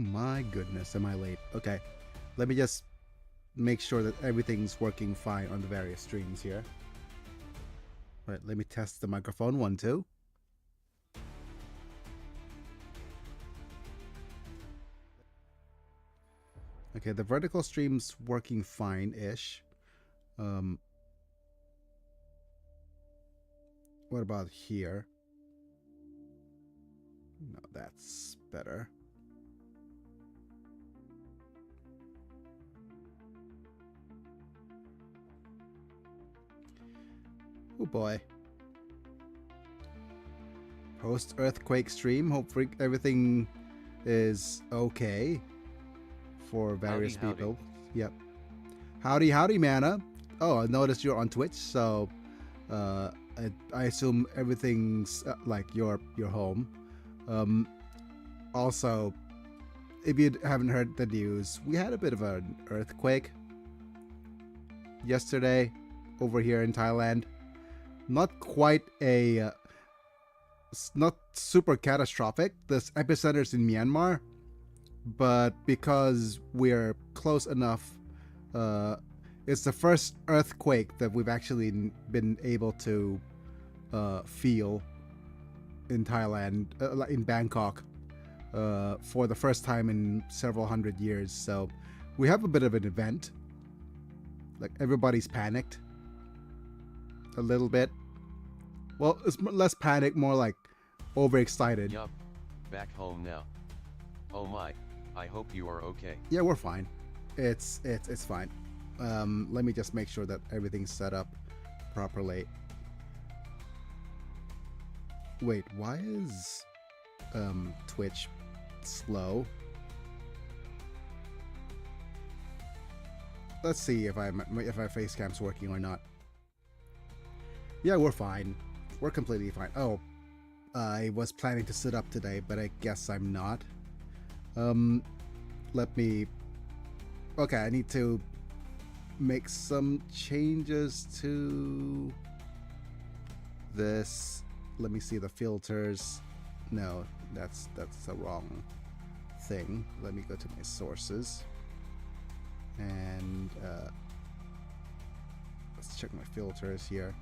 my goodness, am I late? Okay, let me just make sure that everything's working fine on the various streams here. All right, let me test the microphone. 1, 2. Okay, the vertical stream's working fine-ish. What about here? No, that's better. Oh boy. Post-earthquake stream. Hopefully everything is okay for various people. Yep. Howdy, Mana. Oh, I noticed you're on Twitch, so I assume everything's like your home. Also, if you haven't heard the news, we had a bit of an earthquake yesterday over here in Thailand. Not quite a, not super catastrophic. This epicenter's in Myanmar, but because we're close enough, it's the first earthquake that we've actually been able to feel in Thailand, in Bangkok, for the first time in several hundred years. So we have a bit of an event. Like, everybody's panicked a little bit. Well, it's less panic, more like overexcited. Yup, back home now. Oh my, I hope you are okay. Yeah, we're fine. It's fine. Let me just make sure that everything's set up properly. Wait, why is Twitch slow? Let's see if my face cam's working or not. Yeah, we're fine. We're completely fine. Oh, I was planning to sit up today, but I guess I'm not. Let me... Okay, I need to make some changes to this. Let me see the filters. No, that's the wrong thing. Let me go to my sources. And let's check my filters here.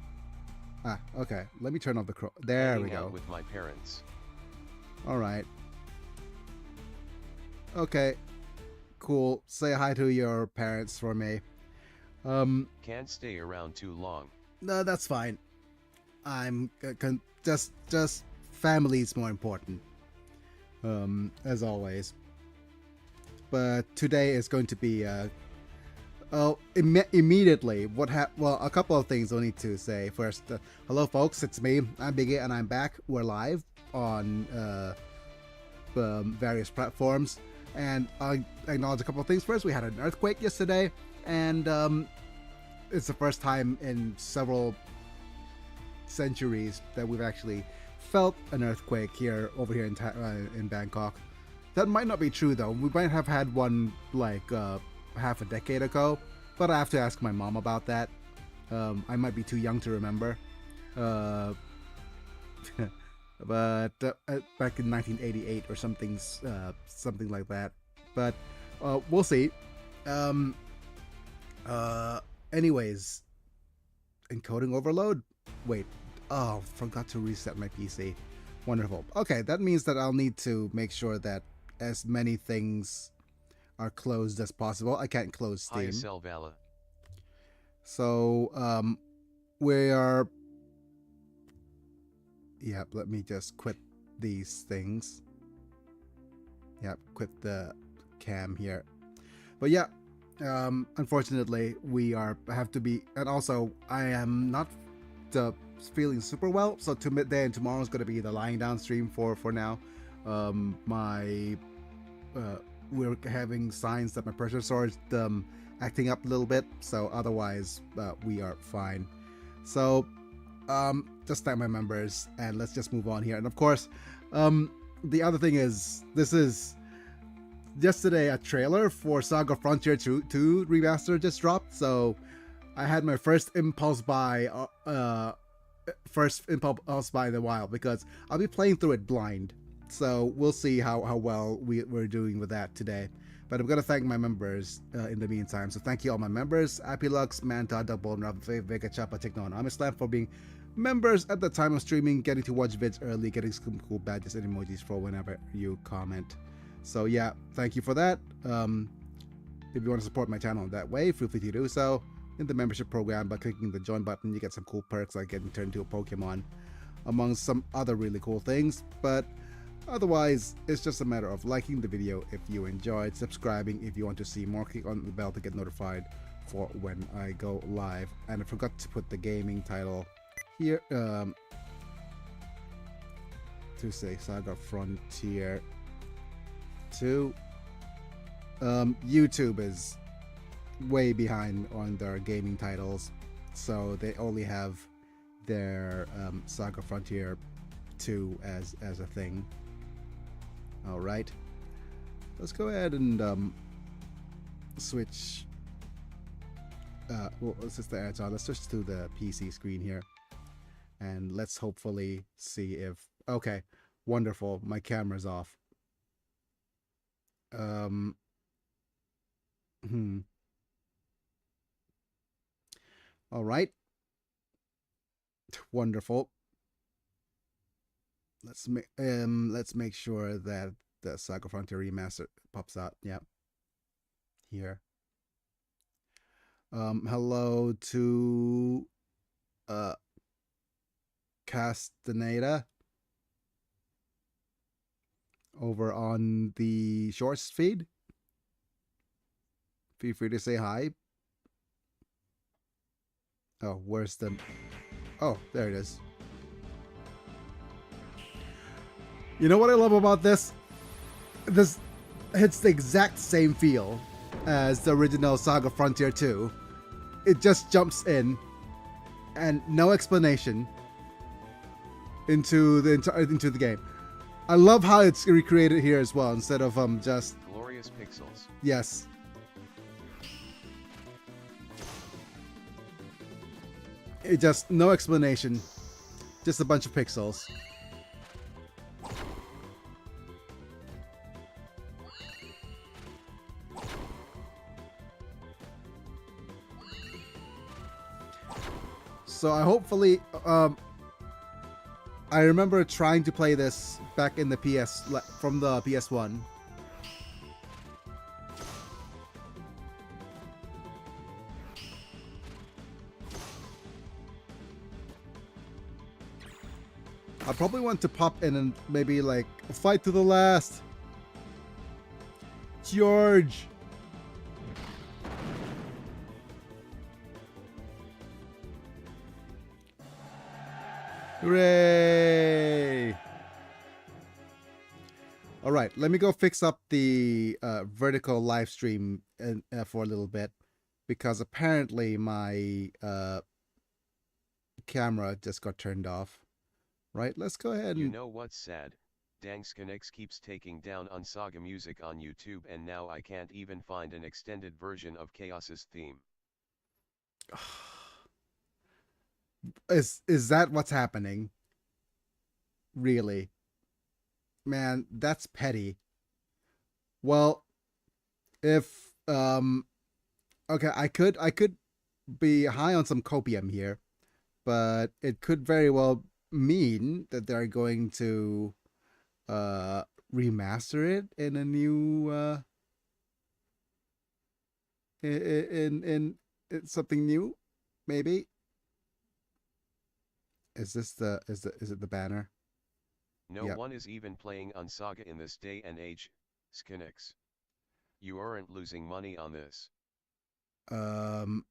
Ah, okay. Let me turn off the there Hanging we go. Out with my parents. All right. Okay. Cool. Say hi to your parents for me. Can't stay around too long. No, that's fine. I'm just family's more important. As always. But today is going to be immediately well, a couple of things I need to say. First, hello folks, it's me. I'm Biggy and I'm back. We're live on various platforms, and I acknowledge a couple of things. First, we had an earthquake yesterday, and it's the first time in several centuries that we've actually felt an earthquake over here in Bangkok. That might not be true though. We might have had one like half a decade ago, but I have to ask my mom about that. I might be too young to remember. But back in 1988 or something like that. But we'll see. Anyways, encoding overload. Wait. Oh, forgot to reset my PC. Wonderful. Okay, that means that I'll need to make sure that as many things are closed as possible. I can't close Steam. Hi, Selvala. So, we are... Yep, let me just quit these things. Yep, quit the cam here. But yeah, unfortunately, we have to be... And also, I am not feeling super well, so today and tomorrow is going to be the lying down stream for now. We're having signs that my pressure sore's acting up a little bit, so otherwise we are fine. So just thank my members, and let's just move on here. And of course, the other thing is, this is yesterday a trailer for Saga Frontier 2 Remaster just dropped, so I had my first impulse buy in a while, because I'll be playing through it blind. So we'll see how well we're doing with that today. But I'm gonna thank my members in the meantime. So thank you all my members: Apilux, Manta, Double, Rav, Vega, Chapa, Techno, and Amislam for being members at the time of streaming, getting to watch vids early, getting some cool badges and emojis for whenever you comment. So yeah, thank you for that. If you want to support my channel in that way, feel free to do so in the membership program by clicking the join button. You get some cool perks like getting turned into a Pokemon, among some other really cool things. But otherwise, it's just a matter of liking the video if you enjoyed, subscribing if you want to see more, click on the bell to get notified for when I go live. And I forgot to put the gaming title here to say Saga Frontier 2. YouTube is way behind on their gaming titles, so they only have their Saga Frontier 2 as a thing. All right, let's go ahead and switch. Well, since the ads on, let's switch to the PC screen here, and let's hopefully see if okay, wonderful. My camera's off. All right. Wonderful. Let's make sure that the Saga Frontier remaster pops out. Yep. Here. Hello to Castaneda over on the Shorts feed. Feel free to say hi. Oh, where's the... Oh, there it is. You know what I love about this? This hits the exact same feel as the original Saga Frontier 2. It just jumps in and no explanation into the game. I love how it's recreated here as well instead of just glorious pixels. Yes. It just no explanation, just a bunch of pixels. So I hopefully I remember trying to play this back in the from the PS1. I probably want to pop in and maybe like fight to the last. George. Hooray! All right, let me go fix up the vertical live stream for a little bit because apparently my camera just got turned off. Right, let's go ahead and... You know what's sad? Dangsconex keeps taking down Unsaga music on YouTube and now I can't even find an extended version of Chaos's theme. Is that what's happening? Really? Man, that's petty. Well, if okay, I could be high on some copium here, but it could very well mean that they're going to remaster it in a new in something new, maybe. Is it the banner? No one is even playing Unsaga in this day and age, Skinix. You aren't losing money on this. I'm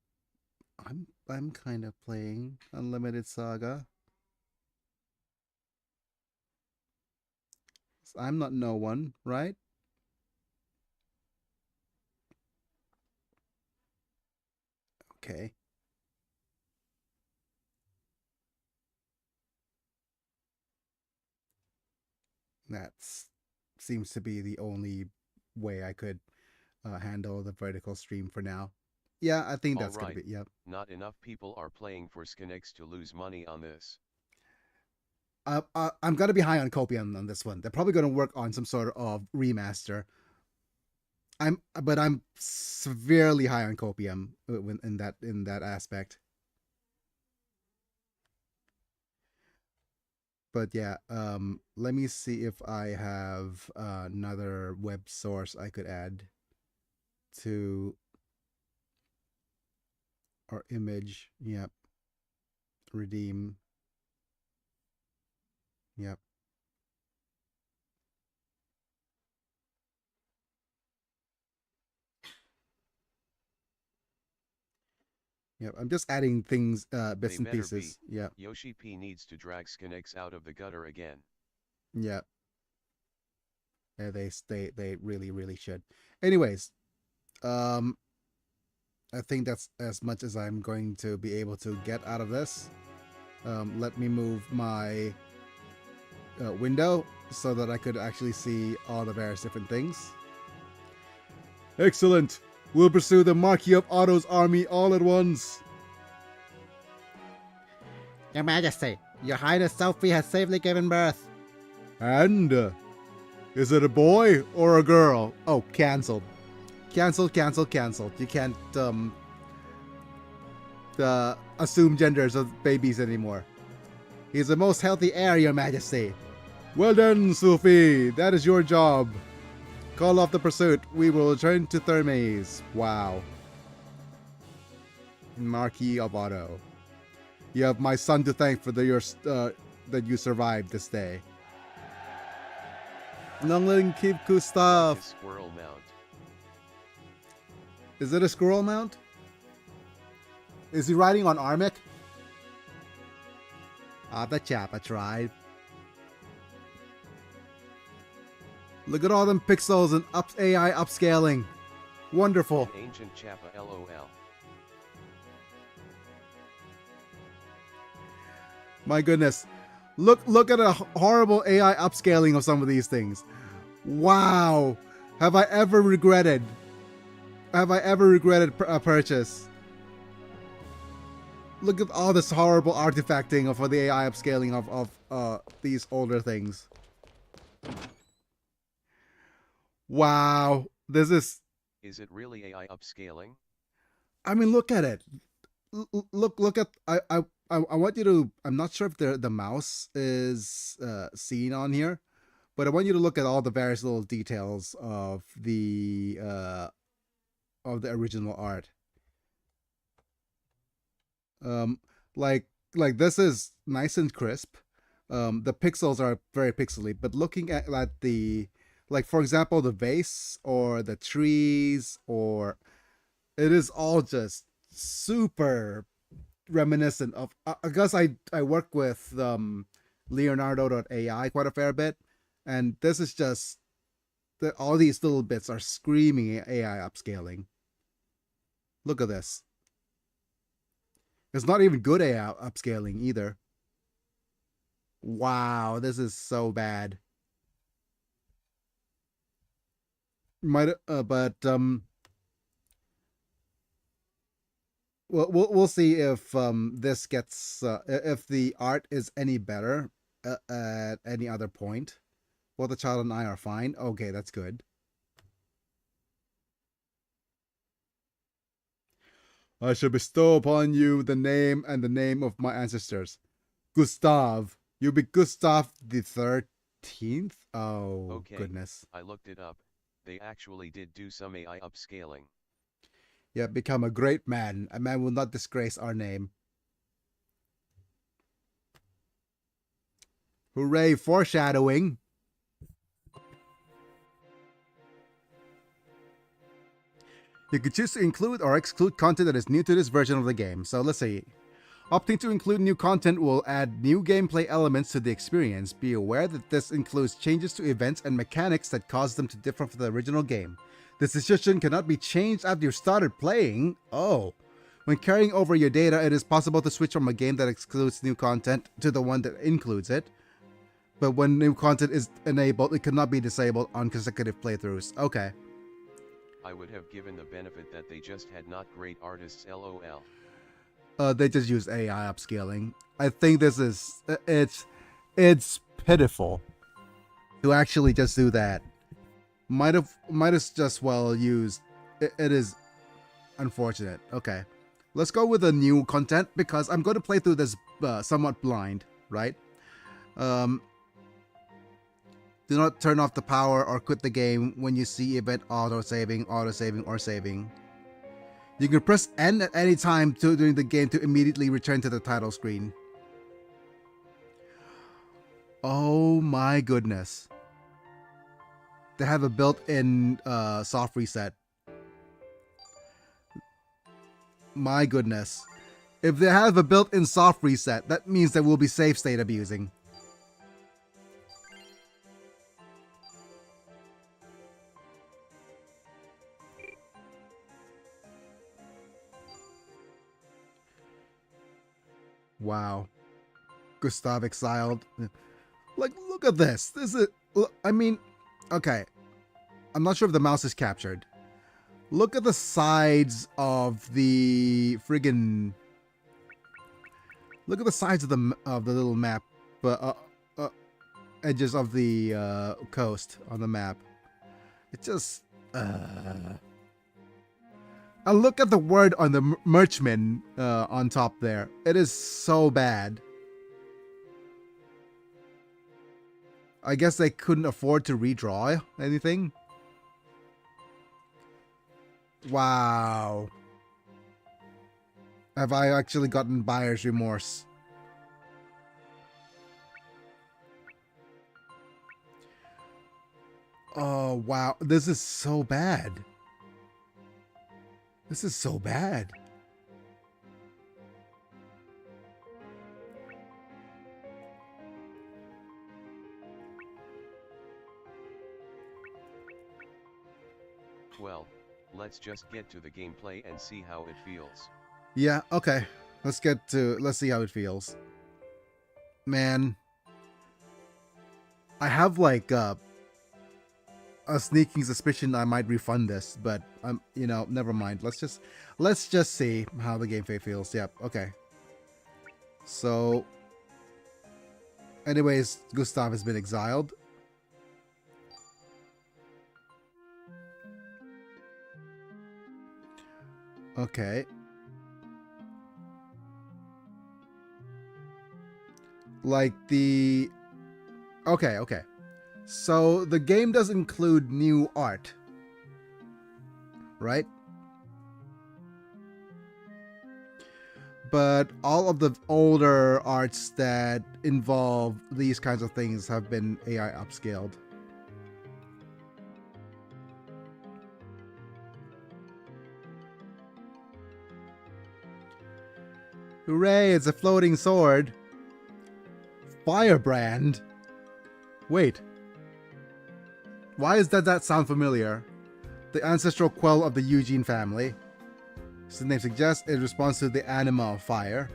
kind of playing Unlimited Saga. I'm not no one, right? Okay. That seems to be the only way I could handle the vertical stream for now. Yeah, I think that's going to be, yep. Not enough people are playing for Skinix to lose money on this. I'm gonna be high on Copium on this one. They're probably gonna work on some sort of remaster. I'm severely high on Copium in that aspect. But yeah, let me see if I have another web source I could add to our image. Yep. Redeem. Yep. Yep. I'm just adding things, bits They and better be. pieces. Yep. Yoshi P needs to drag Skinx out of the gutter again. Yep. Yeah, they really really should. Anyways, um, I think that's as much as I'm going to be able to get out of this. Let me move my window so that I could actually see all the various different things. Excellent. We'll pursue the Marquis of Otto's army all at once. Your Majesty, Your Highness Sophie has safely given birth. And is it a boy or a girl? Oh, cancelled. Cancelled, cancelled, cancelled. You can't assume genders of babies anymore. He's the most healthy heir, Your Majesty. Well done, Sophie. That is your job. Call off the pursuit. We will return to Thermes. Wow. Marquis of Otto. You have my son to thank for that you survived this day. Long living keep Gustav. Squirrel mount. Is it a squirrel mount? Is he riding on Armic? Ah, the Chappa tried. Look at all them pixels and AI upscaling. Wonderful. An ancient Chappa LOL. My goodness. Look at a horrible AI upscaling of some of these things. Wow. Have I ever regretted a purchase? Look at all this horrible artifacting for the AI upscaling of these older things. Wow. This is... Is it really AI upscaling? I mean, look at it. Look at... I want you to... I'm not sure if the mouse is seen on here, but I want you to look at all the various little details of the original art. Like this is nice and crisp. The pixels are very pixely, but looking at the, like, for example, the vase or the trees, or it is all just super reminiscent of, I guess I work with Leonardo.ai quite a fair bit, and this is just all these little bits are screaming AI upscaling. Look at this. It's not even good AI upscaling either. Wow, this is so bad. Might but we'll see if this gets if the art is any better at any other point. Well, the child and I are fine. Okay, that's good. I shall bestow upon you the name and the name of my ancestors. Gustav. You'll be Gustav the 13th? Oh, Okay, goodness. I looked it up. They actually did do some AI upscaling. You have become a great man. A man will not disgrace our name. Hooray, foreshadowing. You can choose to include or exclude content that is new to this version of the game. So let's see. Opting to include new content will add new gameplay elements to the experience. Be aware that this includes changes to events and mechanics that cause them to differ from the original game. This decision cannot be changed after you started playing. Oh. When carrying over your data, it is possible to switch from a game that excludes new content to the one that includes it. But when new content is enabled, it cannot be disabled on consecutive playthroughs. Okay. I would have given the benefit that they just had not great artists LOL. They just use AI upscaling. I think this is... It's pitiful to actually just do that. Might have just well used. It is unfortunate. Okay, let's go with the new content because I'm going to play through this somewhat blind, right? Do not turn off the power or quit the game when you see event auto-saving, or saving. You can press N at any time during the game to immediately return to the title screen. Oh my goodness. They have a built-in soft reset. My goodness. If they have a built-in soft reset, that means there will be save state abusing. Wow. Gustav exiled. Like, look at this. This is, I mean, okay. I'm not sure if the mouse is captured. Look at the sides of the friggin'. Look at the sides of the little map, edges of the coast on the map. It just. And look at the word on the merchman on top there. It is so bad. I guess they couldn't afford to redraw anything. Wow. Have I actually gotten buyer's remorse? Oh, wow. This is so bad. This is so bad. Well, let's just get to the gameplay and see how it feels. Yeah, okay. Let's see how it feels. Man. I have like a sneaking suspicion I might refund this, but you know, never mind. Let's just see how the gameplay feels. Yep, okay. So anyways, Gustav has been exiled. Okay. Like the... Okay. So the game does include new art, right? But all of the older arts that involve these kinds of things have been AI upscaled. Hooray, it's a floating sword. Firebrand? Wait. Why does that sound familiar? The ancestral quell of the Eugene family. As the name suggests, it responds to the anima of fire.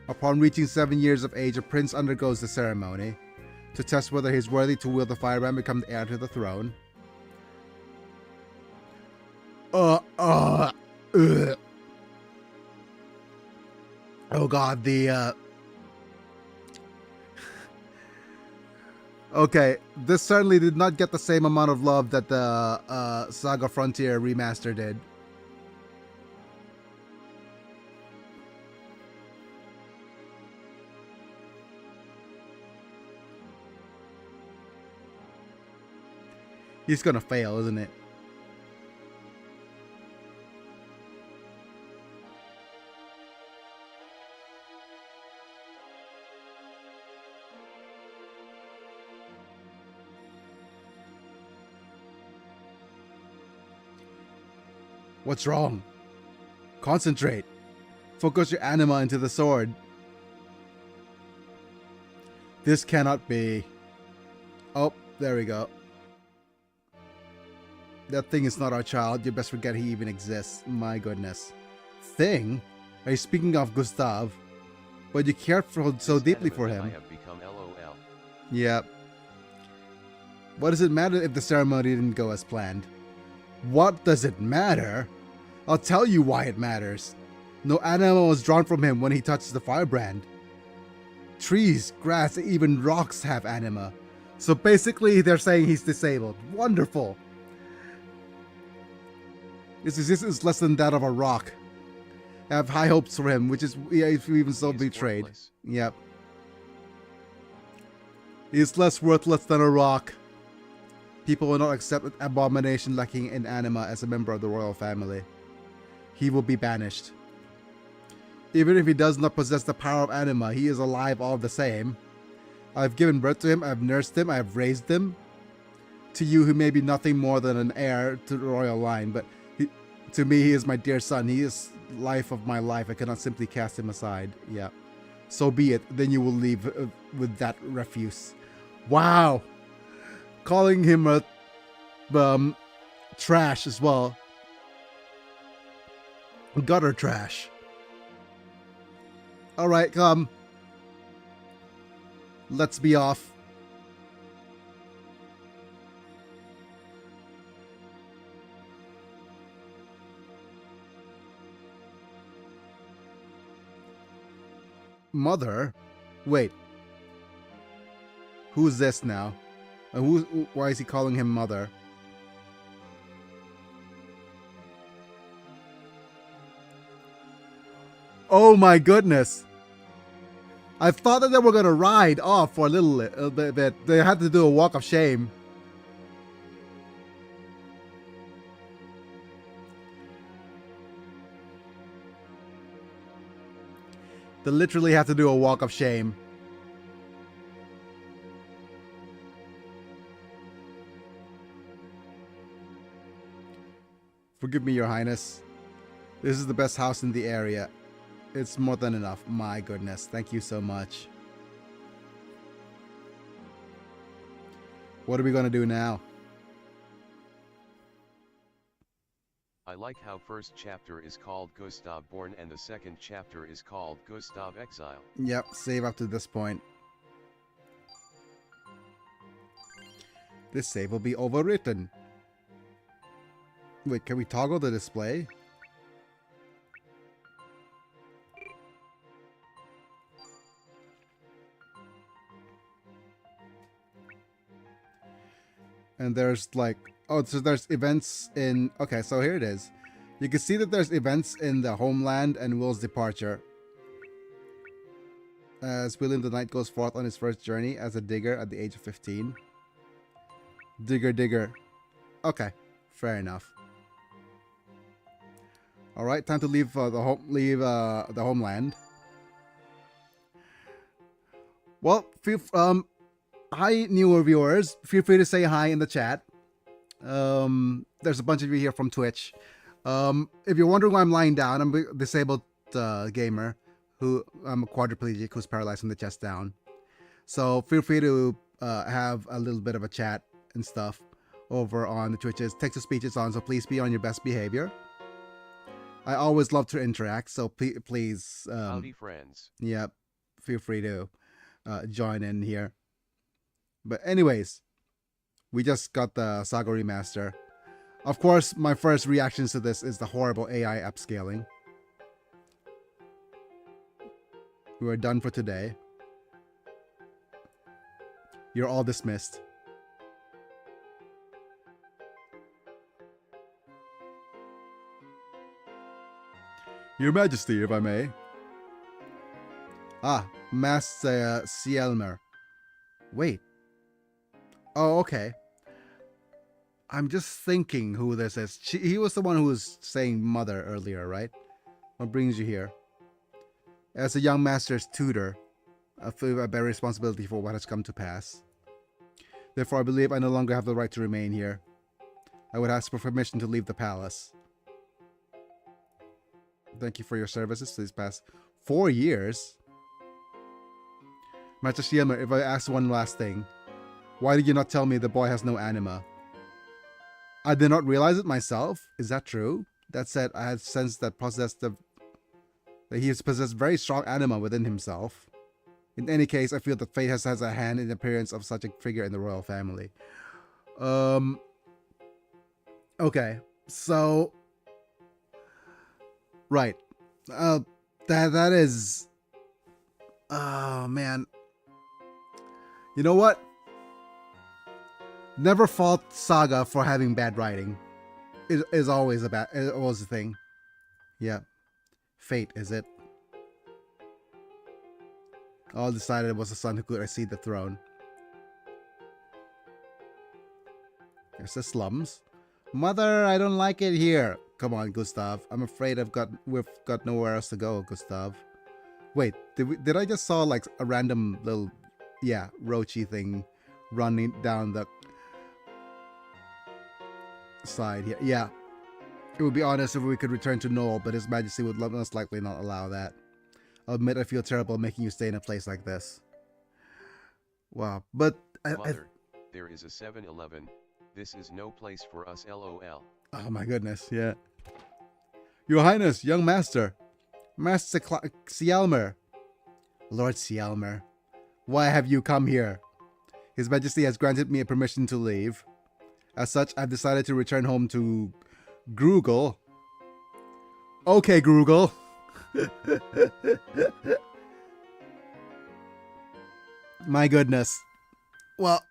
Upon reaching 7 years of age, a prince undergoes the ceremony to test whether he is worthy to wield the firebrand and become the heir to the throne. Ugh. Oh god, Okay, this certainly did not get the same amount of love that the Saga Frontier remaster did. He's gonna fail, isn't it? What's wrong? Concentrate. Focus your anima into the sword. This cannot be. Oh, there we go. That thing is not our child. You best forget he even exists. My goodness. Thing? Are you speaking of Gustav? But you cared so deeply for him. I have become LOL. Yep. What does it matter if the ceremony didn't go as planned? What does it matter? I'll tell you why it matters. No anima was drawn from him when he touches the firebrand. trees, grass, even rocks have anima. So basically, they're saying he's disabled. Wonderful. His existence is less than that of a rock. I have high hopes for him, which is even so He's betrayed. worthless. Yep. He's less worthless than a rock. People will not accept an abomination lacking in anima as a member of the royal family. He will be banished. Even if he does not possess the power of anima, he is alive all the same. I've given birth to him, I've nursed him, I've raised him. To you, who may be nothing more than an heir to the royal line, but to me, he is my dear son. He is life of my life. I cannot simply cast him aside. Yeah. So be it. Then you will leave with that refuse. Wow. Calling him a trash as well. Gutter trash. All right, let's be off. Mother? Wait. Who's this now? Why is he calling him mother? Oh my goodness. I thought that they were gonna ride off for a little bit. They had to do a walk of shame. They literally have to do a walk of shame. Forgive me, Your Highness. This is the best house in the area. It's more than enough. My goodness. Thank you so much. What are we going to do now? I like how first chapter is called Gustav Born and the second chapter is called Gustav Exile. Yep, save up to this point. This save will be overwritten. Wait, can we toggle the display? And there's like, oh, so there's events in, okay, so here it is. You can see that there's events in the homeland and Will's departure. As William the Knight goes forth on his first journey as a digger at the age of 15. Digger. Okay, fair enough. All right, time to leave the homeland. Well, hi, newer viewers. Feel free to say hi in the chat. There's a bunch of you here from Twitch. If you're wondering why I'm lying down, I'm a disabled gamer I'm a quadriplegic who's paralyzed from the chest down. So feel free to have a little bit of a chat and stuff over on the Twitches. Text-to-speech is on, so please be on your best behavior. I always love to interact, so please. Howdy, friends. Yeah, feel free to join in here. But anyways, we just got the Saga Remaster. Of course, my first reactions to this is the horrible AI upscaling. We're done for today. You're all dismissed. Your Majesty, if I may. Ah, Master Sielmer. Wait. Oh, okay. I'm just thinking who this is. He was the one who was saying mother earlier, right? What brings you here? As a young master's tutor, I feel I bear responsibility for what has come to pass. Therefore, I believe I no longer have the right to remain here. I would ask for permission to leave the palace. Thank you for your services for these past 4 years. Master Sielmer, if I ask one last thing, why did you not tell me the boy has no anima? I did not realize it myself. Is that true? That said, I had sensed that he has possessed very strong anima within himself. In any case, I feel that fate has a hand in the appearance of such a figure in the royal family. Okay, so right, that is Oh man. You know what? Never fault Saga for having bad writing. It is always always a thing. Yeah. Fate, is it? All decided it was the son who could accede the throne. There's the slums. Mother, I don't like it here. Come on, Gustav. I'm afraid we've got nowhere else to go, Gustav. Wait, did I just saw like a random little, yeah, roachy thing running down the side here? Yeah. It would be honest if we could return to Noel, but His Majesty would most likely not allow that. I'll admit I feel terrible making you stay in a place like this. Wow, but Mother, there is a 7-Eleven. This is no place for us, LOL. Oh my goodness, yeah. Your Highness, young master. Master Cialmer. Lord Cialmer, why have you come here? His Majesty has granted me a permission to leave. As such, I've decided to return home to Grugel. Okay, Grugel. My goodness. Well,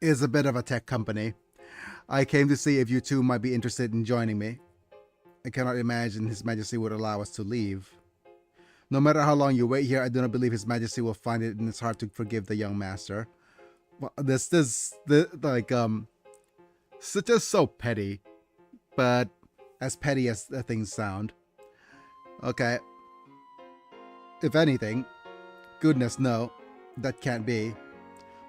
it's a bit of a tech company. I came to see if you two might be interested in joining me. I cannot imagine His Majesty would allow us to leave. No matter how long you wait here, I do not believe His Majesty will find it in his heart to forgive the young master. Well, this like it's just so petty, but as petty as the things sound. Okay. If anything, goodness no, that can't be.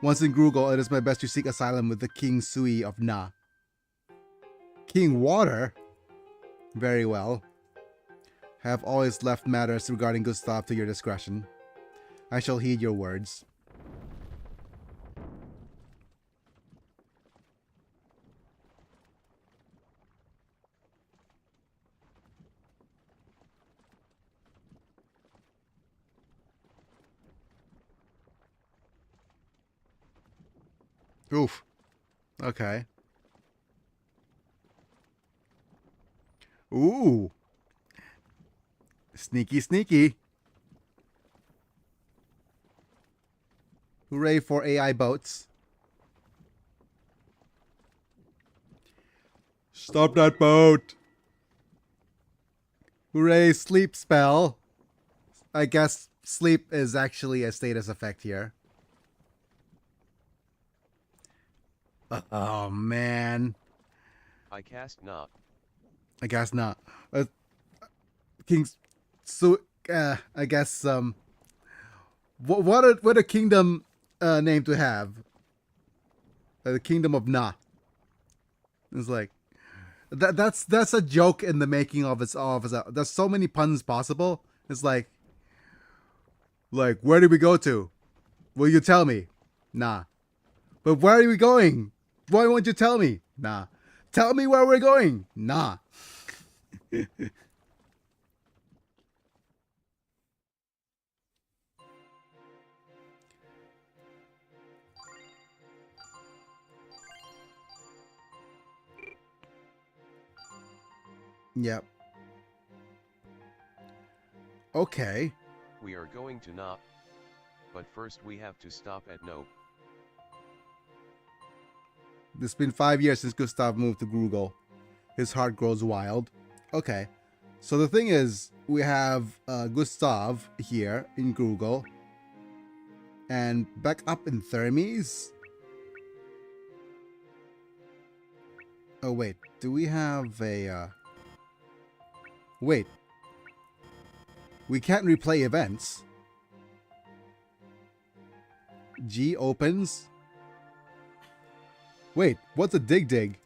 Once in Grugel, it is my best to seek asylum with the King Sui of Na. King Water? Very well. Have always left matters regarding Gustav to your discretion. I shall heed your words. Oof. Okay. Ooh. Sneaky, sneaky. Hooray for AI boats. Stop that boat. Hooray, sleep spell. I guess sleep is actually a status effect here. Oh, man. I cast not. I guess not. King's... So, I guess, what a kingdom name to have. The Kingdom of Na. It's like... That's a joke in the making of its there's so many puns possible. It's like where did we go to? Will you tell me? Nah. But where are we going? Why won't you tell me? Nah. Tell me where we're going. Nah. Yep. Okay. We are going to Nop. But first we have to stop at Nope. It's been 5 years since Gustav moved to Grugel. His heart grows wild. Okay. So the thing is, we have Gustav here in Grugel. And back up in Thermes. Oh, wait. Do we have a... Wait. We can't replay events. G opens. Wait, what's a dig dig?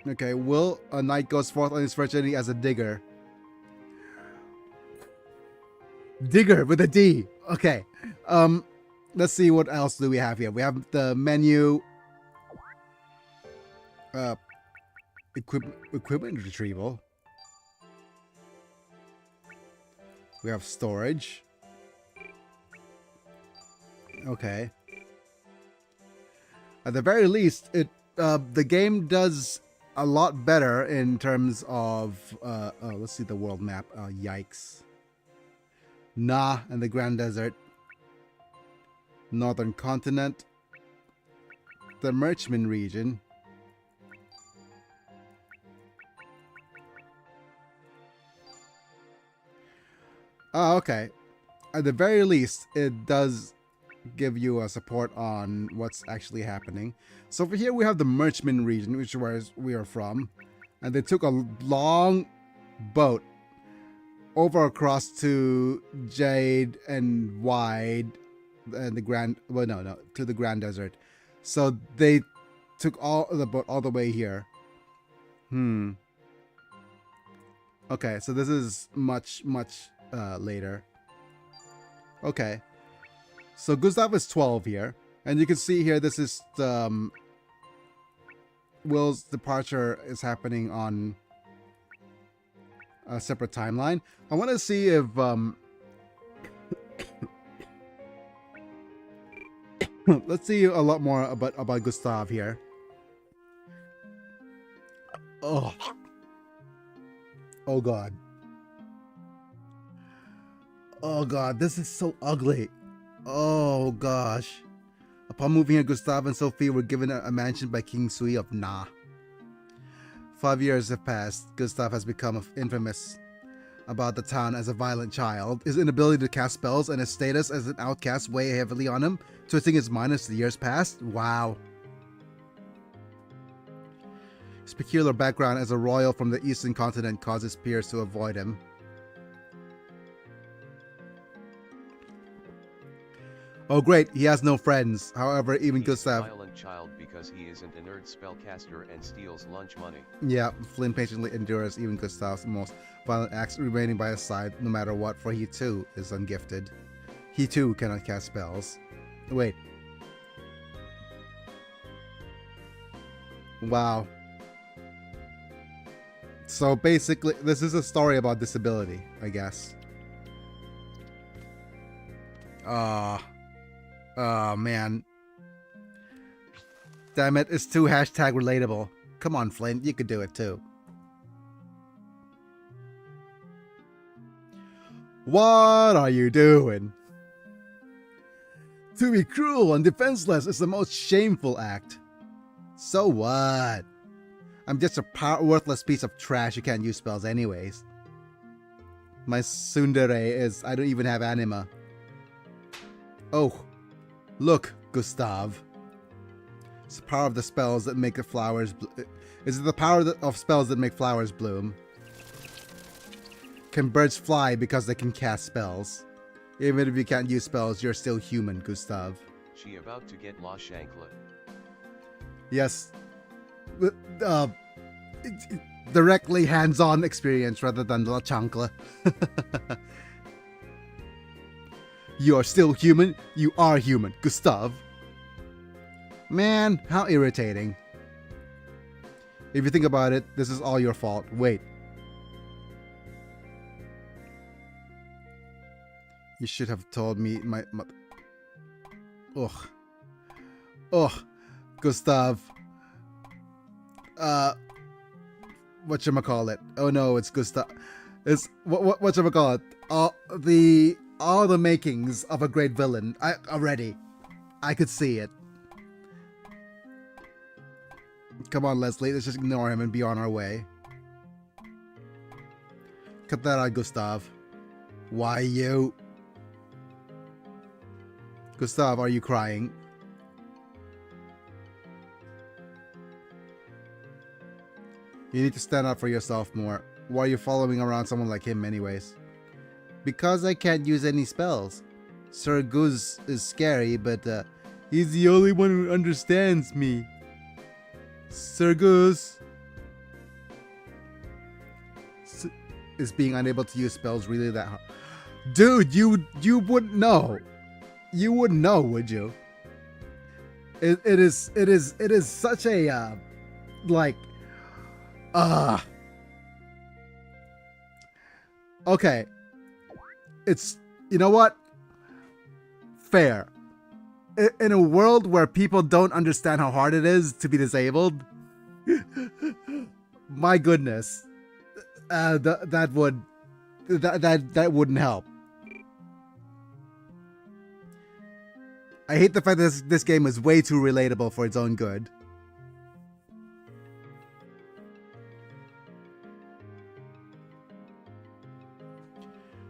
Okay, Will, a knight goes forth on his first journey as a digger. Digger with a D. Okay. Let's see what else do we have here. We have the menu. Equipment retrieval. We have storage. At the very least, the game does a lot better in terms of let's see the world map. Yikes. Nah, and the Grand Desert, Northern Continent, the Merchman region. Oh, okay. At the very least, it does give you a support on what's actually happening. So for here we have the Merchman region, which is where we are from, and they took a long boat over across to Jade and Wide and the Grand, well, no, to the Grand Desert. So they took all the boat all the way here. Okay, so this is much later. Okay, so Gustav is 12 here, and you can see here this is Will's departure is happening on a separate timeline. I want to see if let's see a lot more about Gustav here. Oh god. Oh god, this is so ugly. Oh gosh. Upon moving here, Gustav and Sophie were given a mansion by King Sui of Na. 5 years have passed. Gustav has become infamous about the town as a violent child. His inability to cast spells and his status as an outcast weigh heavily on him, twisting his mind as the years passed. Wow. His peculiar background as a royal from the eastern continent causes peers to avoid him. Oh great, he has no friends. However, even Gustav... He's a violent child because he isn't a nerd spellcaster and steals lunch money. Yeah, Flynn patiently endures even Gustav's most violent acts, remaining by his side no matter what, for he too is ungifted. He too cannot cast spells. Wait. Wow. So basically, this is a story about disability, I guess. Oh man. Damn it, it's too hashtag relatable. Come on, Flint, you could do it too. What are you doing? To be cruel and defenseless is the most shameful act. So what? I'm just a worthless piece of trash who can't use spells anyways. My tsundere is, I don't even have anima. Oh, look, Gustav. It's the power of the spells that make the flowers is it the power of spells that make flowers bloom? Can birds fly because they can cast spells? Even if you can't use spells, you're still human, Gustav. She about to get La Shankla. Yes. Directly hands-on experience rather than La Chancla. You are still human. You are human, Gustav. Man, how irritating. If you think about it, this is all your fault. Wait. You should have told me my Ugh. Ugh. Gustav. Whatchamacallit? Oh no, it's Gustav. It's whatchamacallit? All the makings of a great villain. I could see it. Come on, Leslie, let's just ignore him and be on our way. Cut that out, Gustav. Why you? Gustav, are you crying? You need to stand up for yourself more. Why are you following around someone like him anyways? Because I can't use any spells. Sir Goose is scary, but he's the only one who understands me. Sir Goose. Is being unable to use spells really that hard? Dude, you wouldn't know. You wouldn't know, would you? It is such a okay. It's, you know what? Fair. in a world where people don't understand how hard it is to be disabled, my goodness, that wouldn't help. I hate the fact that this game is way too relatable for its own good.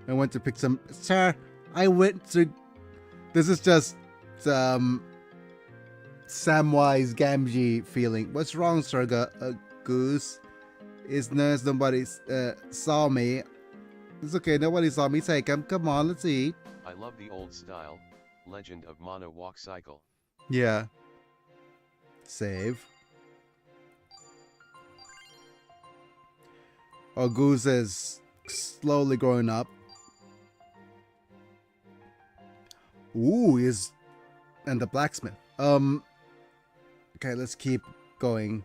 I went to pick some. Sir, I went to. This is just Samwise Gamgee feeling. What's wrong, Sir Goose? It's nice nobody saw me. It's okay, nobody saw me. Take him. Come on, let's eat. I love the old style. Legend of Mono Walk Cycle. Yeah. Save. Oh, Goose is slowly growing up. Ooh, he's and the blacksmith. Okay, let's keep going.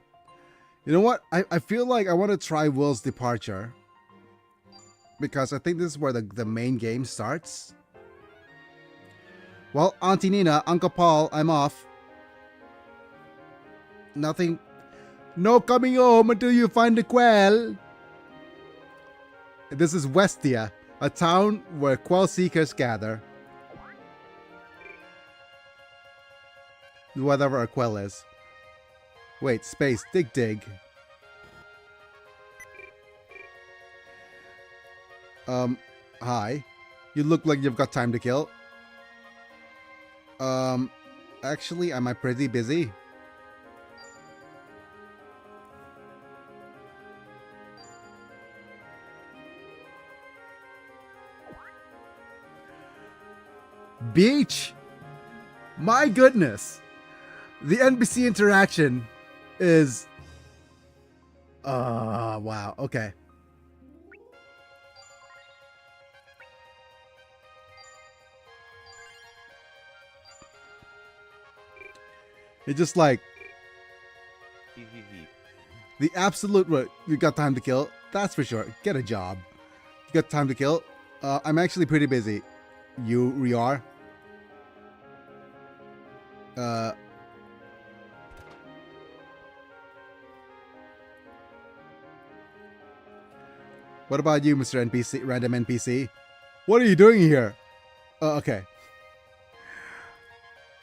You know what? I feel like I want to try Will's Departure. Because I think this is where the main game starts. Well, Auntie Nina, Uncle Paul, I'm off. Nothing. No coming home until you find the quell. This is Westia, a town where quell seekers gather. Whatever a quell is. Wait, space, dig. Hi. You look like you've got time to kill. Actually, am I pretty busy? Beach! My goodness! The NPC interaction is... wow, okay. It's just like... the absolute... You got time to kill? That's for sure. Get a job. You got time to kill? I'm actually pretty busy. You are? What about you, Mr. NPC, random NPC? What are you doing here? Okay.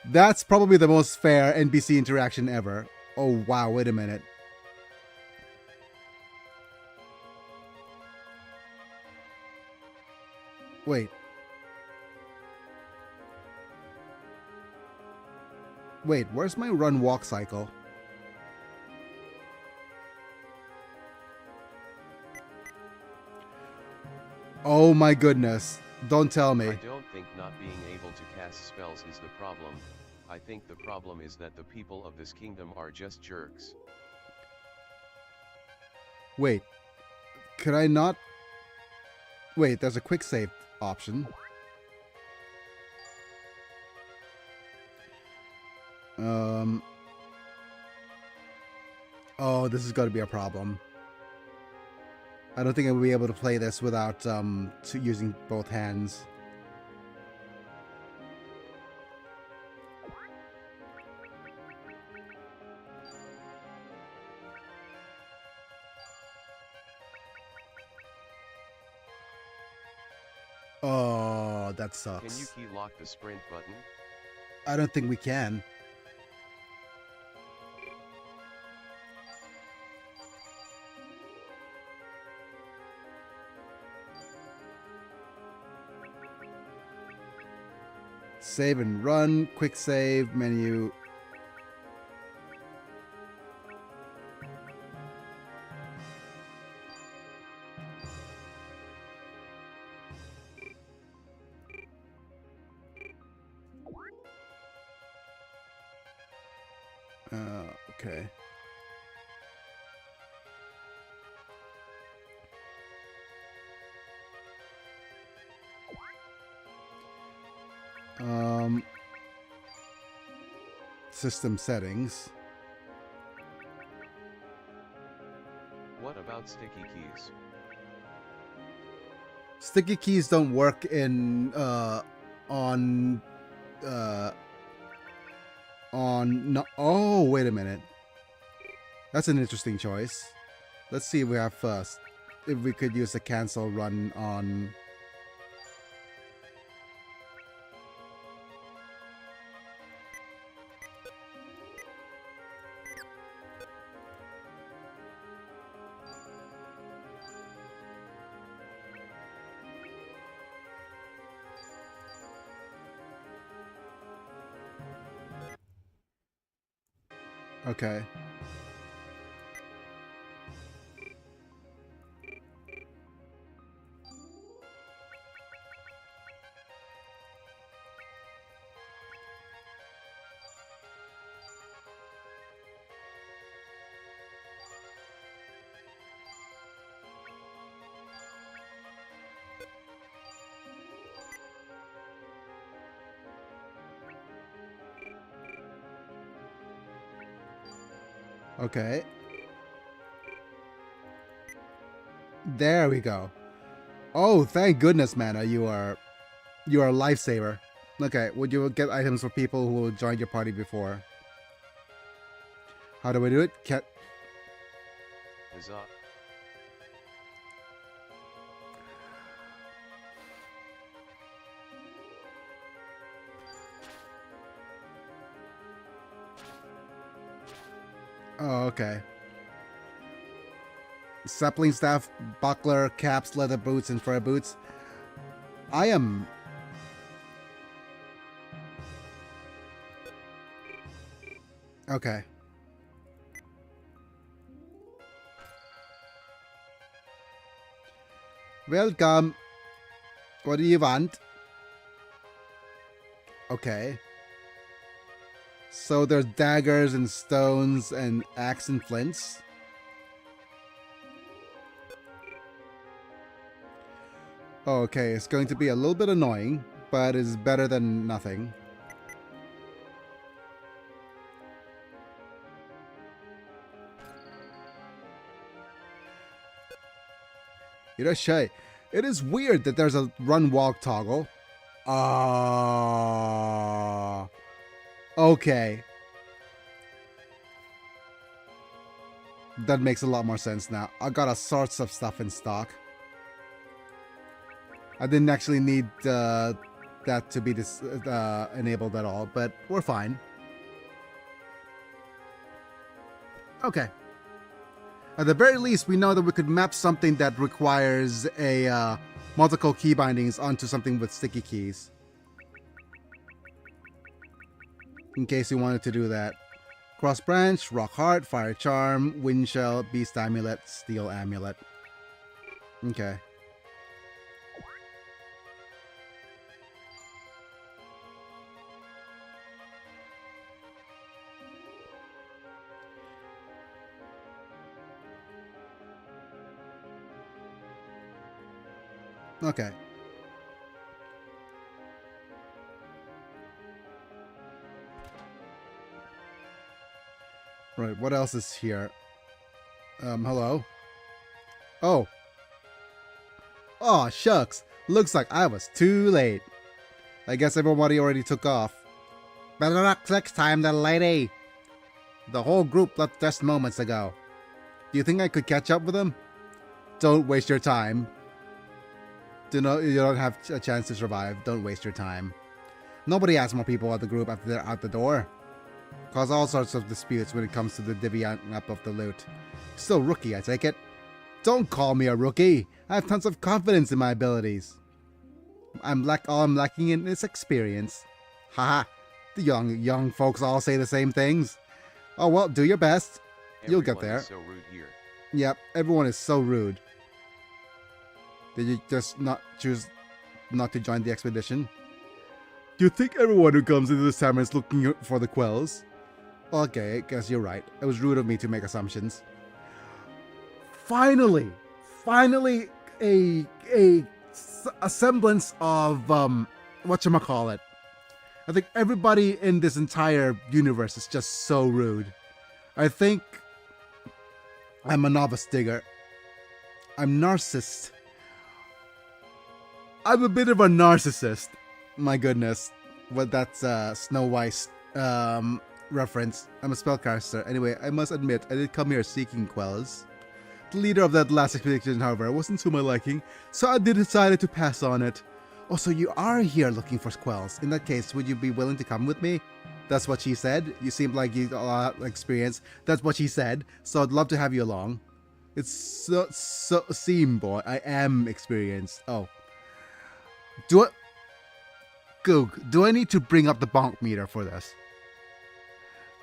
That's probably the most fair NPC interaction ever. Oh, wow, wait a minute. Wait. Wait, where's my run-walk cycle? Oh my goodness. Don't tell me. I don't think not being able to cast spells is the problem. I think the problem is that the people of this kingdom are just jerks. Wait. Could I not... Wait, there's a quick save option. Oh, this has got to be a problem. I don't think I will be able to play this without using both hands. Oh, that sucks. Can you key lock the sprint button? I don't think we can. Save and run, quick save, menu. Okay. System settings. What about sticky keys? Sticky keys don't work in on on... No, oh, wait a minute. That's an interesting choice. Let's see if we have first. If we could use the cancel run on... Okay. Okay. There we go. Oh, thank goodness, Mana. You are a lifesaver. Okay, would you get items for people who joined your party before? How do we do it? Huzzah. Oh, okay. Sapling staff, buckler, caps, leather boots, and fur boots. I am... Okay. Welcome. What do you want? Okay. So there's daggers and stones and axe and flints. Okay, it's going to be a little bit annoying, but it's better than nothing. Irashai. It is weird that there's a run-walk toggle. Okay. That makes a lot more sense now. I got all sorts of stuff in stock. I didn't actually need that to be enabled at all, but we're fine. Okay. At the very least, we know that we could map something that requires a multiple key bindings onto something with sticky keys. In case you wanted to do that. Cross Branch, Rock Heart, Fire Charm, Wind Shell, Beast Amulet, Steel Amulet. Okay. Okay. Right, what else is here? Hello? Oh. Oh, shucks. Looks like I was too late. I guess everybody already took off. Better luck next time, then, lady. The whole group left just moments ago. Do you think I could catch up with them? Don't waste your time. You don't have a chance to survive. Don't waste your time. Nobody has more people at the group after they're out the door. Cause all sorts of disputes when it comes to the divvying up of the loot. Still rookie, I take it. Don't call me a rookie. I have tons of confidence in my abilities. All I'm lacking in is experience. Haha. The young folks all say the same things. Oh well, do your best. You'll get there. Is so rude here. Yep, everyone is so rude. Did you just not choose not to join the expedition? Do you think everyone who comes into this tavern is looking for the quells? Okay, I guess you're right. It was rude of me to make assumptions. Finally a semblance of whatchamacallit. I think everybody in this entire universe is just so rude. I think I'm a novice digger. I'm narcissist. I'm a bit of a narcissist. My goodness. What that's Snow White's reference. I'm a spellcaster. Anyway, I must admit, I did come here seeking quells. The leader of that last expedition, however, wasn't to my liking, so I did decided to pass on it. Oh, so you are here looking for quells. In that case, would you be willing to come with me? That's what she said. You seem like you got a lot of experience. That's what she said. So I'd love to have you along. It's so seem boy. I am experienced. Oh. Goog, do I need to bring up the bonk meter for this?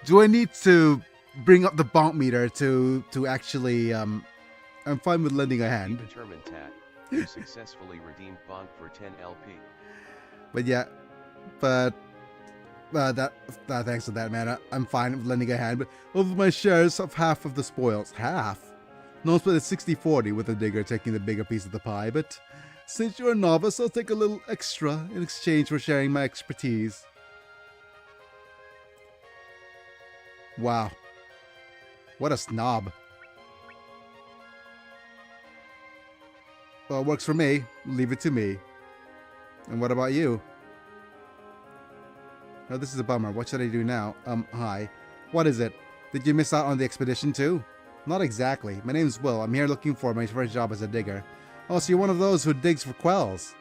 Do I need to bring up the bonk meter to actually I'm fine with lending a hand. Determined Tat. You successfully redeemed bonk for 10 LP. But yeah, thanks to that, man. I'm fine with lending a hand, but over my shares of half of the spoils. Half? No, split it 60-40 with the digger taking the bigger piece of the pie, but since you're a novice, I'll take a little extra in exchange for sharing my expertise. Wow. What a snob. Well, it works for me. Leave it to me. And what about you? Oh, this is a bummer. What should I do now? Hi. What is it? Did you miss out on the expedition too? Not exactly. My name's Will. I'm here looking for my first job as a digger. Oh, so you're one of those who digs for quells.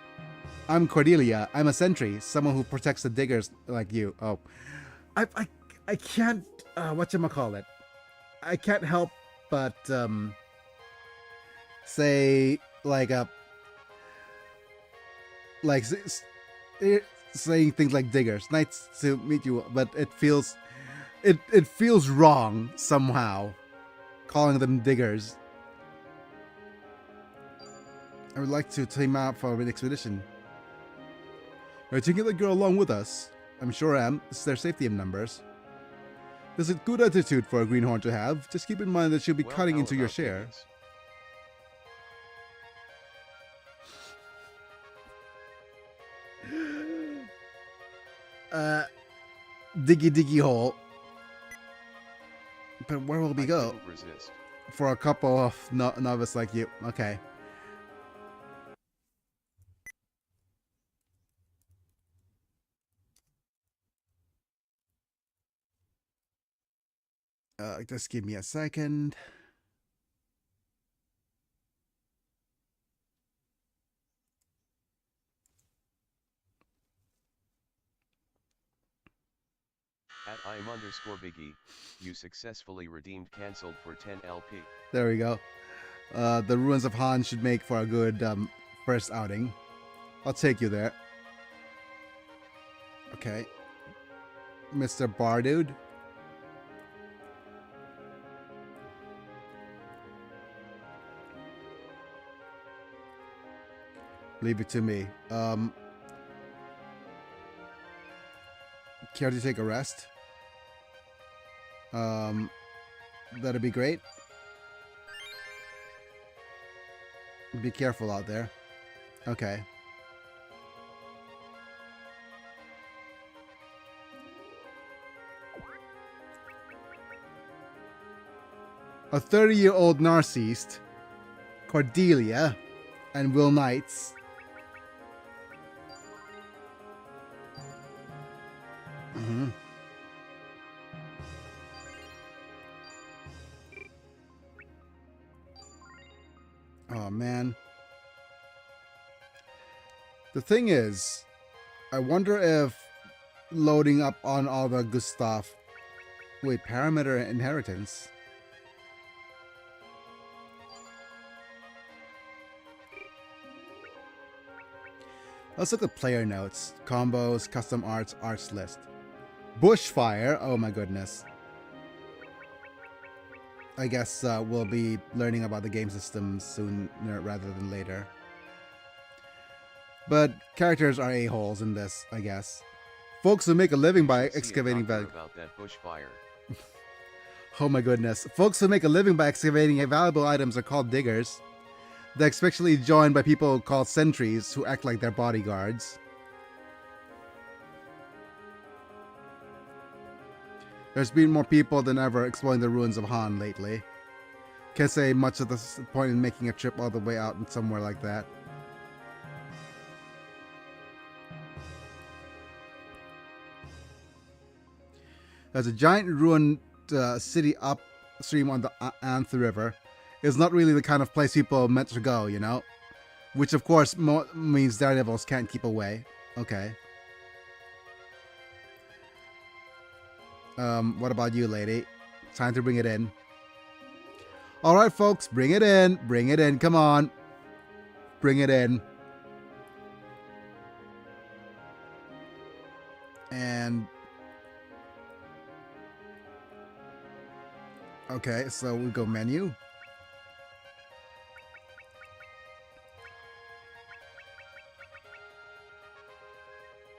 I'm Cordelia. I'm a sentry. Someone who protects the diggers like you. Oh. I can't, whatchamacallit? I can't help but, say, saying things like diggers. Nice to meet you, but it feels wrong somehow calling them diggers. I would like to team out for an expedition. Are you taking the girl along with us? I'm sure I am. It's their safety in numbers. It's a good attitude for a greenhorn to have. Just keep in mind that she'll be cutting into your share. Diggy hole. But where will we go? For a couple of novice like you. Okay. Just give me a second. At @im_Biggy, you successfully redeemed cancelled for 10 LP. There we go. The ruins of Han should make for a good first outing. I'll take you there. Okay. Mr. Bardude. Leave it to me. Care to take a rest? That'd be great. Be careful out there. Okay. A 30-year-old narcissist, Cordelia, and Will Knights. Oh man. The thing is, I wonder if loading up on all the good stuff. Wait, parameter inheritance. Let's look at player notes, combos, custom arts, arts list. Bushfire, oh my goodness. I guess we'll be learning about the game system sooner rather than later. But characters are a-holes in this, I guess. Folks who make a living by excavating about that bushfire. Oh my goodness. Folks who make a living by excavating valuable items are called diggers. They're especially joined by people called sentries who act like their bodyguards. There's been more people than ever exploring the ruins of Han lately. Can't say much of the point in making a trip all the way out in somewhere like that. There's a giant ruined city upstream on the Anth River. It's not really the kind of place people are meant to go, you know? Which, of course, means daredevils can't keep away. Okay. What about you, lady? Time to bring it in. Alright, folks, bring it in. Bring it in. Come on. Bring it in. And... okay, so we go menu.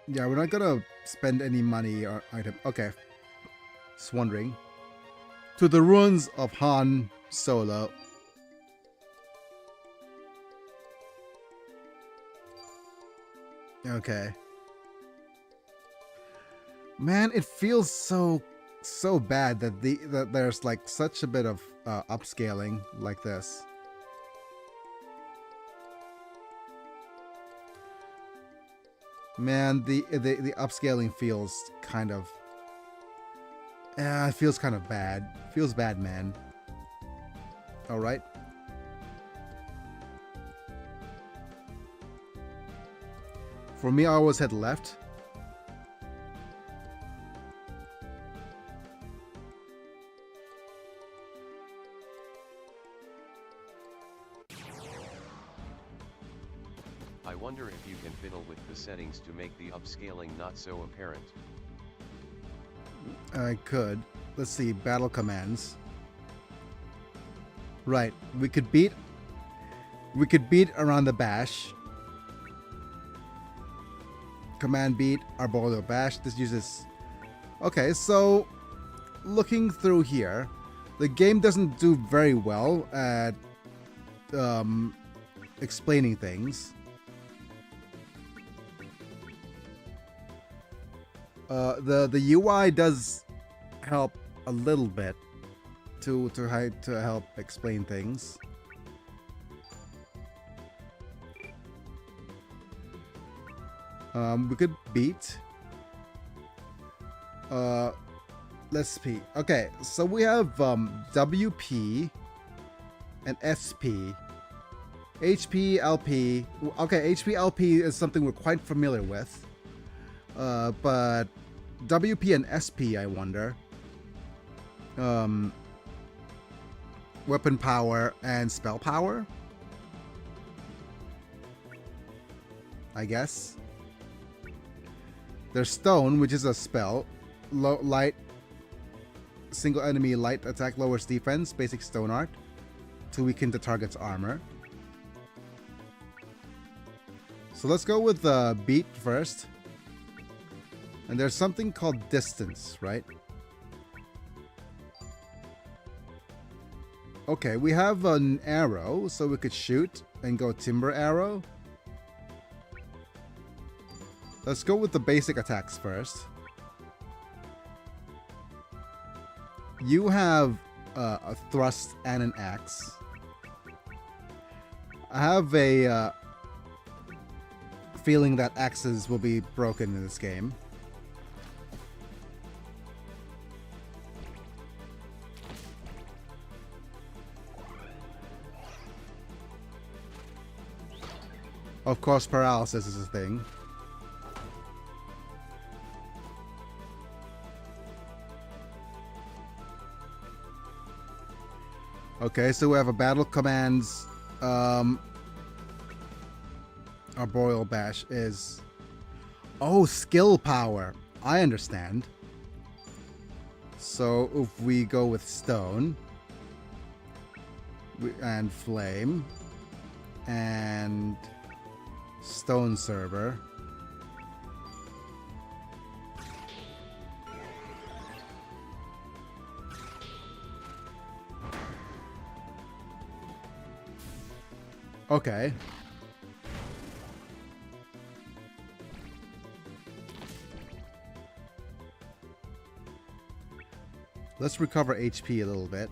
Yeah, we're not gonna spend any money or item. Okay. Just wondering. To the ruins of Han Solo. Okay. Man, it feels so bad that that there's like such a bit of upscaling like this. Man, the upscaling feels kind of it feels kind of bad. Feels bad, man. All right. For me, I always head left. I wonder if you can fiddle with the settings to make the upscaling not so apparent. I could. Let's see, battle commands. Right, we could beat around the bash. Command beat, Arboreal bash. This uses... okay, so looking through here, the game doesn't do very well at explaining things. The UI does help a little bit to help explain things. We could beat. Let's see. Okay, so we have WP and SP. HP, LP. Okay, HP, LP is something we're quite familiar with. But WP and SP, I wonder. Weapon power and spell power, I guess. There's stone, which is a spell. Light, single enemy light attack lowers defense, basic stone art, to weaken the target's armor. So let's go with beat first. And there's something called distance, right? Okay, we have an arrow, so we could shoot and go timber arrow. Let's go with the basic attacks first. You have a thrust and an axe. I have a feeling that axes will be broken in this game. Of course, paralysis is a thing. Okay, so we have a battle commands. Arboreal bash is... oh, skill power. I understand. So if we go with stone and flame and stone server. Okay. Let's recover HP a little bit.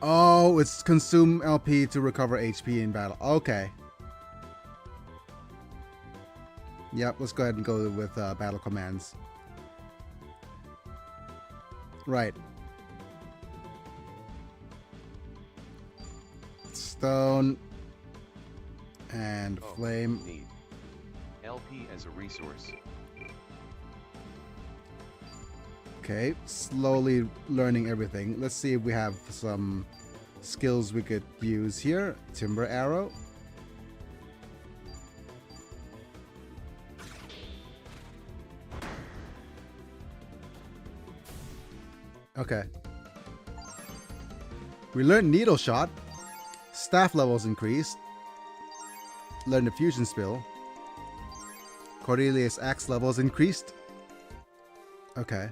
Oh, it's consume LP to recover HP in battle. Okay. Yep, let's go ahead and go with battle commands. Right. Stone and flame. Need LP as a resource. Okay, slowly learning everything. Let's see if we have some skills we could use here. Timber arrow. Okay. We learned needle shot. Staff levels increased. Learned the fusion spill. Cordelia's axe levels increased. Okay.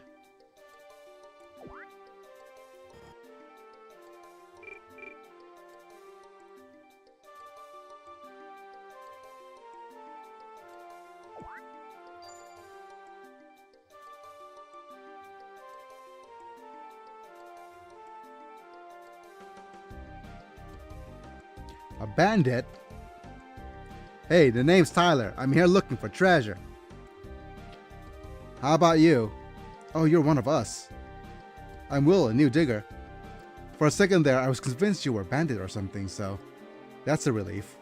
A bandit? Hey, the name's Tyler. I'm here looking for treasure. How about you? Oh, you're one of us. I'm Will, a new digger. For a second there, I was convinced you were a bandit or something, so that's a relief.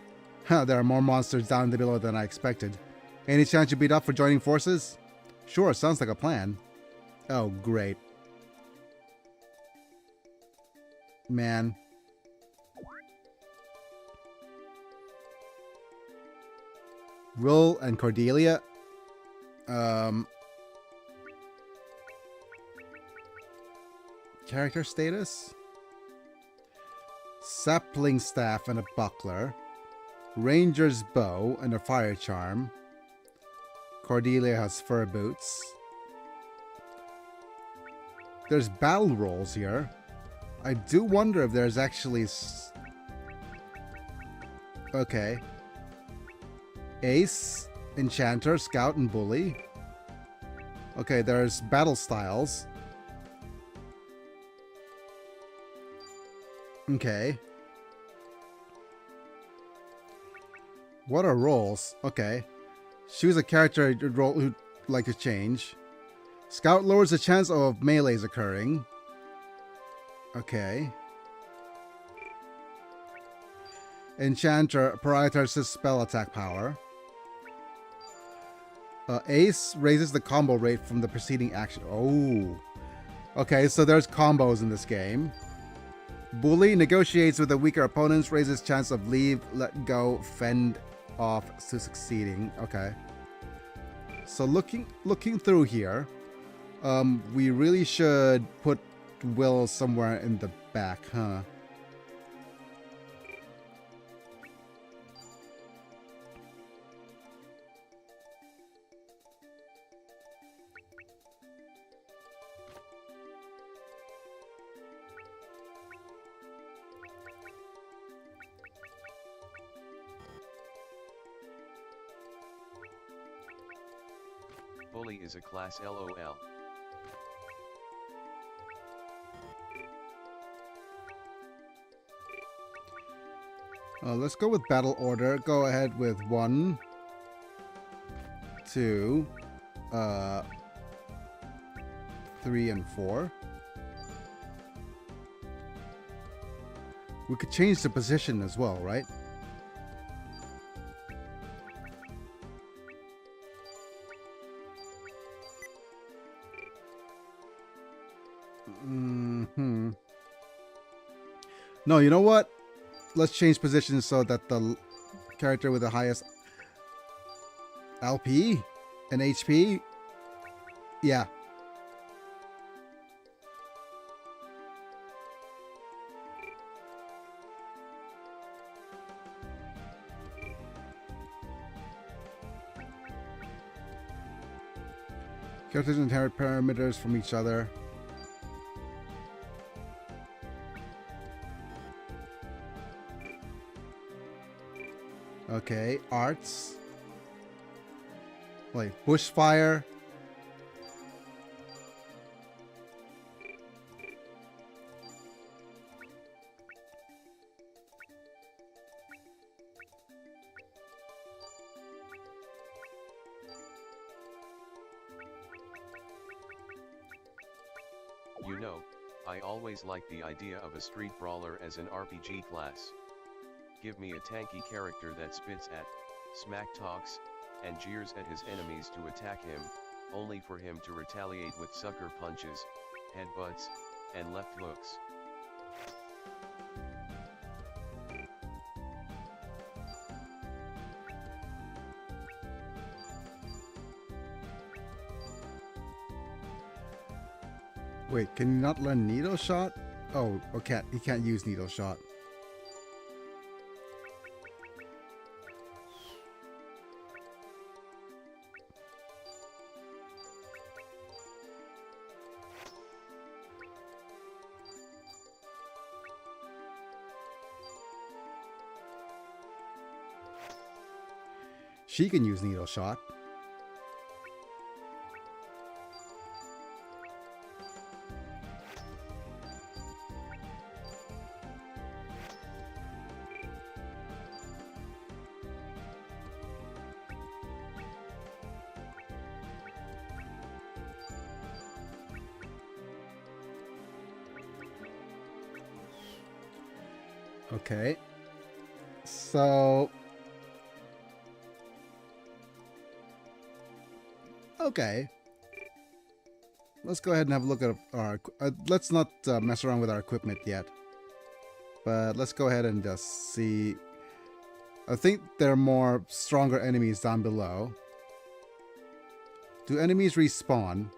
There are more monsters down below than I expected. Any chance you beat up for joining forces? Sure, sounds like a plan. Oh, great. Man. Will and Cordelia. Character status? Sapling staff and a buckler. Ranger's bow and a fire charm. Cordelia has fur boots. There's battle rolls here. I do wonder if there's actually... Okay. Ace, Enchanter, Scout, and Bully. Okay, there's battle styles. Okay. What are roles? Okay. Choose a character role who'd like to change. Scout lowers the chance of melees occurring. Okay. Enchanter prioritizes spell attack power. Ace raises the combo rate from the preceding action. Oh. Okay, so there's combos in this game. Bully negotiates with the weaker opponents, raises chance of leave, let go, fend off to succeeding. Okay. So looking through here, we really should put Will somewhere in the back, huh? Bully is a class LOL. Let's go with battle order. Go ahead with 1, 2, 3, and 4. We could change the position as well, right? No, you know what? Let's change positions so that the character with the highest LP and HP. Yeah. Characters inherit parameters from each other. Okay, arts. Like bushfire. You know, I always like the idea of a street brawler as an RPG class. Give me a tanky character that spits at, smack talks, and jeers at his enemies to attack him, only for him to retaliate with sucker punches, headbutts, and left hooks. Wait, can you not learn Needle Shot? Oh, okay, he can't use Needle Shot. She can use Needle Shot. Okay. So... Okay. Let's go ahead and have a look at our... let's not mess around with our equipment yet. But let's go ahead and just see... I think there are more stronger enemies down below. Do enemies respawn?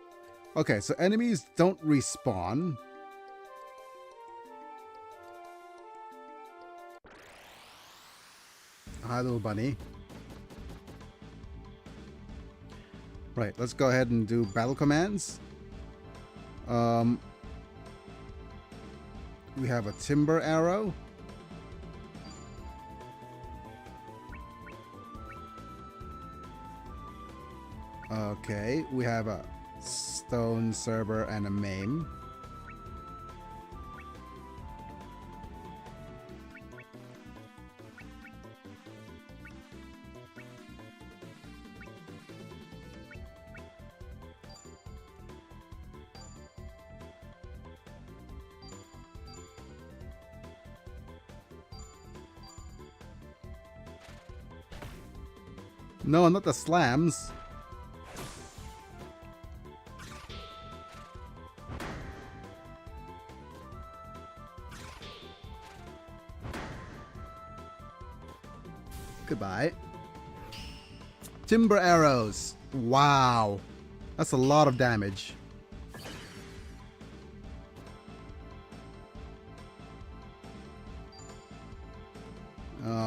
Okay, so enemies don't respawn. Hi, little bunny. Right, let's go ahead and do battle commands. We have a timber arrow. Okay, we have a stone server and a maim. No, not the slams. Goodbye. Timber arrows. Wow. That's a lot of damage.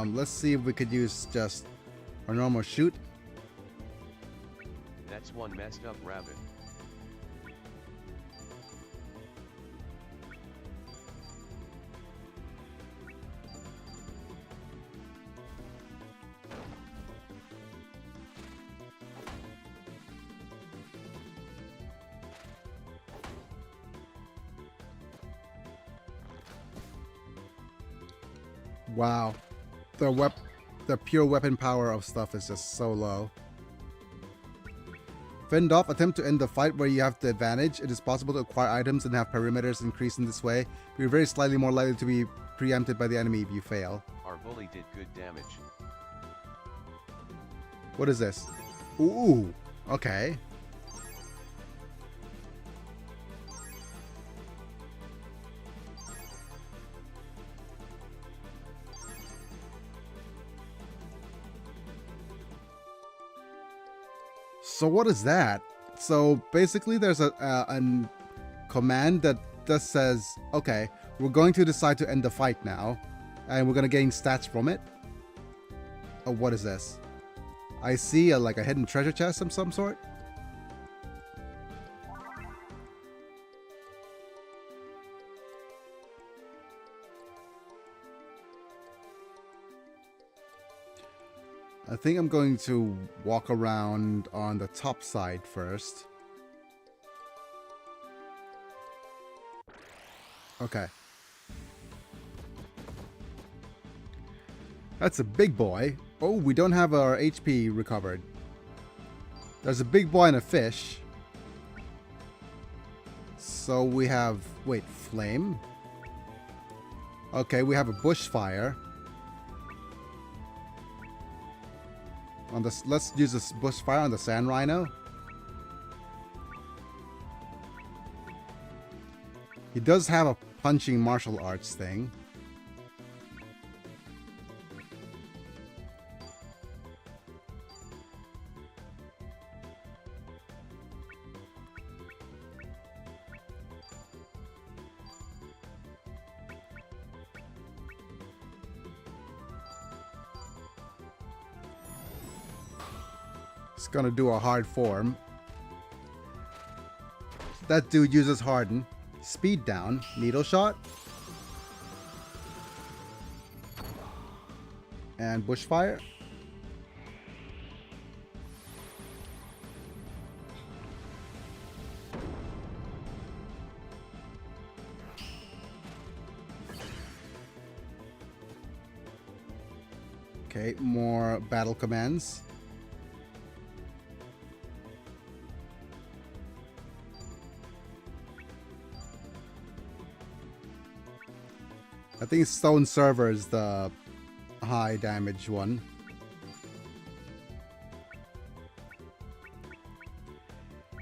Let's see if we could use just our normal shoot. That's one messed up rabbit. Wow. The pure weapon power of stuff is just so low. Fend off, attempt to end the fight where you have the advantage. It is possible to acquire items and have perimeters increase in this way. You're very slightly more likely to be preempted by the enemy if you fail. Our bully did good damage. What is this? Ooh, okay. So what is that? So basically there's a command that just says, okay, we're going to decide to end the fight now, and we're going to gain stats from it. Oh, what is this? I see like a hidden treasure chest of some sort. I think I'm going to walk around on the top side first. Okay. That's a big boy. Oh, we don't have our HP recovered. There's a big boy and a fish. So we have, wait, flame? Okay, we have a bushfire. On this, let's use this bushfire on the sand rhino. He does have a punching martial arts thing. It's gonna do a hard form. That dude uses harden. Speed down. Needle shot. And bushfire. Okay, more battle commands. I think Stone Server is the high damage one.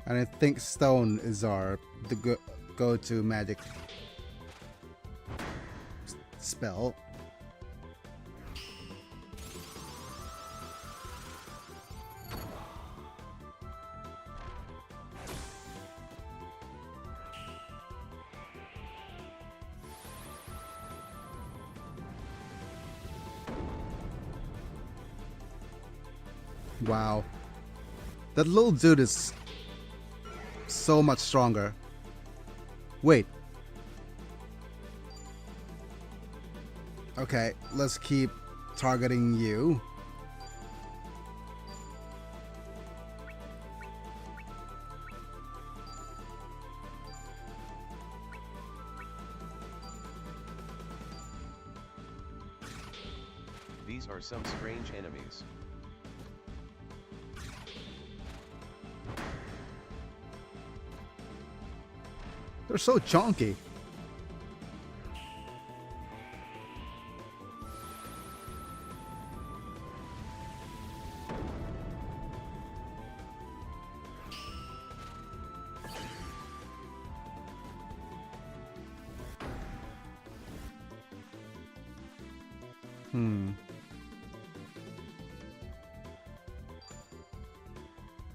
And I think Stone is the go-to magic spell. Wow. That little dude is so much stronger. Wait. Okay, let's keep targeting you. These are some strange enemies. They're so chunky.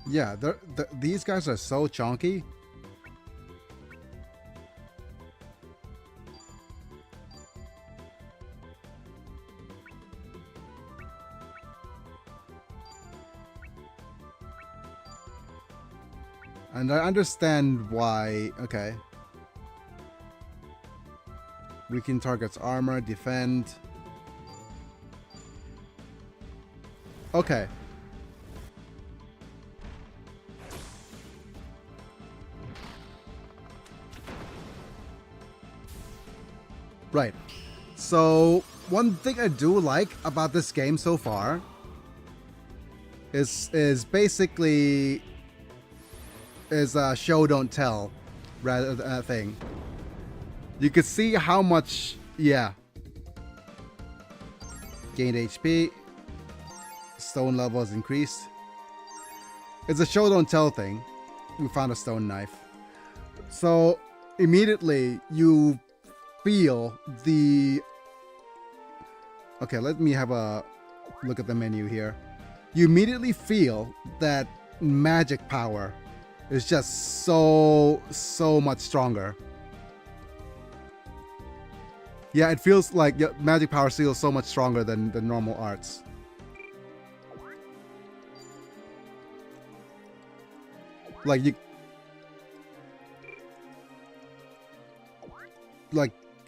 Yeah, these guys are so chunky. And I understand why. Okay. Weaken target's armor, defend. Okay. Right. So, one thing I do like about this game so far is basically a show don't tell rather than a thing. You can see how much, yeah. Gained HP. Stone level has increased. It's a show don't tell thing. We found a stone knife. So immediately you feel the... Okay, let me have a look at the menu here. You immediately feel that magic power is just so much stronger. Yeah, it feels like magic power feels so much stronger than the normal arts. Like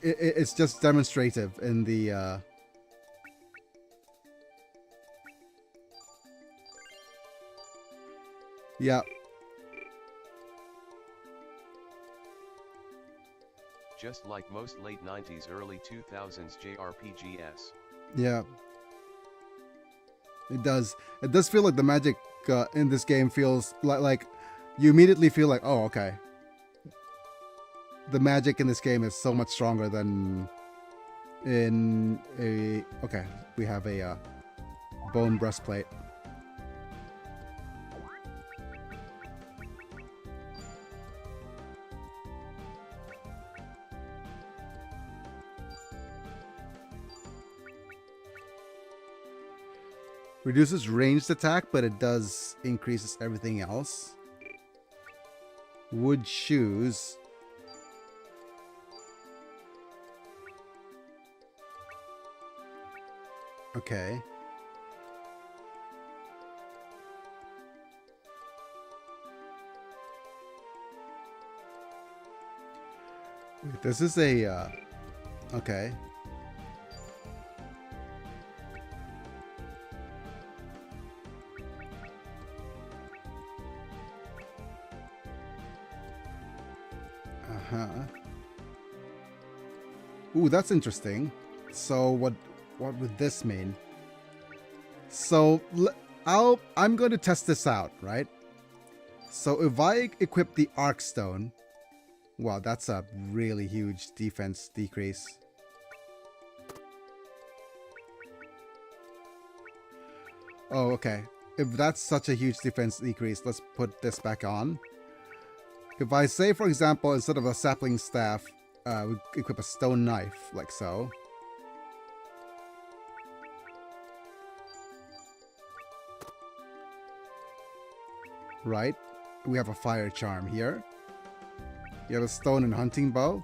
it's just demonstrative in the yeah. Just like most late 90s early 2000s JRPGs. Yeah. It does feel like the magic in this game feels like you immediately feel like, oh, okay. the magic in this game is so much stronger than in a... Okay, we have a bone breastplate. Reduces ranged attack, but it does increases everything else. Wood shoes. Okay. Wait, this is a okay. Ooh, that's interesting. So what would this mean? So I'm going to test this out, right? So if I equip the Arc Stone, wow, that's a really huge defense decrease. Oh, okay. If that's such a huge defense decrease, let's put this back on. If I say, for example, instead of a sapling staff, we equip a stone knife, like so. Right. We have a fire charm here. You have a stone and hunting bow.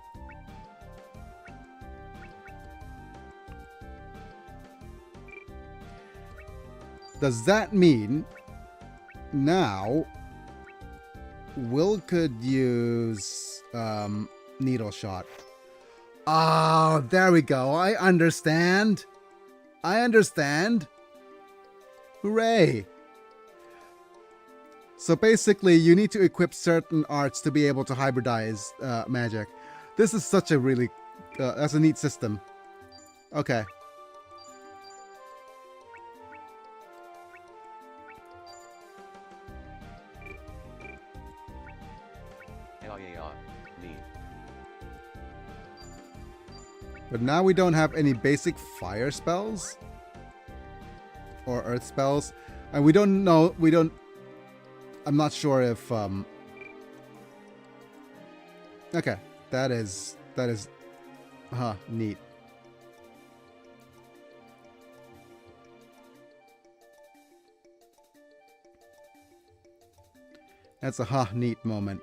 Does that mean now Will could use needle shot? Oh, there we go. I understand. I understand. Hooray. So basically, you need to equip certain arts to be able to hybridize magic. This is such a really... that's a neat system. Okay. Neat. But now we don't have any basic fire spells. Or earth spells. And we don't know... I'm not sure if okay, that is neat. That's a neat moment.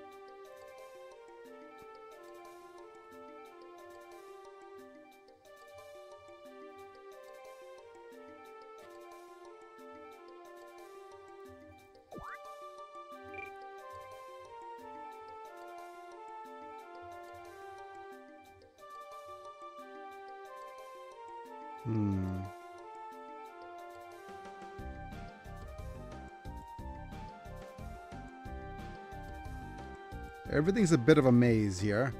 Everything's a bit of a maze here.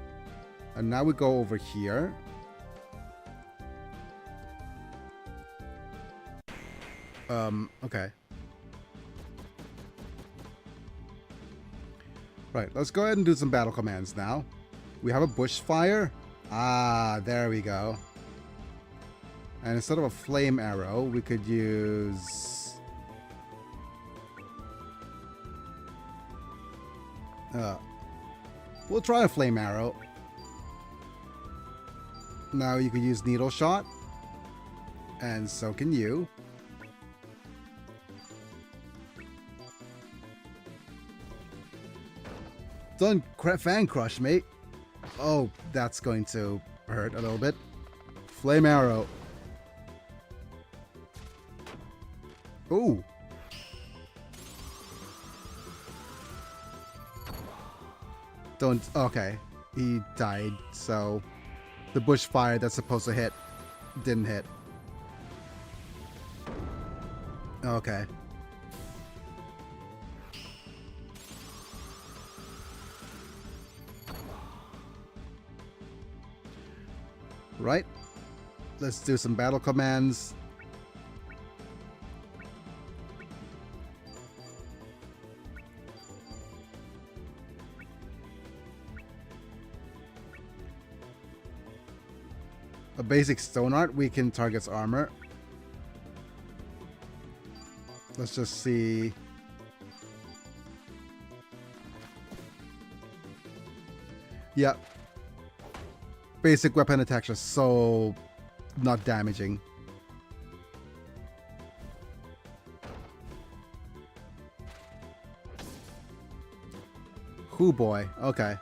And now we go over here. Okay. Right, let's go ahead and do some battle commands now. We have a bushfire. Ah, there we go. And instead of a flame arrow, we could use... we'll try a flame arrow. Now you could use needle shot. And so can you. Don't fan crush me. Oh, that's going to hurt a little bit. Flame arrow. Ooh. Don't... Okay. He died, so... The bushfire that's supposed to hit didn't hit. Okay. Right. Let's do some battle commands. a basic stone art weaken target's armor. Let's just see. Yeah. Basic weapon attacks are so not damaging. Hoo boy. Okay.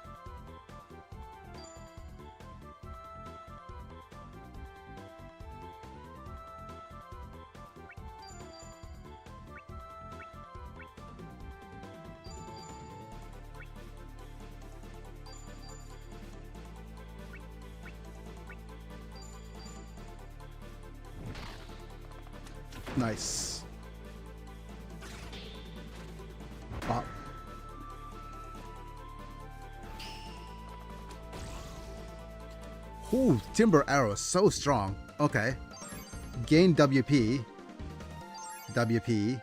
Nice. Wow. Ooh, Timber Arrow, so strong. Okay. Gain WP. WP.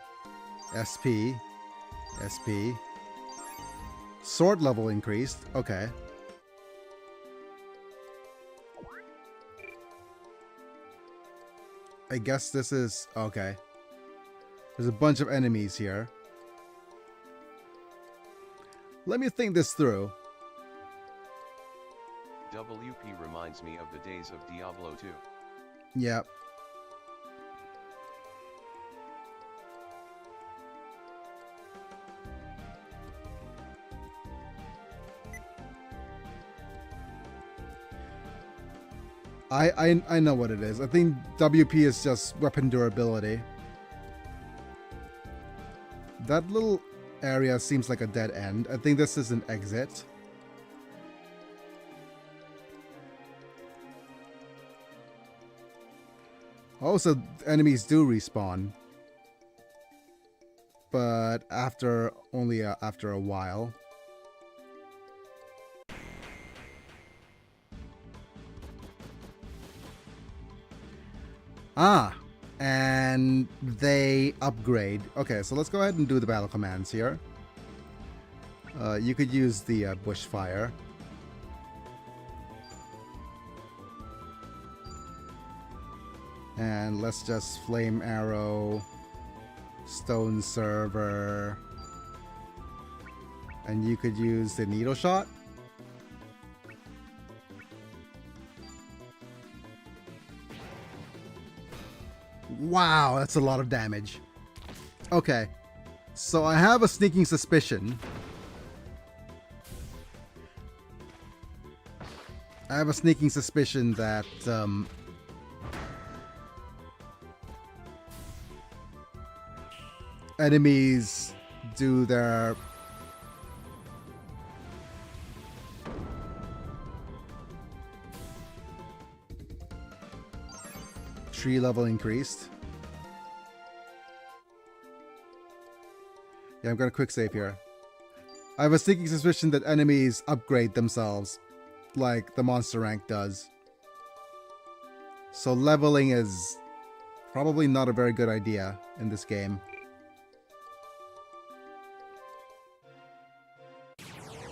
SP. SP. Sword level increased. Okay. I guess this is... okay. There's a bunch of enemies here. Let me think this through. WP reminds me of the days of Diablo 2. Yep. I know what it is. I think WP is just weapon durability. That little area seems like a dead end. I think this is an exit. Also, enemies do respawn, but after after a while. Ah, and they upgrade. Okay, so let's go ahead and do the battle commands here. You could use the bushfire. And let's just flame arrow, stone server, and you could use the needle shot. Wow, that's a lot of damage. Okay, so I have a sneaking suspicion. That enemies do their tree level increased. Yeah, I'm gonna quick save here. I have a sneaking suspicion that enemies upgrade themselves like the monster rank does. So leveling is probably not a very good idea in this game.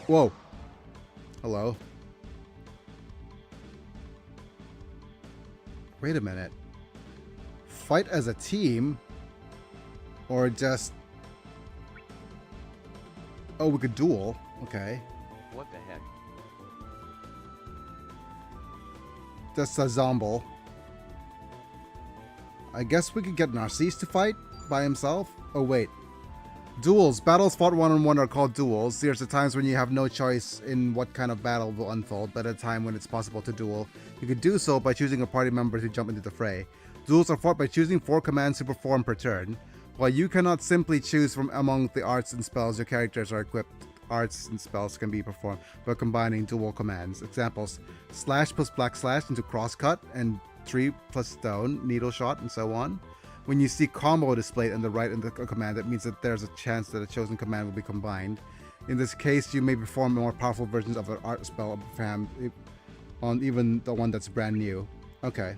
Whoa. Hello. Wait a minute. Fight as a team? Or just... oh, we could duel. Okay. What the heck? That's a zombie. I guess we could get Narcisse to fight by himself? Oh, wait. Duels. Battles fought one-on-one are called duels. There's the times when you have no choice in what kind of battle will unfold, but at a time when it's possible to duel. You could do so by choosing a party member to jump into the fray. Duels are fought by choosing 4 commands to perform per turn. While you cannot simply choose from among the arts and spells your characters are equipped, arts and spells can be performed by combining dual commands. Examples: slash plus black slash into crosscut, and tree plus stone, needle shot, and so on. When you see combo displayed on the right in the command, that means that there's a chance that a chosen command will be combined. In this case, you may perform more powerful versions of an art spell on even the one that's brand new. Okay.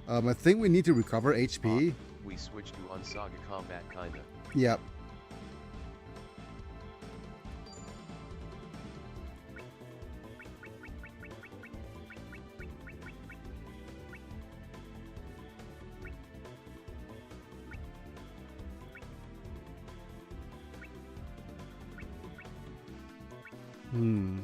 I think we need to recover HP. We switched to Unsaga combat kinda. Yep. Hmm.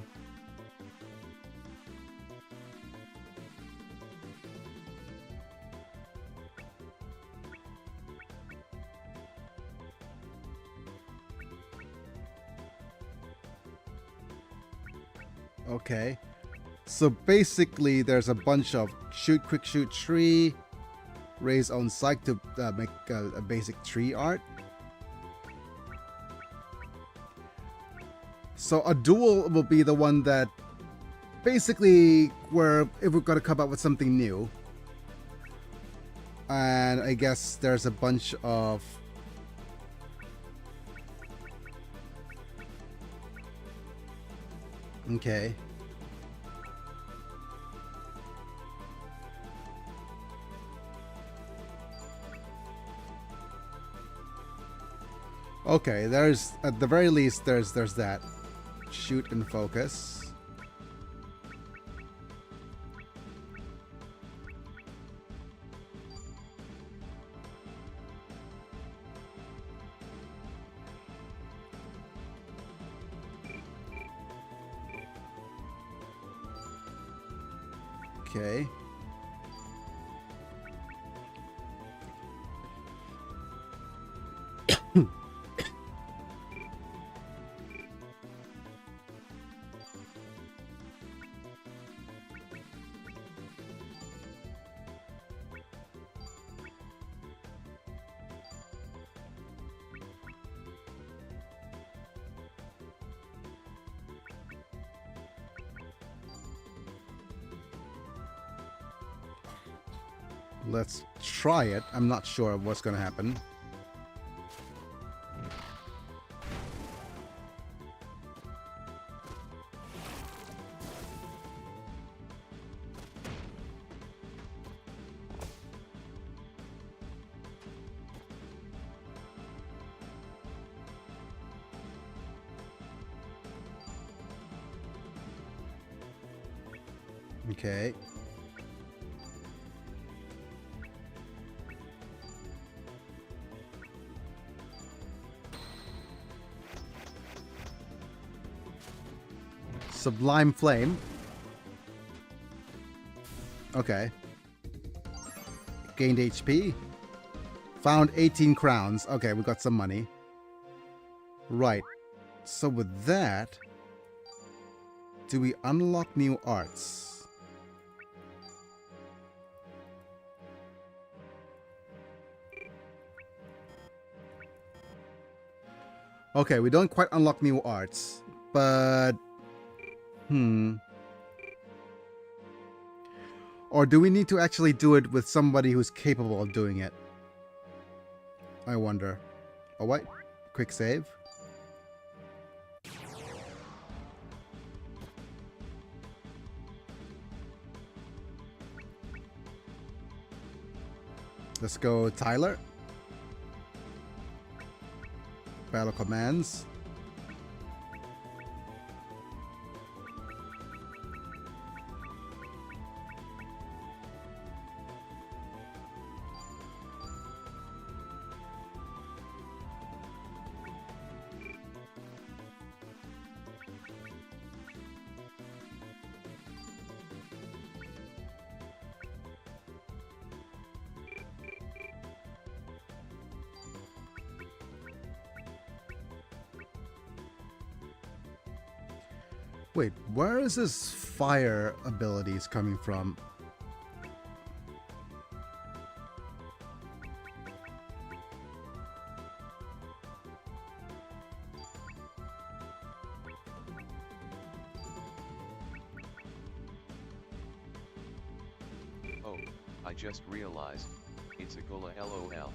Okay. So basically, there's a bunch of shoot, quick shoot tree, raise on site to make a basic tree art. So a duel will be the one that basically where if we're gonna come up with something new. And I guess there's a bunch of okay. Okay, there's at the very least there's that. Shoot and focus. Okay. Let's try it. I'm not sure what's gonna happen. Okay. Sublime Flame. Okay. Gained HP. Found 18 crowns. Okay, we got some money. Right. So with that, do we unlock new arts? Okay, we don't quite unlock new arts, but or do we need to actually do it with somebody who's capable of doing it? I wonder. Oh, wait. Quick save. Let's go Tyler. Battle commands. Wait, where is his fire abilities coming from? Oh, I just realized, it's a Gula LOL.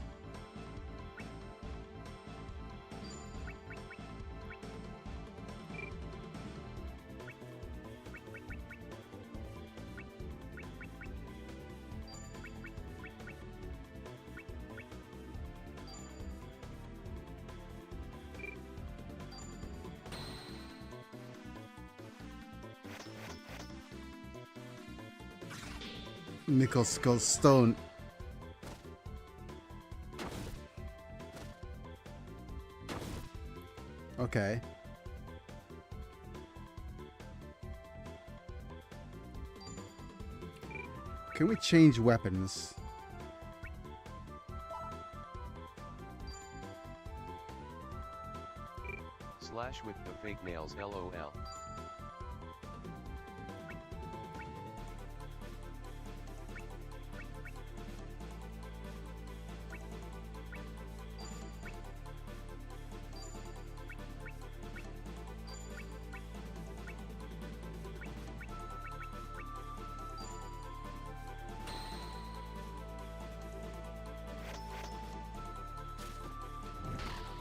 Nickel Skull Stone. Okay. Can we change weapons? Slash with the fake nails LOL.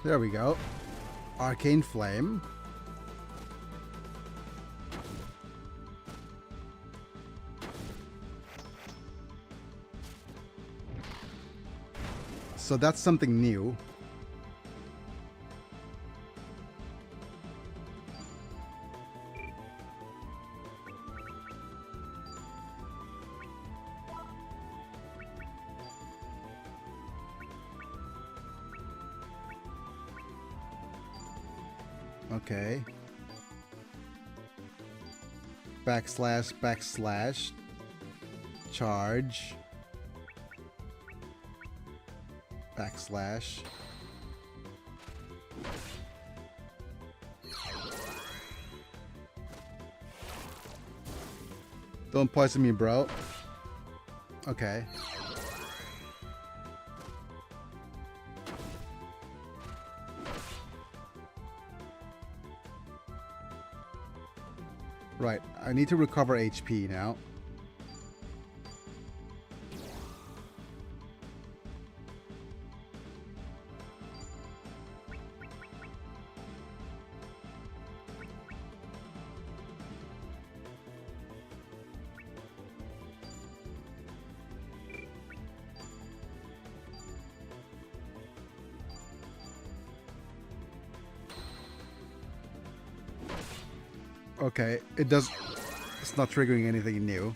There we go. Arcane Flame. So that's something new. Okay. Backslash, backslash. Charge. Backslash. Don't poison me, bro. Okay. Right, I need to recover HP now. Okay, it does. It's not triggering anything new.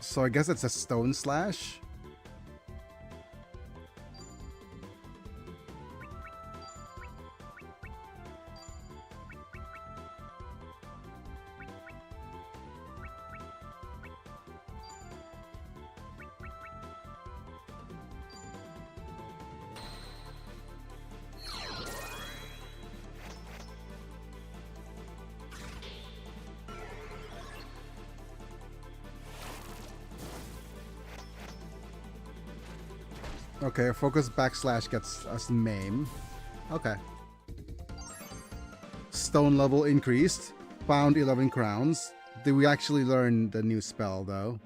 So I guess it's a stone slash. Okay, focus backslash gets us maim. Okay. Stone level increased. Found 11 crowns. Did we actually learn the new spell though?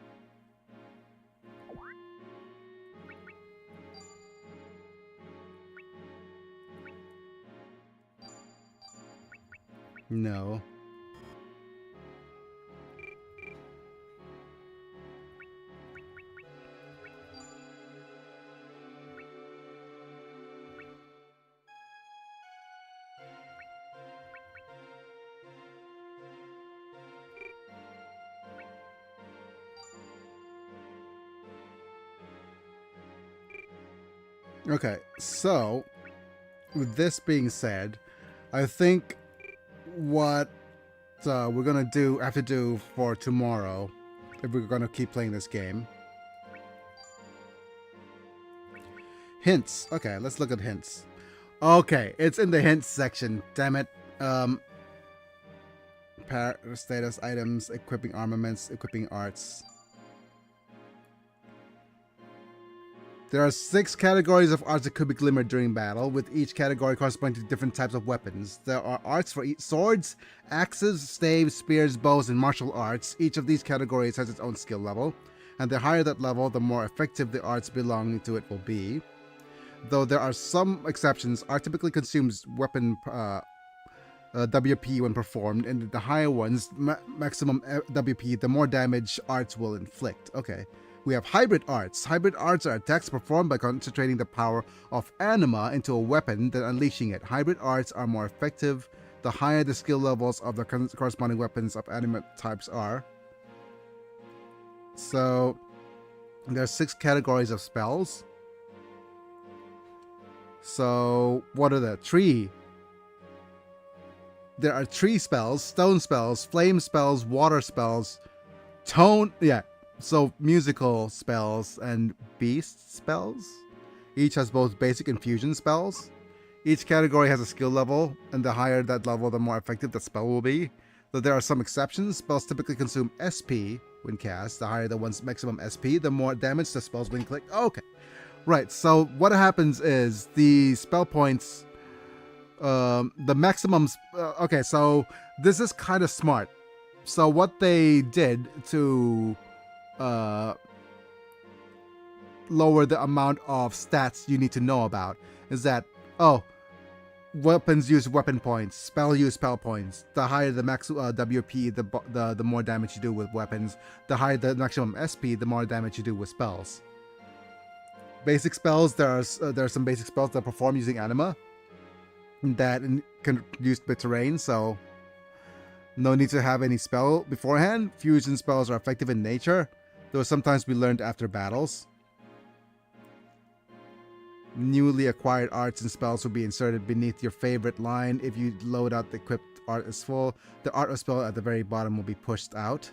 No. Okay, so with this being said, I think what we're gonna have to do for tomorrow, if we're gonna keep playing this game. Hints. Okay, let's look at hints. Okay, it's in the hints section. Damn it. Status items, equipping armaments, equipping arts. There are 6 categories of arts that could be glimmered during battle, with each category corresponding to different types of weapons. There are arts for swords, axes, staves, spears, bows, and martial arts. Each of these categories has its own skill level, and the higher that level, the more effective the arts belonging to it will be. Though there are some exceptions, art typically consumes weapon WP when performed, and the higher ones, maximum WP, the more damage arts will inflict. Okay. We have hybrid arts. Hybrid arts are attacks performed by concentrating the power of anima into a weapon, then unleashing it. Hybrid arts are more effective the higher the skill levels of the corresponding weapons of anima types are. So, there are 6 categories of spells. So what are the tree? There are tree spells, stone spells, flame spells, water spells, tone, yeah, so musical spells and beast spells. Each has both basic and fusion spells. Each category has a skill level, and the higher that level, the more effective the spell will be. Though there are some exceptions, spells typically consume SP when cast. The higher the one's maximum SP, the more damage the spell's being clicked. Oh, okay. Right, so what happens is the spell points, the maximums. Okay, so this is kind of smart. So what they did to lower the amount of stats you need to know about is that, oh, weapons use weapon points, spell use spell points. The higher the max WP, the more damage you do with weapons. The higher the maximum SP, the more damage you do with spells. Basic spells, there are some basic spells that perform using anima that can use with terrain, so no need to have any spell beforehand. Fusion spells are effective in nature, though sometimes be learned after battles. Newly acquired arts and spells will be inserted beneath your favorite line. If you load out the equipped art is full, the art or spell at the very bottom will be pushed out.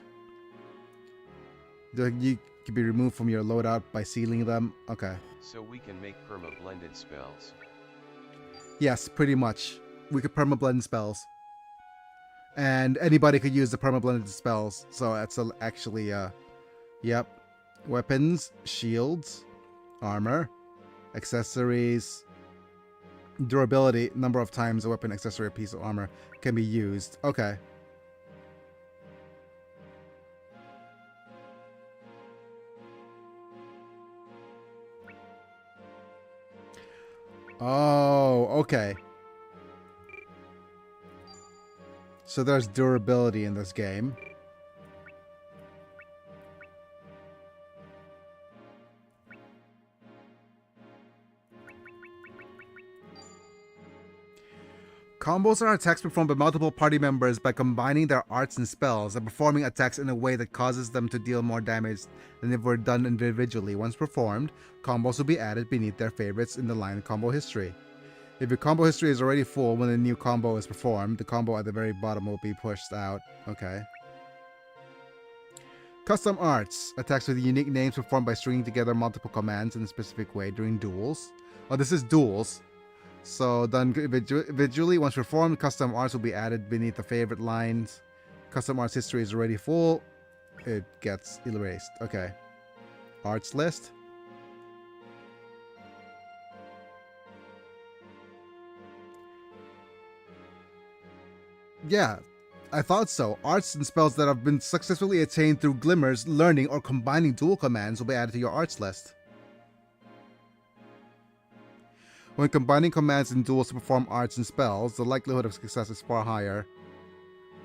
You can be removed from your loadout by sealing them. Okay. So we can make perma-blended spells. Yes, pretty much. We could perma-blend spells. And anybody could use the perma-blended spells. So that's actually, yep. Weapons, shields, armor, accessories, durability, number of times a weapon, accessory, or piece of armor can be used. Okay. Oh, okay. So there's durability in this game. Combos are attacks performed by multiple party members by combining their arts and spells and performing attacks in a way that causes them to deal more damage than if were done individually. Once performed, combos will be added beneath their favorites in the line combo history. If your combo history is already full when a new combo is performed, the combo at the very bottom will be pushed out. Okay. Custom arts. Attacks with unique names performed by stringing together multiple commands in a specific way during duels. Oh, this is duels. So done individually, once performed, custom arts will be added beneath the favorite lines. Custom arts history is already full. It gets erased. Okay. Arts list. Yeah, I thought so. Arts and spells that have been successfully attained through glimmers, learning, or combining dual commands will be added to your arts list. When combining commands and duels to perform arts and spells, the likelihood of success is far higher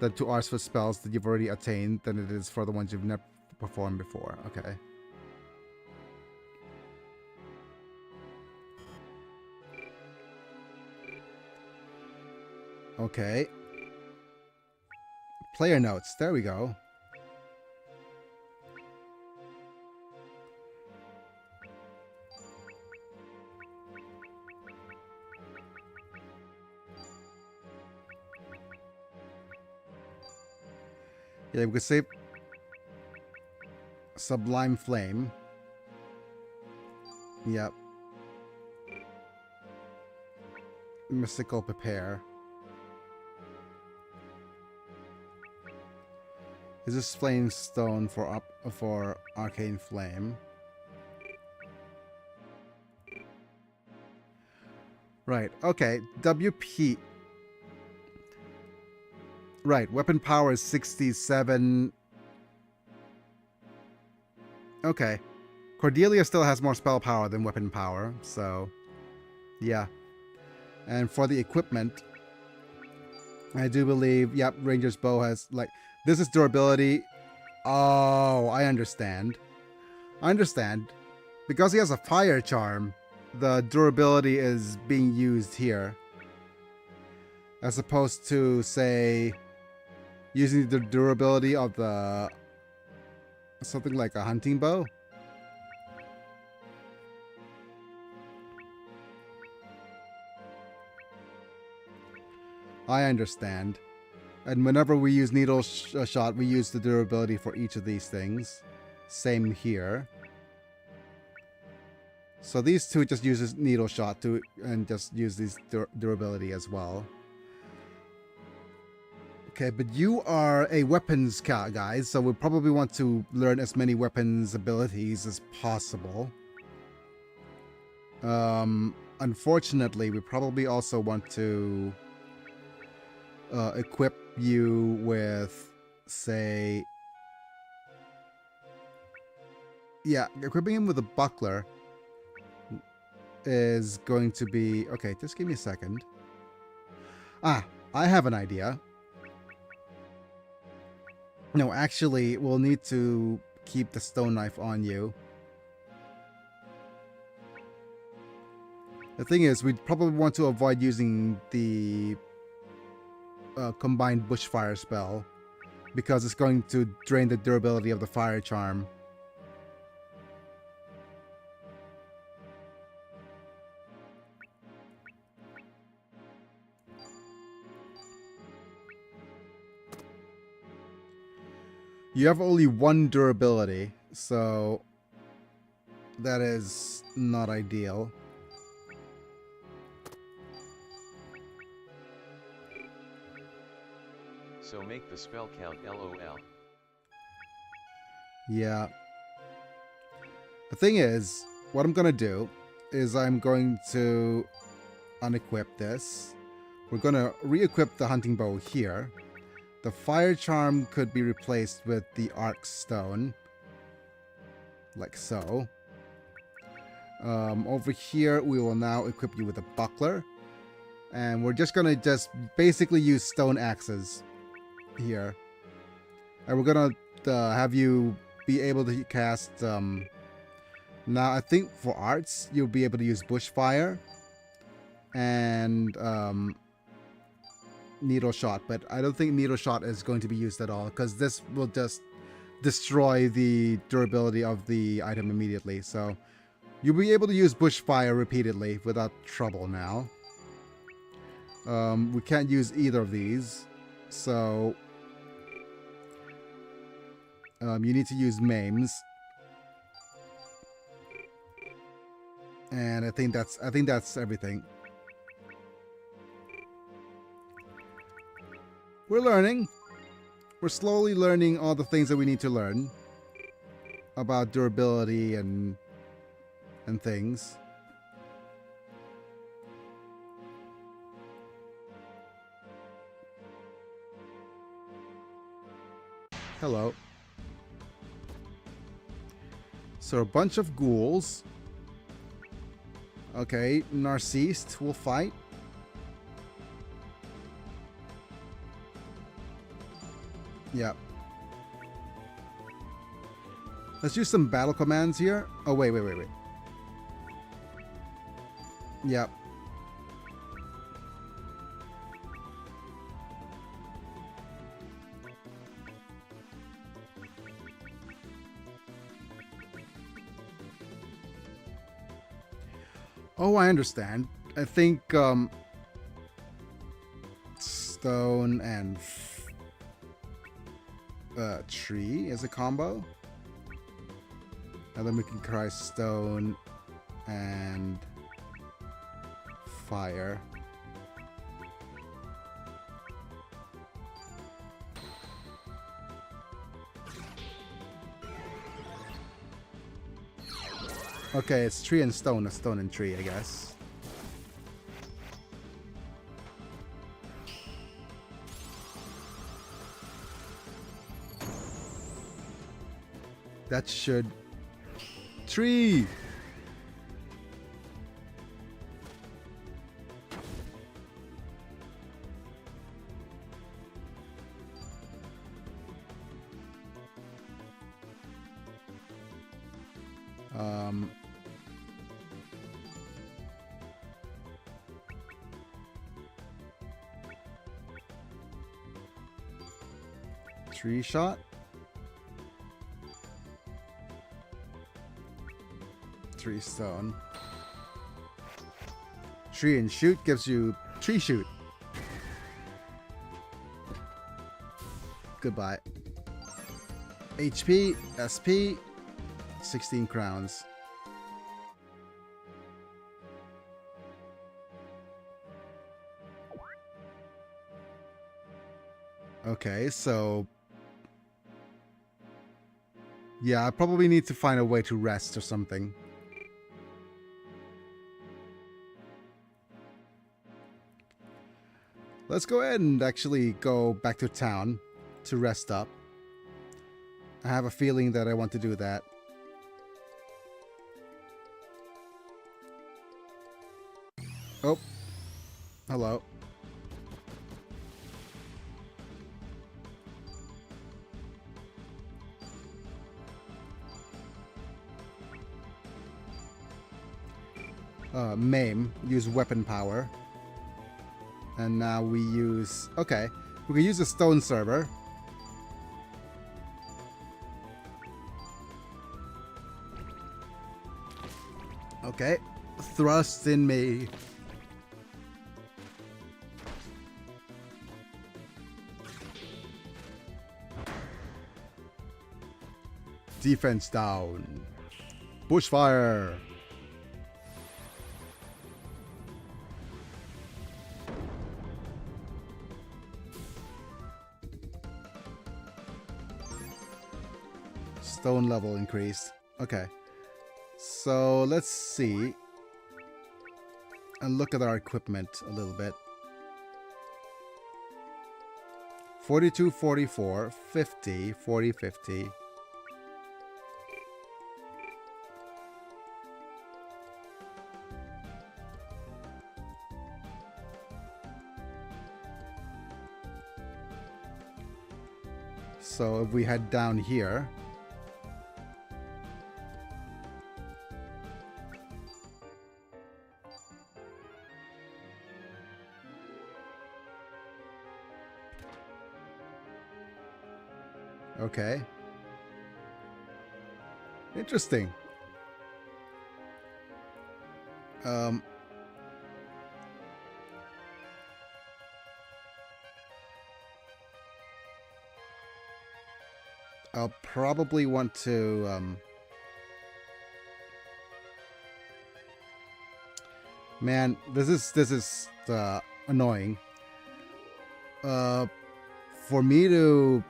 than to arts for spells that you've already attained than it is for the ones you've never performed before. Okay. Okay. Player notes. There we go. Yeah, we could save Sublime Flame. Yep. Mystical Prepare. Is this Flame Stone for Arcane Flame? Right. Okay. WP. Right. Weapon power is 67. Okay. Cordelia still has more spell power than weapon power, so yeah. And for the equipment, I do believe, yep, Ranger's Bow has, like, this is durability. Oh, I understand. I understand. Because he has a fire charm, the durability is being used here. As opposed to, say, using the durability of the something like a hunting bow. I understand. And whenever we use needle shot, we use the durability for each of these things. Same here. So these two just uses needle shot to and just use these durability as well. Okay, but you are a weapons guy, so we probably want to learn as many weapons abilities as possible. Unfortunately, we probably also want to equip you with, say... Yeah, equipping him with a buckler is going to be... Okay, just give me a second. Ah, I have an idea. No, actually, we'll need to keep the stone knife on you. The thing is, we'd probably want to avoid using the combined bushfire spell because it's going to drain the durability of the fire charm. You have only one durability, so that is not ideal. So make the spell count, LOL. Yeah. The thing is, what I'm going to do is I'm going to unequip this. We're going to re-equip the hunting bow here. The fire charm could be replaced with the arc stone. Like so. Over here, we will now equip you with a buckler. And we're just going to basically use stone axes here. And we're going to have you be able to cast... now, I think for arts, you'll be able to use bushfire. And... needle shot, but I don't think needle shot is going to be used at all because this will just destroy the durability of the item immediately. So you'll be able to use bushfire repeatedly without trouble now. We can't use either of these, so you need to use maims, and I think that's everything. We're learning. We're slowly learning all the things that we need to learn about durability and things. Hello. So a bunch of ghouls. Okay, Narcissist will fight. Yeah. Let's use some battle commands here. Oh, wait. Yep. Oh, I understand. I think, stone and tree is a combo. And then we can try stone and fire. Okay, it's tree and stone, a stone and tree, I guess. That should... Tree! Tree shot. Tree stone. Tree and shoot gives you tree shoot. Goodbye. HP, SP, 16 crowns. Okay, so... yeah, I probably need to find a way to rest or something. Let's go ahead and actually go back to town to rest up. I have a feeling that I want to do that. Oh. Hello. Maim. Use weapon power. And now we use... okay. We can use a stone server. Okay. Thrust in me. Defense down. Bushfire. Stone level increased. Okay. So let's see. And look at our equipment a little bit. 42, 44, 50, 40, 50. So if we head down here, okay. Interesting. I'll probably want to, man, this is annoying. For me to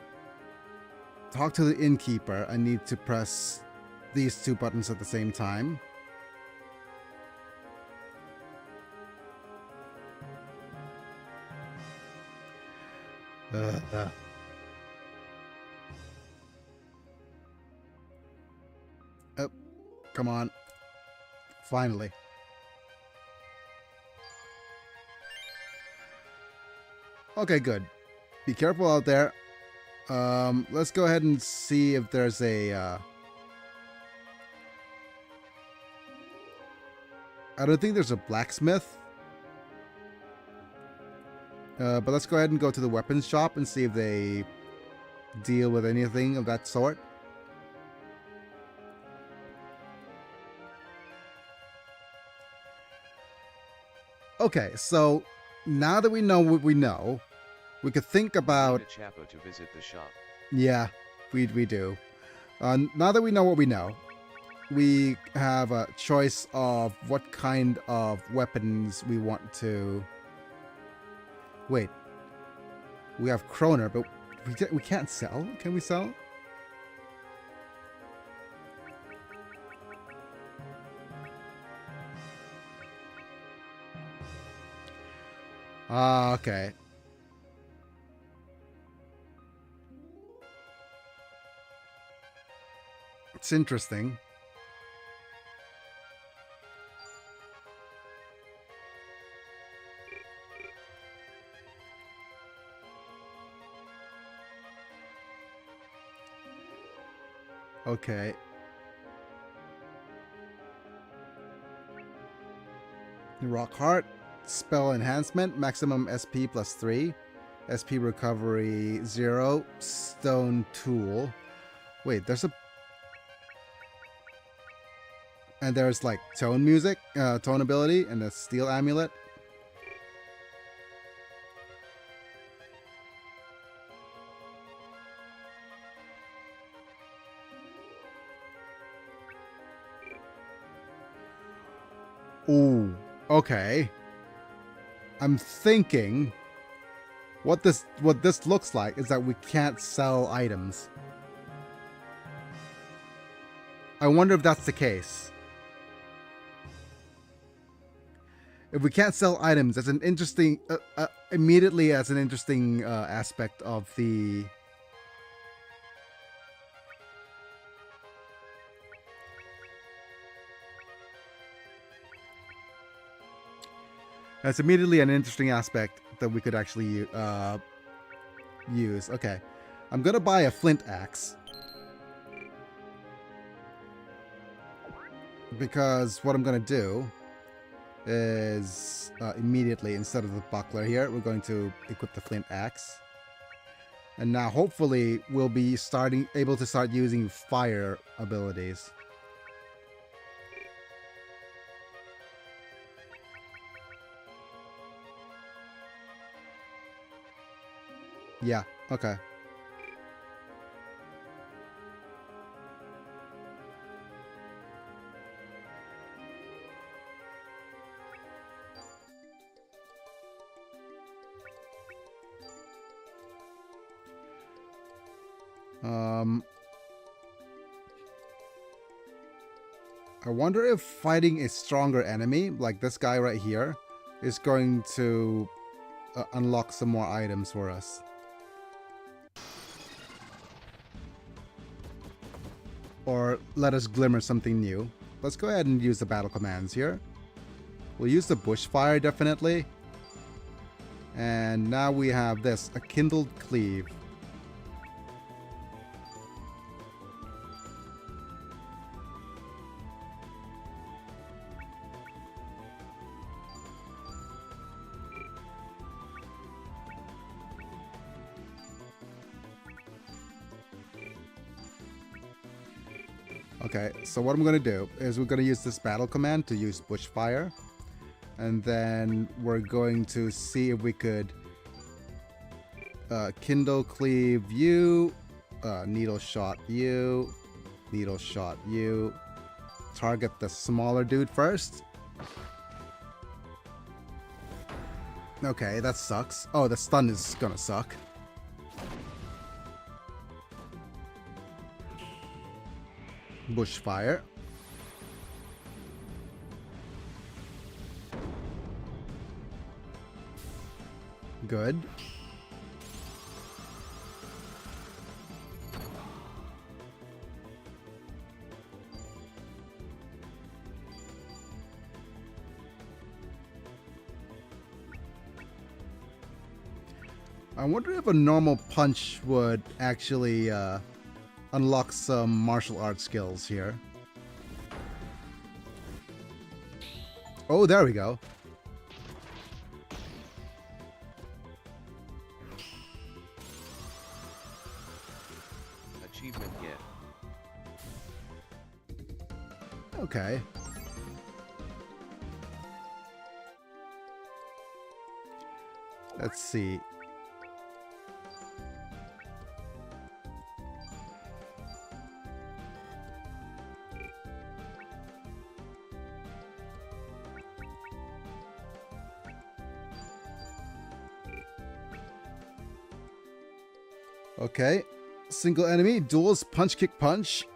talk to the innkeeper, I need to press these two buttons at the same time. Oh, come on. Finally. Okay, good. Be careful out there. Let's go ahead and see if there's a, I don't think there's a blacksmith. But let's go ahead and go to the weapons shop and see if they deal with anything of that sort. Okay, so now that we know what we know, we could think about... Need a Chapo to visit the shop. Yeah, we do. Now that we know what we know, we have a choice of what kind of weapons we want to... Wait. We have Kroner, but we can't sell? Can we sell? Ah, okay. It's interesting. Okay. Rock Heart. Spell enhancement. Maximum SP plus 3. SP recovery 0. Stone tool. Wait, there's a... And there's like tone music, tone ability, and a steel amulet. Ooh, okay. I'm thinking what this looks like is that we can't sell items. I wonder if that's the case. If we can't sell items, that's an interesting immediately as an interesting aspect of the that's immediately an interesting aspect that we could actually use. Okay, I'm gonna buy a flint axe because what I'm gonna do is immediately, instead of the buckler here, we're going to equip the flint axe, and now hopefully we'll be able to start using fire abilities. Yeah, okay. I wonder if fighting a stronger enemy, like this guy right here, is going to unlock some more items for us. Or let us glimmer something new. Let's go ahead and use the battle commands here. We'll use the bushfire definitely. And now we have this, a kindled cleave. Okay, so what I'm going to do is we're going to use this battle command to use bushfire. And then we're going to see if we could kindle cleave you, needle shot you, needle shot you. Target the smaller dude first. Okay, that sucks. Oh, the stun is gonna suck. Bushfire. Good. I wonder if a normal punch would actually unlock some martial arts skills here. Oh, there we go. Achievement get. Okay. Let's see. Okay. Single enemy, duels, punch, kick, punch.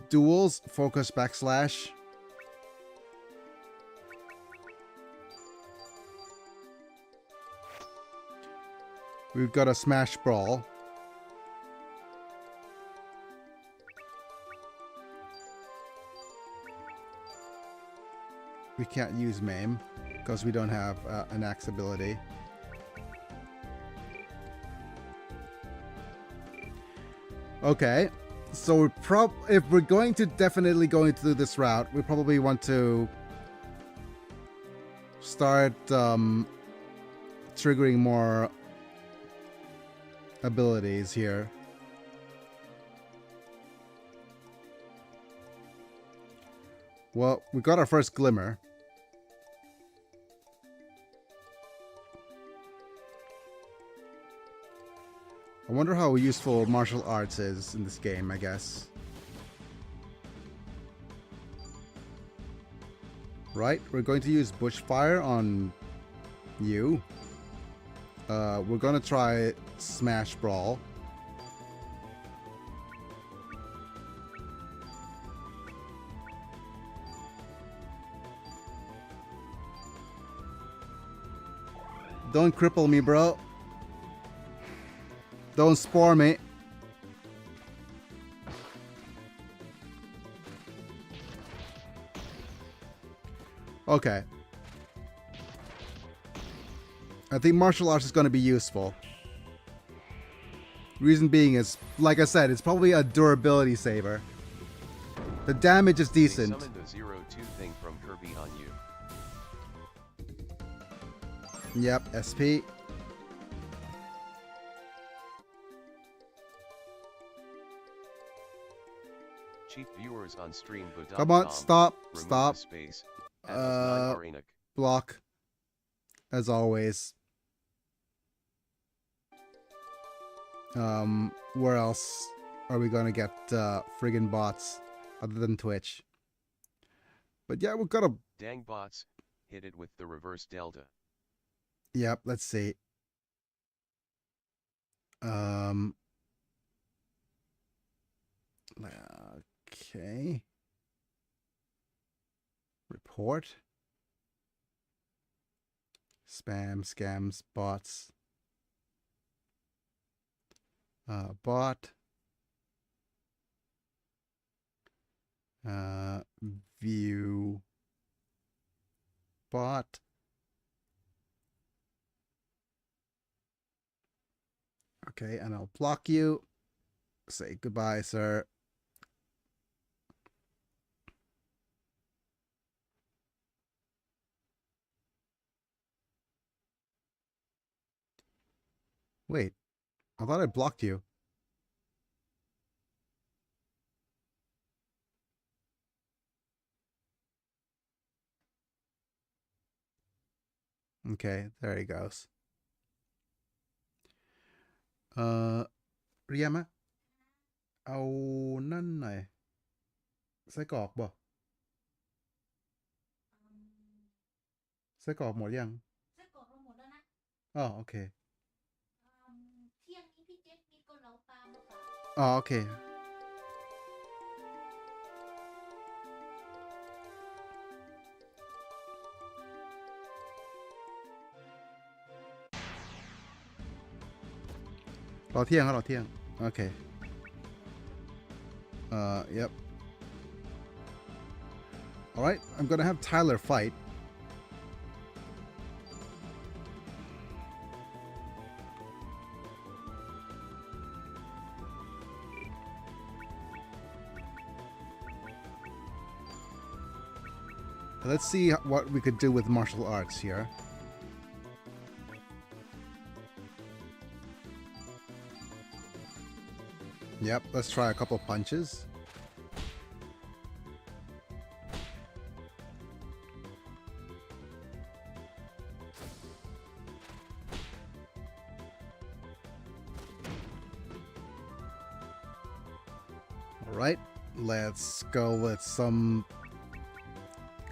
Duels, focus, backslash. We've got a smash brawl. We can't use maim because we don't have an axe ability. Okay, so if we're going to definitely going through this route, we probably want to start triggering more abilities here. Well, we got our first glimmer. I wonder how useful martial arts is in this game, I guess. Right, we're going to use Bushfire on you. We're gonna try Smash Brawl. Don't cripple me, bro. Don't spore me. Okay. I think martial arts is going to be useful. Reason being is, like I said, it's probably a durability saver. The damage is decent. They summoned the 0-2 thing from Kirby on you. Yep, SP. Cheap viewers on stream. Come on, stop, Remove stop. the space. Atlas 9 Block. As always. Where else are we gonna get friggin' bots other than Twitch? But yeah, we've got a... Dang bots, hit it with the reverse delta. Yep, let's see. Okay. Report. Spam, scams, bots. Bot. View. Bot. Okay, and I'll block you. Say goodbye, sir. Wait, I thought I blocked you. Okay, there he goes. เรียมะเอานั่นหน่อยไส้กรอกบ่ไส้กรอกหมดยังไส้กรอกเราหมดแล้วนะ อ๋อโอเค เที่ยงนี้พี่เจ๊กมีเกาเหลาปลามาฝาก อ๋อโอเครอเที่ยงครับรอเที่ยงโอเคyep alright I'm gonna have Tyler fight let's see what we could do with martial arts here. Yep, let's try a couple punches. All right, let's go with some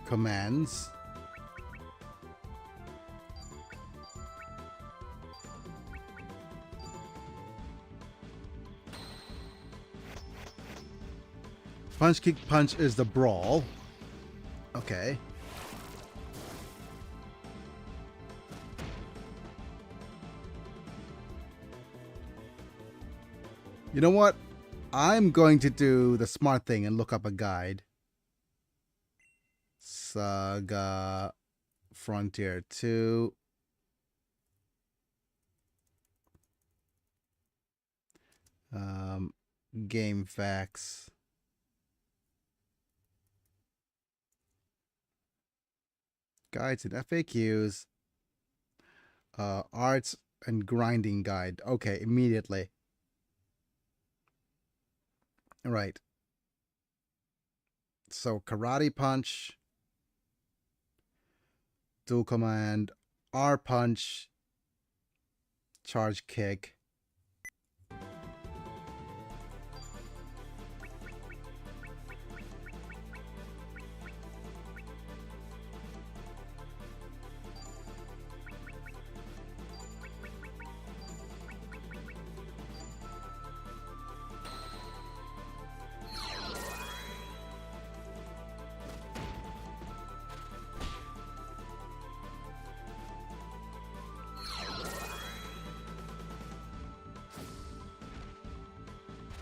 commands. Punch, kick, punch is the brawl. Okay. You know what? I'm going to do the smart thing and look up a guide. Saga Frontier 2. Game facts. Guides and FAQs. Arts and grinding guide. Okay, immediately. Right. So karate punch. Dual command. R punch. Charge kick.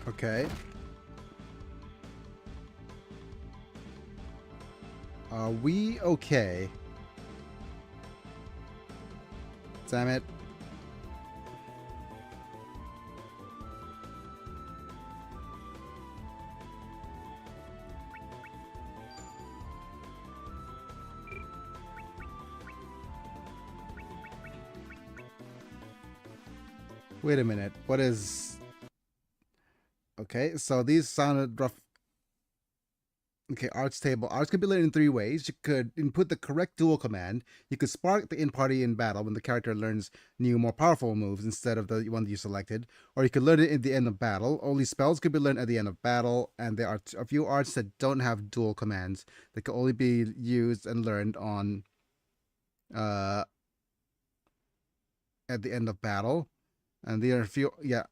Okay. Are we okay? Damn it. Wait a minute. What is... Okay, so these sounded rough. Okay, arts table. Arts can be learned in three ways. You could input the correct dual command. You could spark the in-party in battle when the character learns new, more powerful moves instead of the one that you selected. Or you could learn it at the end of battle. Only spells could be learned at the end of battle. And there are a few arts that don't have dual commands. That can only be used and learned on uh, at the end of battle. And there are a few, yeah,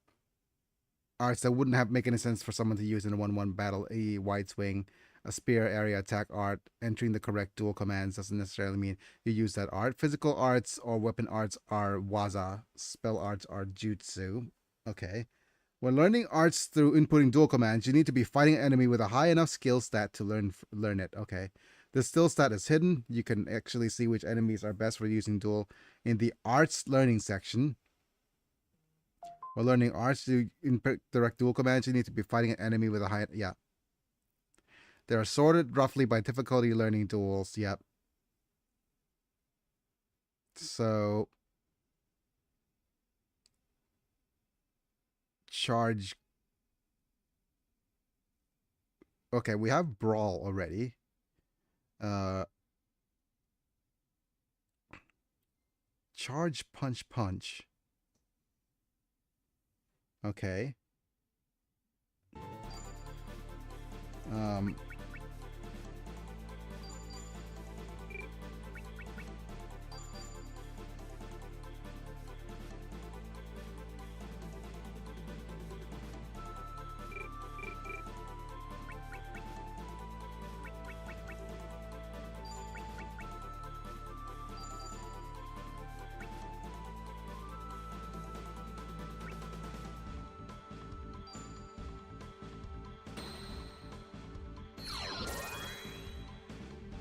arts that wouldn't have make any sense for someone to use in a 1-1 battle. A wide swing, a spear area attack art. Entering the correct dual commands doesn't necessarily mean you use that art. Physical arts or weapon arts are waza. Spell arts are jutsu. Okay. When learning arts through inputting dual commands, you need to be fighting an enemy with a high enough skill stat to learn it. Okay. The skill stat is hidden. You can actually see which enemies are best for using dual in the arts learning section. While learning arts, to input direct dual commands, you need to be fighting an enemy with a high... Yeah. They are sorted roughly by difficulty learning duels. Yep. So... Charge... Okay, we have Brawl already. Charge, punch, punch. Okay.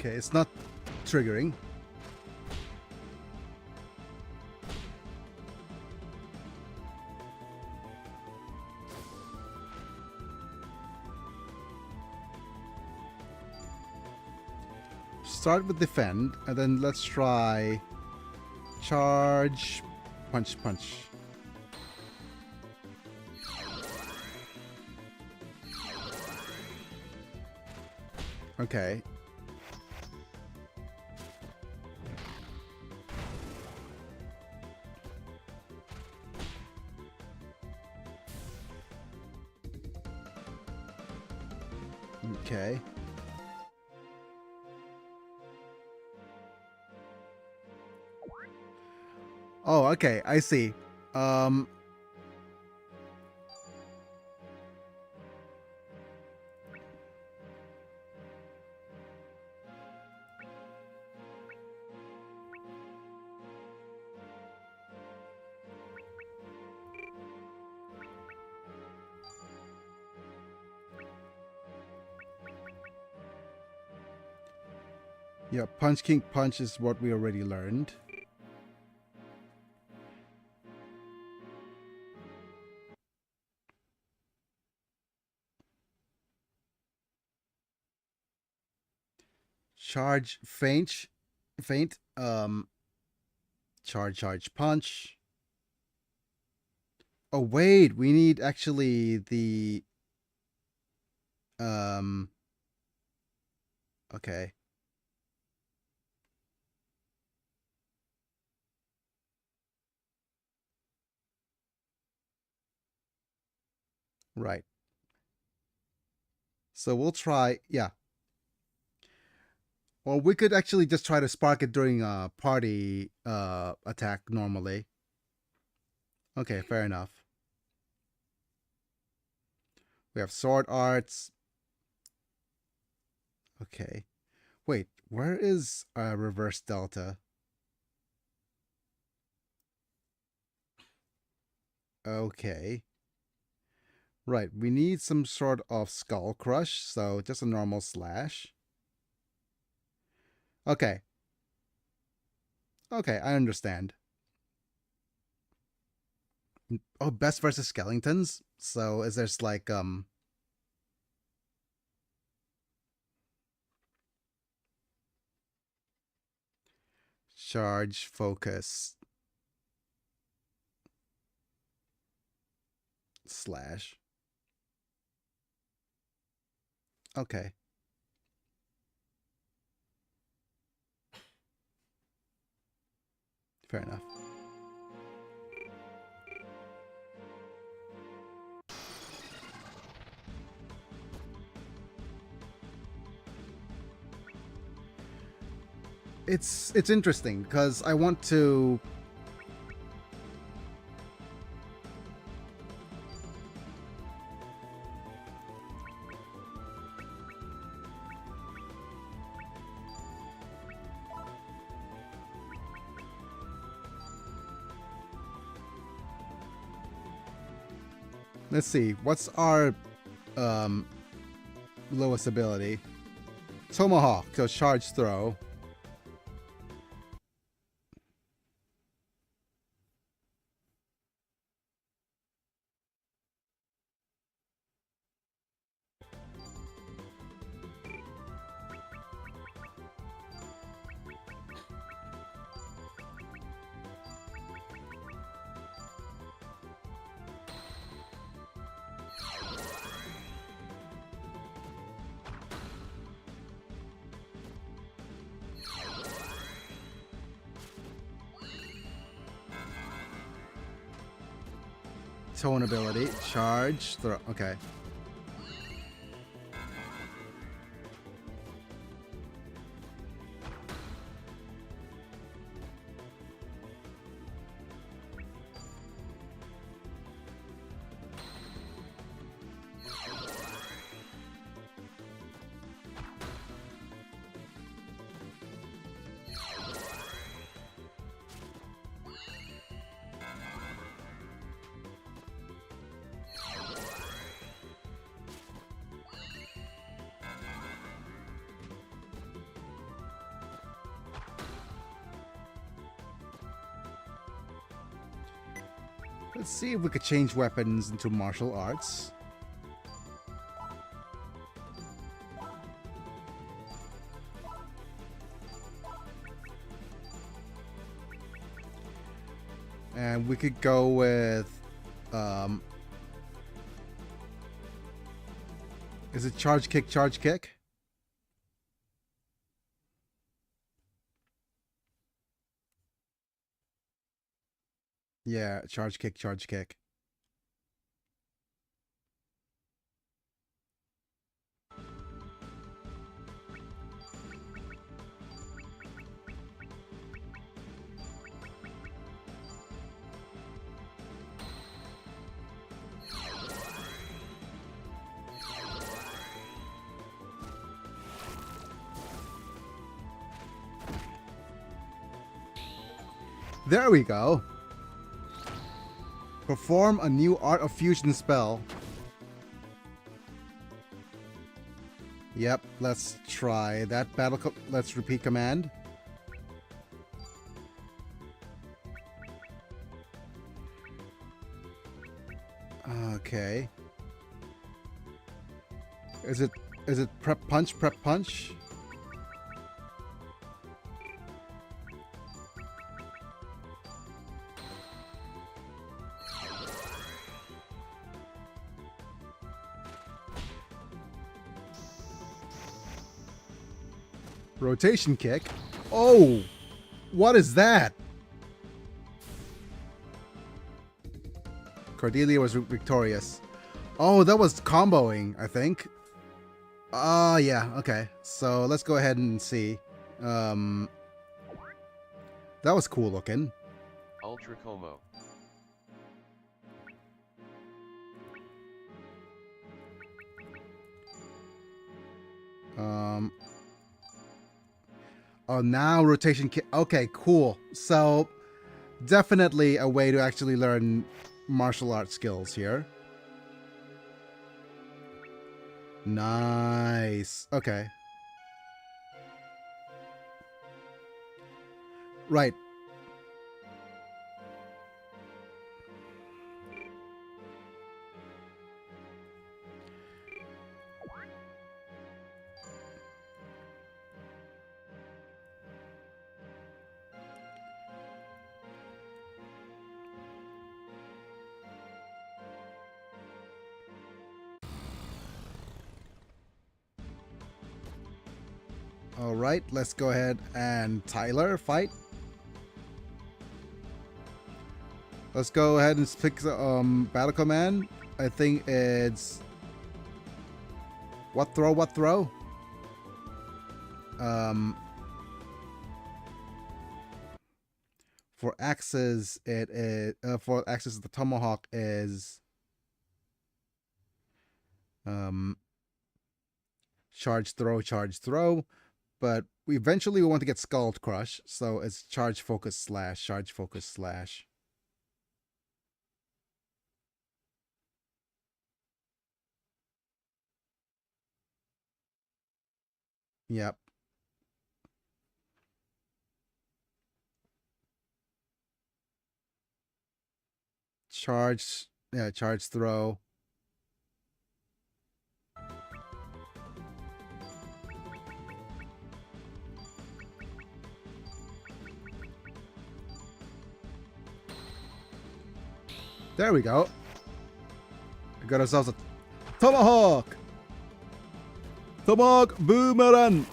Okay, it's not triggering. Start with defend, and then let's try charge, punch, punch. Okay. Okay. Oh, okay. I see. Yeah, punch king punch is what we already learned. Charge feint, charge punch. Oh wait, we need actually the okay. Right. So we'll try, yeah. Or we could actually just try to spark it during a party attack normally. Okay, fair enough. We have sword arts. Okay. Wait, where is reverse delta? Okay. Right, we need some sort of skull crush, so just a normal slash. Okay. Okay, I understand. Oh, best versus skeletons? So is there's like charge, focus, slash. Okay. Fair enough. It's interesting because I want to. Let's see. What's our lowest ability? Tomahawk, so charge throw. Tone ability, charge, throw. Okay. Let's see if we could change weapons into martial arts. And we could go with is it charge kick, charge kick? Yeah, charge kick, charge kick. There we go. Perform a new Art of Fusion spell. Yep, let's try that let's repeat command. Okay. Is it prep punch, prep punch? Rotation kick. Oh, what is that? Cordelia was victorious. Oh, that was comboing, I think. Yeah, okay. So let's go ahead and see. That was cool looking. Ultra Como. Oh, now rotation kick. Okay, cool. So definitely a way to actually learn martial arts skills here. Nice. Okay. Right. All right, let's go ahead and Tyler fight. Let's go ahead and pick battle command. I think it's what throw. For axes it is for axes the tomahawk is charge throw. But we eventually want to get Skull Crush, so it's charge focus slash. Yep. Charge throw. There we go. We got ourselves a tomahawk. Tomahawk boomerang.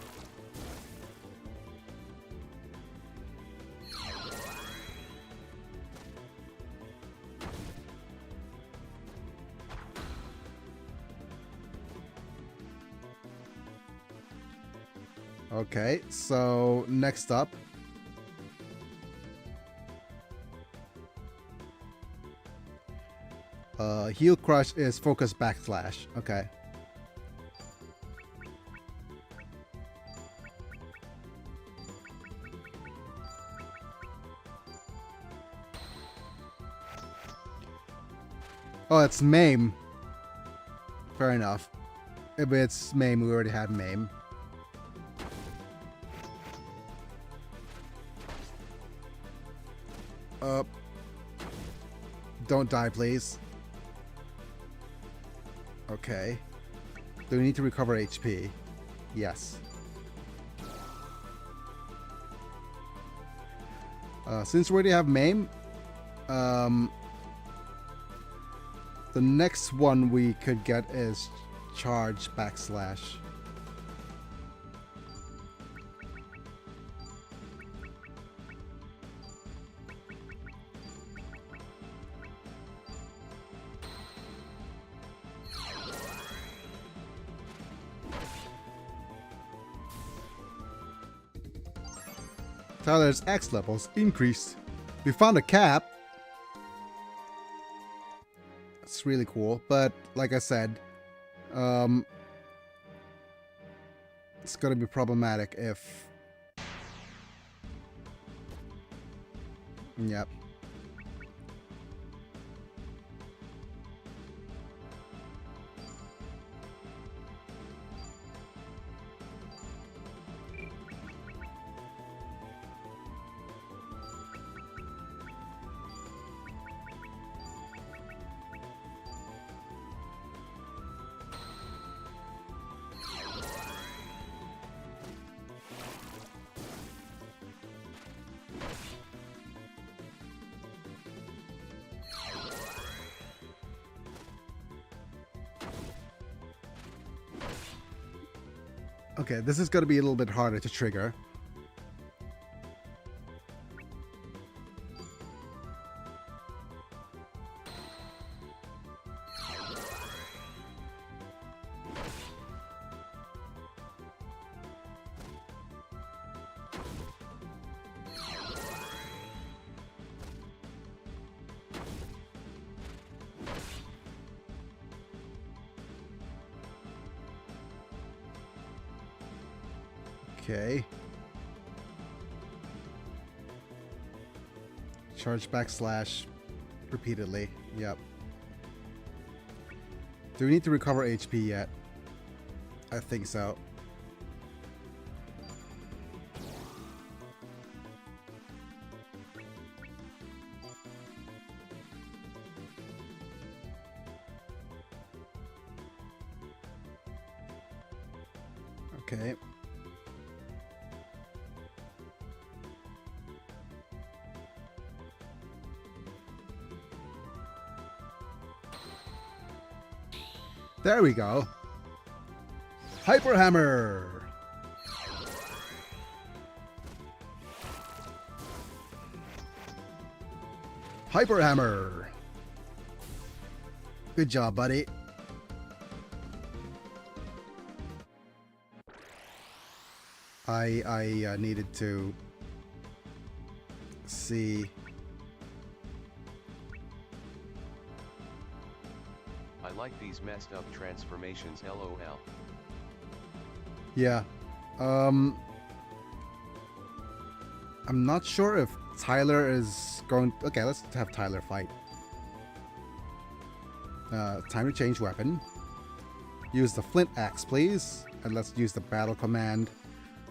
Okay, so next up. Heal Crush is focus backslash. Okay. Oh, it's Maim. Fair enough. If it's Maim, we already had Maim. Don't die, please. Okay. Do we need to recover HP? Yes. Since we already have Maim, the next one we could get is charge backslash. Tyler's X levels increased. We found a cap. It's really cool, but like I said, it's gonna be problematic if... Yep. Okay, this is going to be a little bit harder to trigger. Okay. Charge backslash repeatedly. Yep. Do we need to recover HP yet? I think so. Okay. There we go. Hyper Hammer. Hyper Hammer. Good job, buddy. I needed to see. I like these messed up transformations, lol. Yeah. I'm not sure if Tyler is going. Okay, let's have Tyler fight. Time to change weapon. Use the flint axe, please. And let's use the battle command.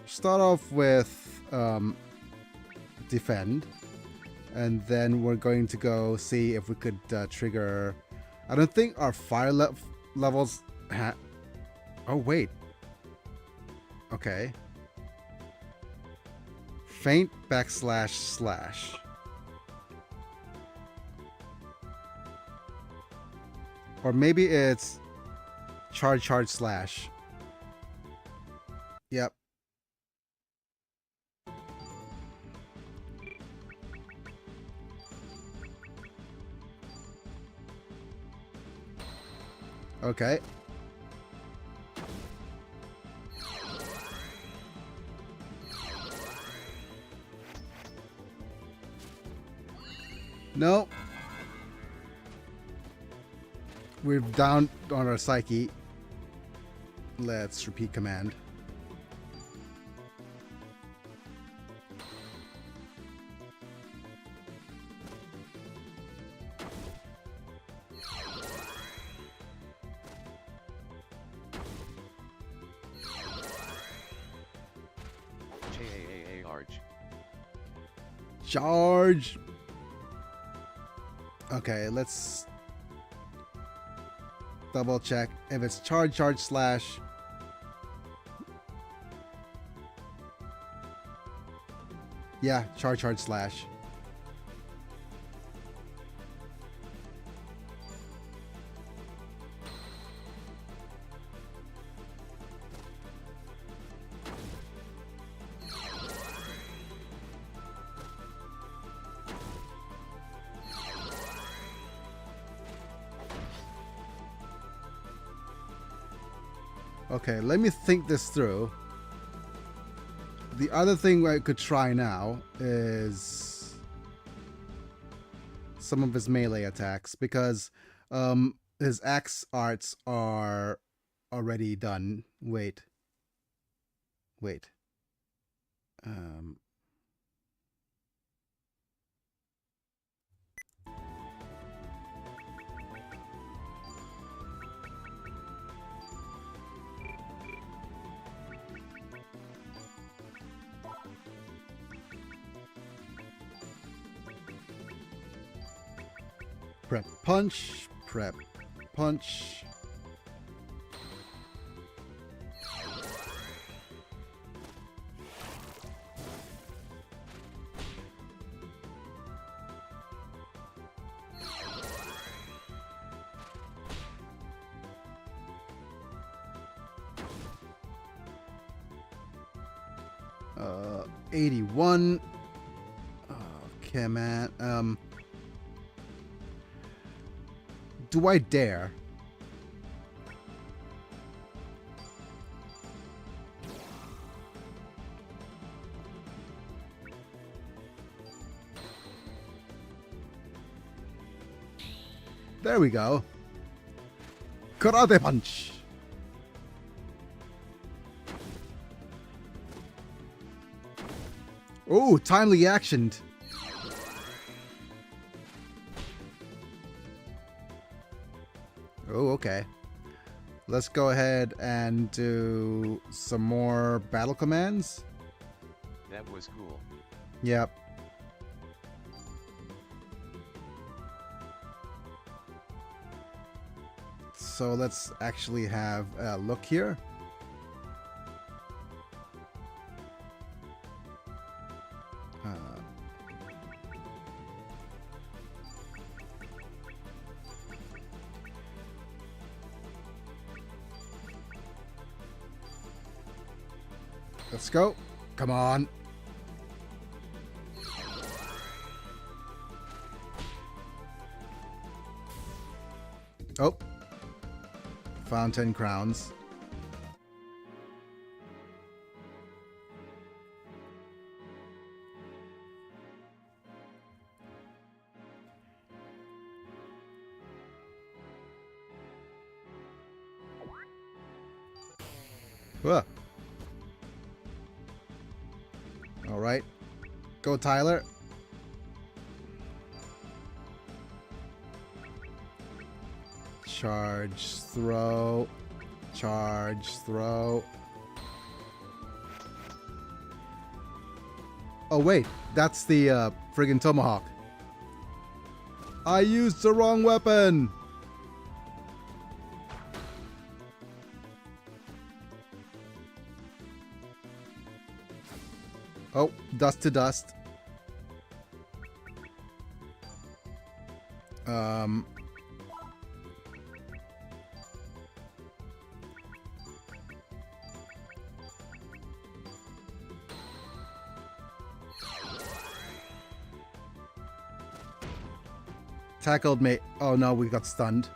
Start off with defend. And then we're going to go see if we could trigger. I don't think our fire levels oh, wait. Okay. Feint backslash slash. Or maybe it's charge slash. Yep. Okay. No. We're down on our psyche. Let's repeat command. Charge. Okay, let's double check if it's charge slash. Yeah, charge slash. Okay, let me think this through. The other thing I could try now is some of his melee attacks, because his axe arts are already done. Wait. Prep punch. 81. Okay, man. Do I dare? There we go. Karate punch. Oh, timely actioned. Oh, okay. Let's go ahead and do some more battle commands. That was cool. Yep. So let's actually have a look here. Let's go. Come on. Oh. Found 10 crowns. Whoa. All right. Go, Tyler. Charge, throw. Charge, throw. Oh, wait. That's the friggin' tomahawk. I used the wrong weapon. Oh, dust to dust. Tackled me. Oh no, we got stunned.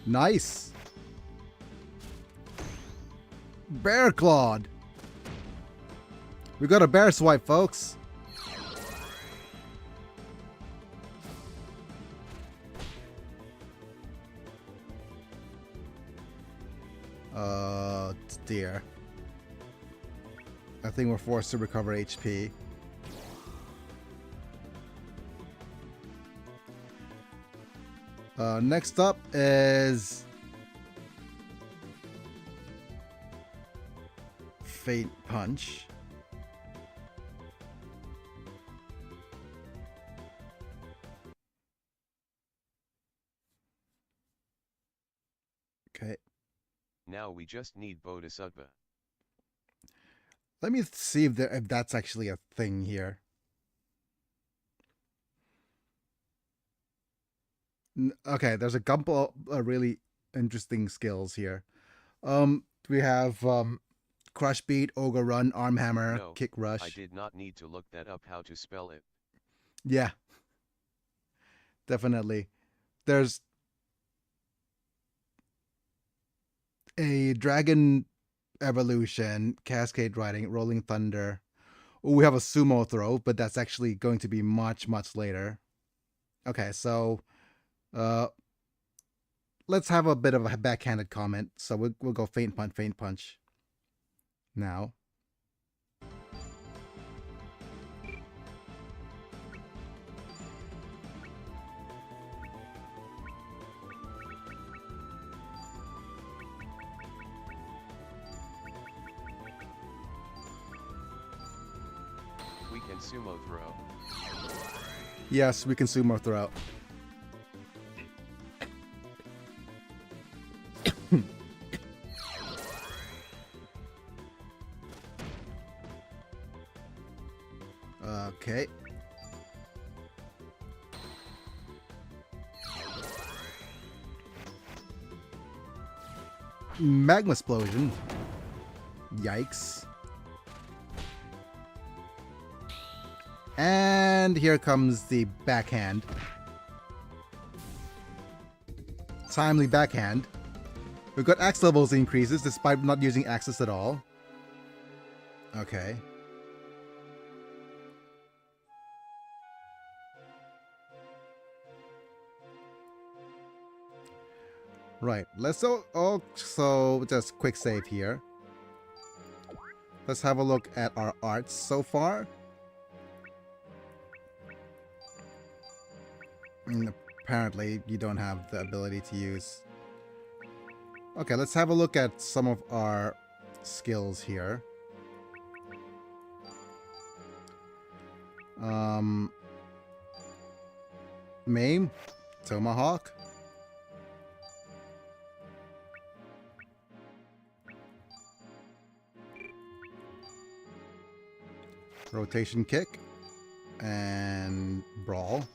Nice. Bear clawed. We got a bear swipe, folks. Dear. I think we're forced to recover HP. Next up is Faint Punch. Okay. Now we just need Bodhisattva. Let me see if that's actually a thing here. Okay, there's a couple of really interesting skills here. We have Crush Beat, Ogre Run, Arm Hammer, No, Kick Rush. I did not need to look that up how to spell it. Yeah, definitely. There's a Dragon Evolution, Cascade Riding, Rolling Thunder. Oh, we have a Sumo Throw, but that's actually going to be much, much later. Okay, so let's have a bit of a backhanded comment. So we'll go Faint Punch. Now. We can sumo throw. Yes, we can Sumo Throw. Okay. Magma Explosion. Yikes. And here comes the backhand. Timely backhand. We've got axe levels increases despite not using axes at all. Okay. Right, let's also just quick save here. Let's have a look at our arts so far. And apparently, you don't have the ability to use. Okay, let's have a look at some of our skills here. Maim, Tomahawk. Rotation kick and brawl.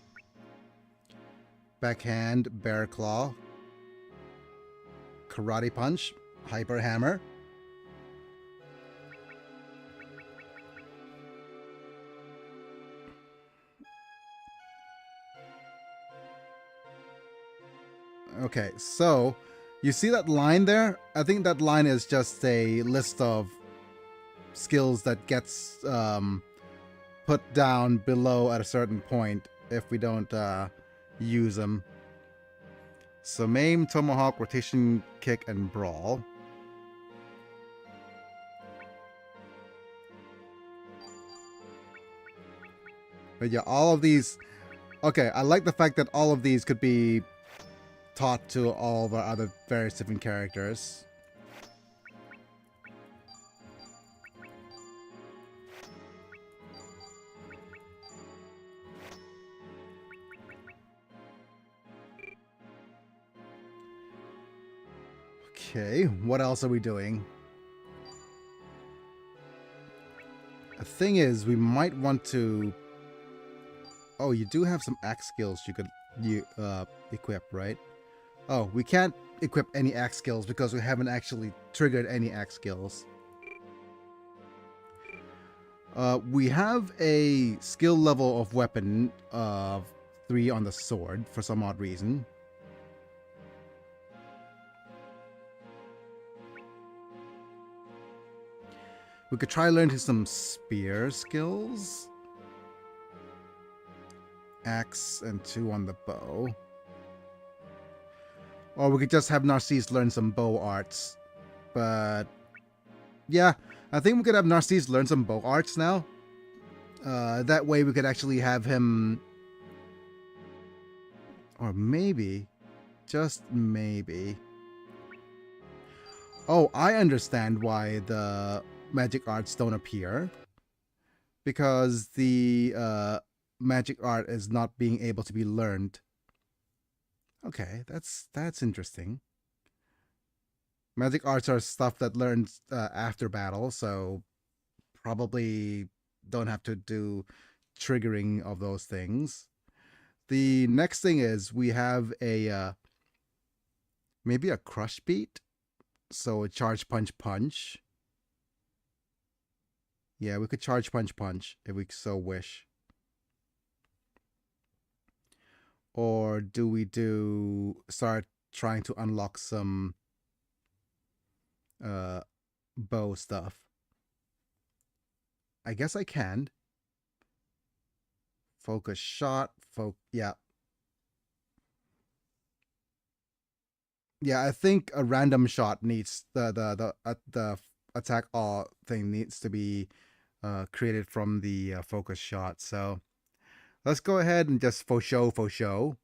Backhand, bear claw. Karate punch, hyper hammer. Okay, so you see that line there? I think that line is just a list of skills that gets put down below at a certain point if we don't use them. So Maim, Tomahawk, Rotation Kick, and Brawl. But yeah, all of these... Okay, I like the fact that all of these could be taught to all of our other various different characters. Okay, what else are we doing? The thing is, we might want to... Oh, you do have some axe skills you could equip, right? Oh, we can't equip any axe skills because we haven't actually triggered any axe skills. We have a skill level of weapon of 3 on the sword for some odd reason. We could try learning some spear skills. Axe and 2 on the bow. Or we could just have Narcisse learn some bow arts. But yeah, I think we could have Narcisse learn some bow arts now. That way we could actually have him... Or maybe, just maybe... Oh, I understand why the magic arts don't appear. Because the magic art is not being able to be learned. Okay, that's interesting. Magic arts are stuff that learns after battle, so probably don't have to do triggering of those things. The next thing is we have a maybe a crush beat, so a charge punch punch. Yeah, we could charge punch punch if we so wish. Or do we start trying to unlock some bow stuff? I guess I can. Focus shot, yeah. Yeah, I think a random shot needs the attack all thing needs to be created from the focus shot. So let's go ahead and just faux show.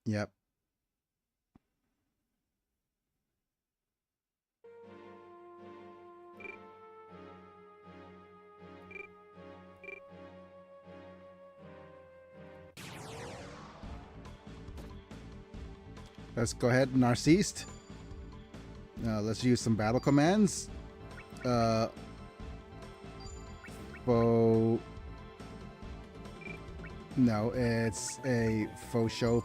Yep. Let's go ahead, Narcisse. Let's use some battle commands. Faux... No, it's a faux show.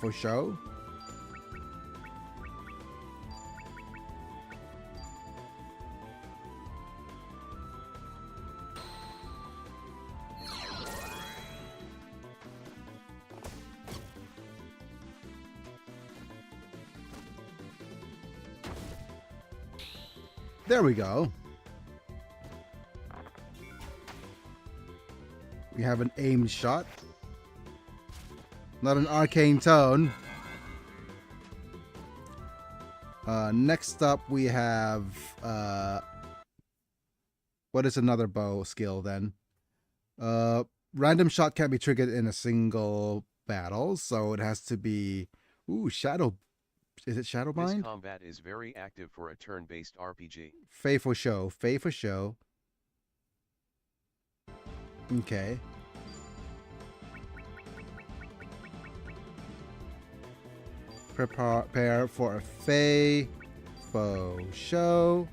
There we go. We have an aimed shot. Not an arcane tone. Next up we have what is another bow skill then? random shot can't be triggered in a single battle, so it has to be. Ooh, Shadow. Is it Shadow This Bind? combat is very active for a turn-based RPG. Fei for show. Fei for show. Okay. Prepare for a Fei faux show.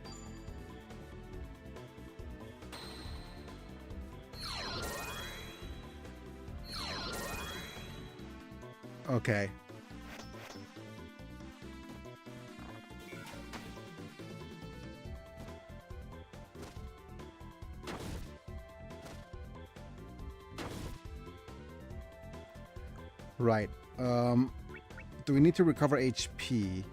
Okay. Right. Do we need to recover HP?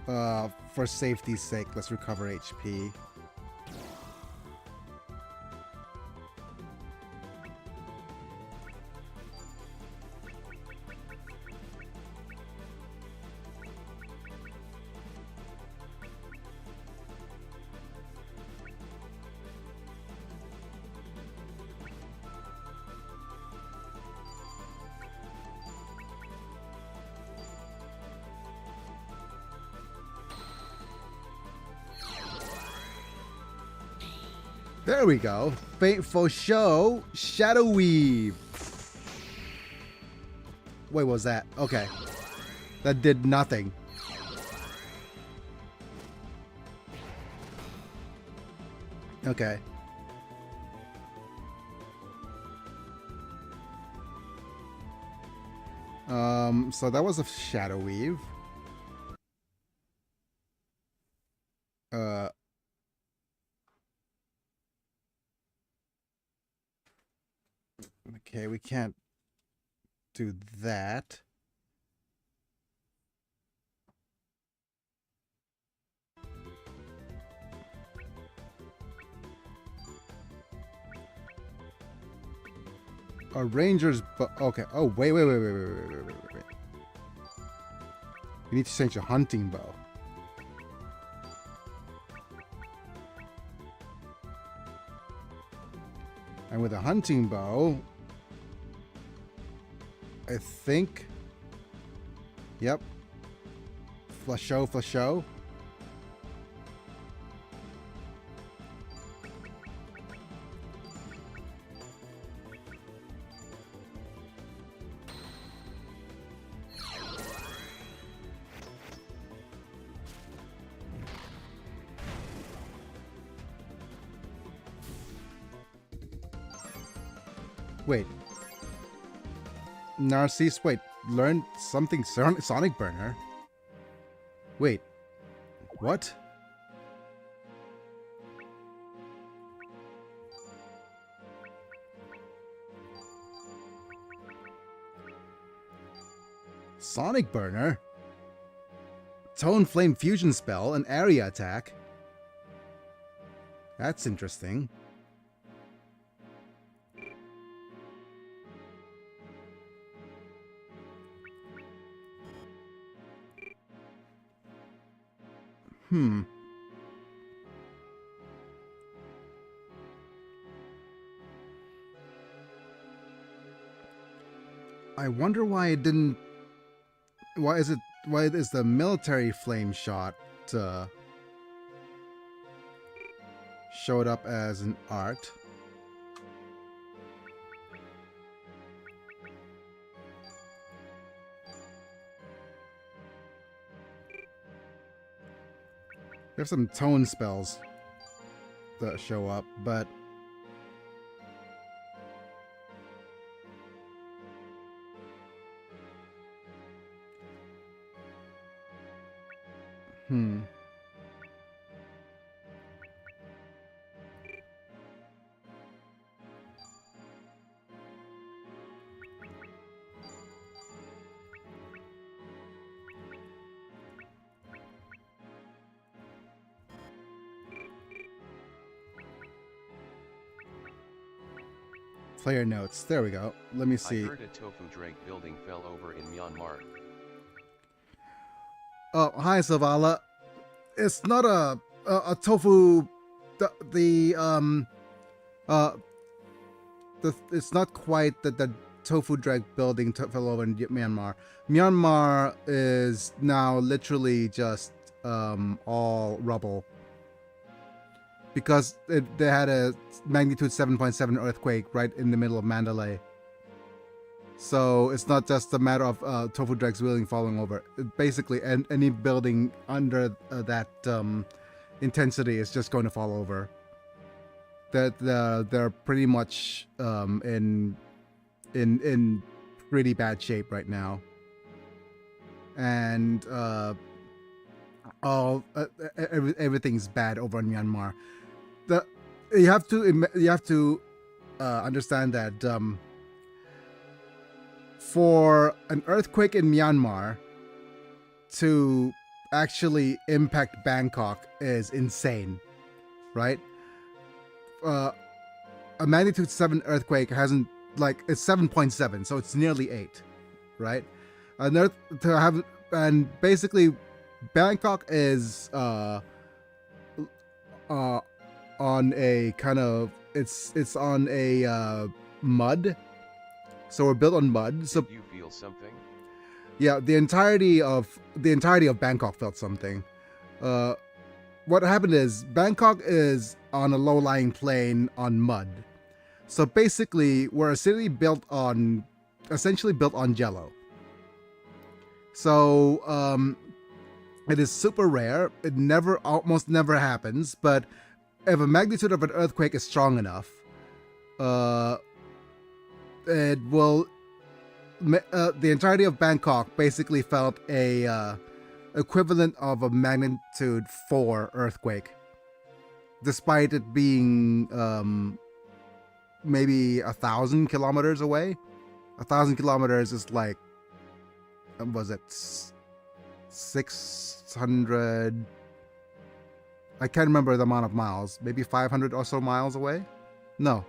For safety's sake, let's recover HP. There we go. Fateful show. Shadow Weave. Wait, what was that? Okay. That did nothing. Okay. So that was a Shadow Weave. Okay, we can't do that. A ranger's okay. Oh, wait. We need to change a hunting bow. And with a hunting bow, I think. Yep. Flasho. Wait. Narcisse, wait. Learn something Sonic Burner? Wait. What? Sonic Burner? Tone Flame Fusion Spell, an area attack. That's interesting. I wonder why it didn't. Why is the military flame shot showed up as an art? We have some tone spells that show up, but player notes. There we go. Let me see. I heard a tofu drake building fell over in Myanmar. Oh, hi, Zavala. it's not a tofu. The uh it's not quite the tofu drag building fell over in Myanmar. Myanmar is now literally just all rubble because they had a magnitude 7.7 earthquake right in the middle of Mandalay. So it's not just a matter of tofu drags building falling over. Basically, any building under that intensity is just going to fall over. That they're pretty much in pretty bad shape right now, and everything's bad over in Myanmar. You have to understand that for an earthquake in Myanmar to actually impact Bangkok is insane, right? A magnitude 7 earthquake hasn't, like, it's 7.7, so it's nearly 8, right? And basically Bangkok is on a kind of, it's on a mud, so we're built on mud. So Did you feel something? yeah, the entirety of Bangkok felt something. What happened is Bangkok is on a low-lying plain on mud. So basically, we're a city essentially built on jello. So it is super rare. It almost never happens. But if a magnitude of an earthquake is strong enough, it will. The entirety of Bangkok basically felt a equivalent of a magnitude 4 earthquake, despite it being maybe 1,000 kilometers away. 1,000 kilometers is like, was it 600? I can't remember the amount of miles. Maybe 500 or so miles away. No,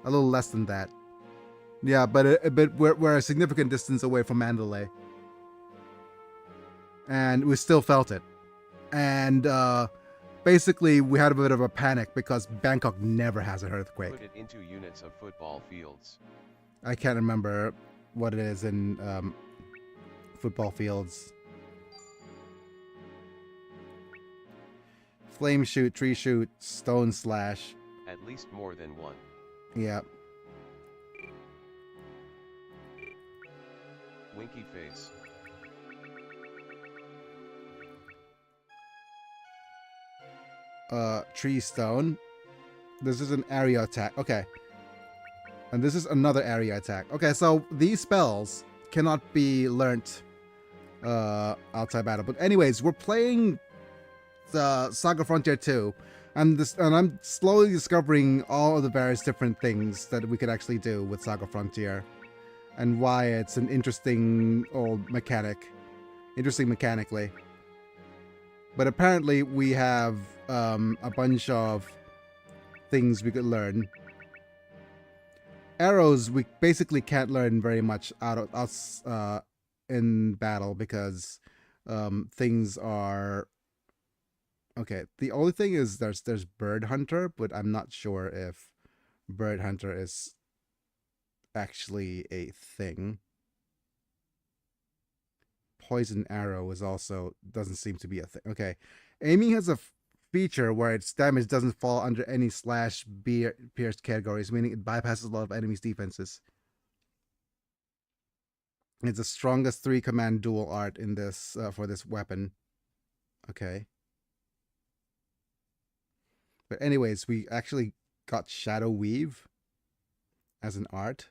a little less than that. Yeah, but we're a significant distance away from Mandalay, and we still felt it. And basically, we had a bit of a panic because Bangkok never has an earthquake. Put it into units of football fields. I can't remember what it is in football fields. Flame shoot, tree shoot, stone slash. At least more than one. Yeah. Winky face. Tree stone. This is an area attack. Okay. And this is another area attack. Okay, so these spells cannot be learnt outside battle. But anyways, we're playing the Saga Frontier 2. And I'm slowly discovering all of the various different things that we could actually do with Saga Frontier. And why it's an interesting old mechanic. Interesting mechanically. But apparently we have a bunch of things we could learn. Arrows we basically can't learn very much out of us in battle because things are okay. The only thing is there's Bird Hunter, but I'm not sure if Bird Hunter is actually a thing. Poison Arrow is also doesn't seem to be a thing. Okay, aiming has a feature where its damage doesn't fall under any slash pierced categories, meaning it bypasses a lot of enemies' defenses. It's the strongest 3 command dual art in this for this weapon. Okay. But anyways, we actually got Shadow Weave as an art.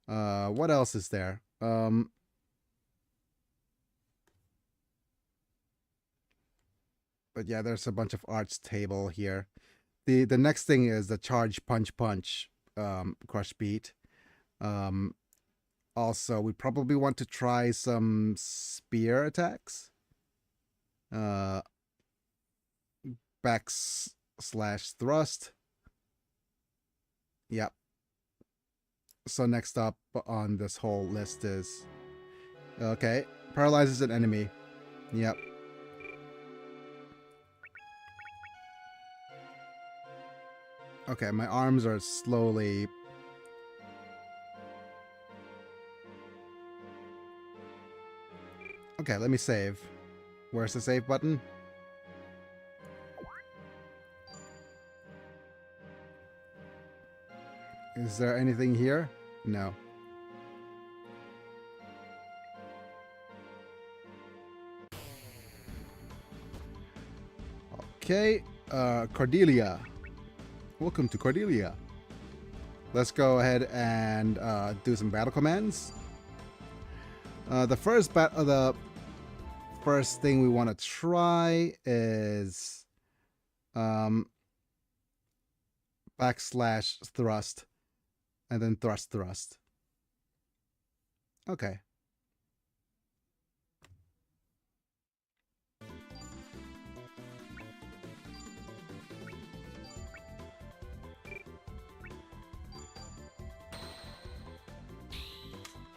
What else is there? But yeah, there's a bunch of arts table here. The next thing is the charge punch crush beat. Also, we probably want to try some spear attacks. Back/thrust. Yep. So next up on this whole list is okay, paralyzes an enemy. Yep. Okay, my arms are slowly... Okay, let me save. Where's the save button? Is there anything here? No. Okay, Cordelia. Welcome to Cordelia. Let's go ahead and do some battle commands. The first thing we want to try is backslash thrust, and then thrust. Okay.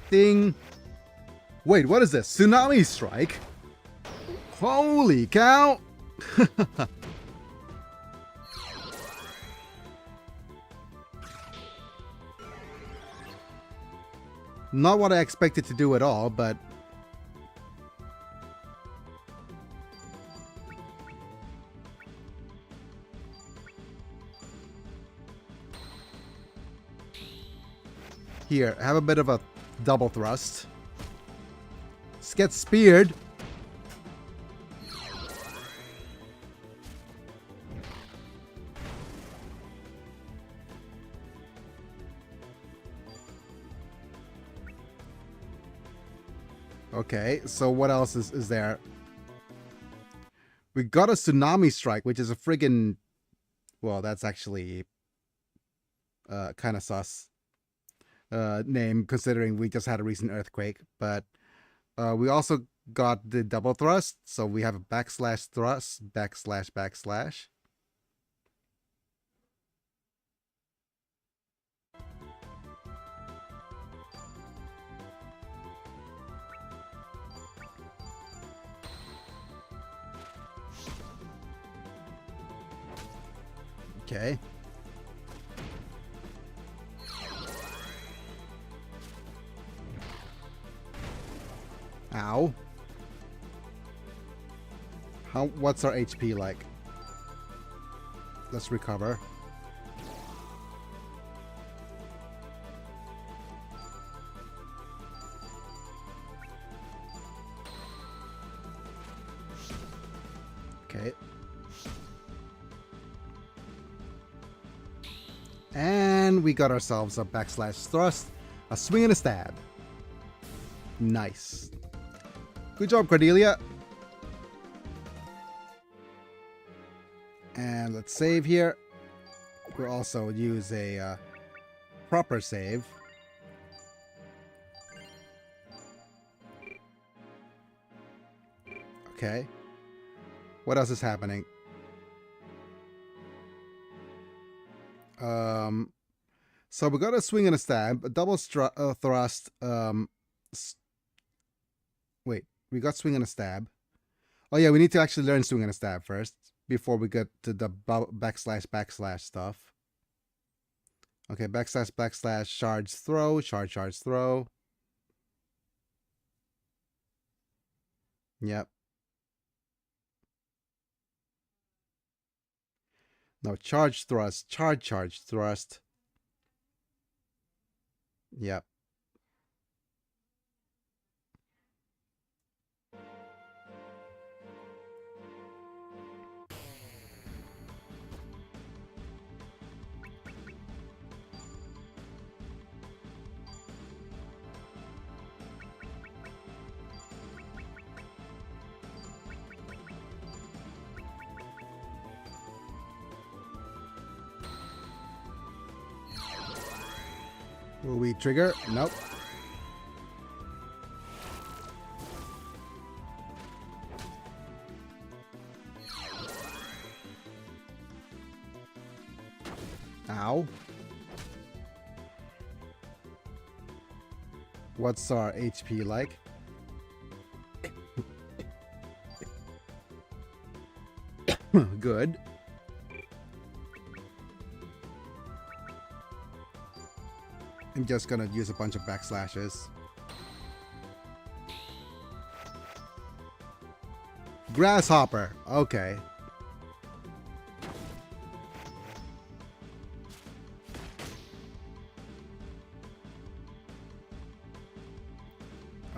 Ding. Wait, what is this? Tsunami strike? Holy cow! Not what I expected to do at all, but... Here, have a bit of a double thrust. Let's get speared. Okay, so what else is there? We got a tsunami strike, which is a friggin... Well, that's actually kind of sus name, considering we just had a recent earthquake. But we also got the double thrust, so we have a backslash thrust, backslash. Okay. Ow. What's our HP like? Let's recover. Okay. And we got ourselves a backslash thrust, a swing and a stab. Nice. Good job, Cordelia. And let's save here. We'll also use a proper save. Okay. What else is happening? So we got a swing and a stab, a double thrust. Wait, we got swing and a stab. Oh yeah, we need to actually learn swing and a stab first before we get to the backslash stuff. Okay, backslash charge throw, charge throw. Yep. No, charge thrust, charge thrust. Yep. Will we trigger? Nope. Ow. What's our HP like? Good. I'm just gonna use a bunch of backslashes. Grasshopper. Okay.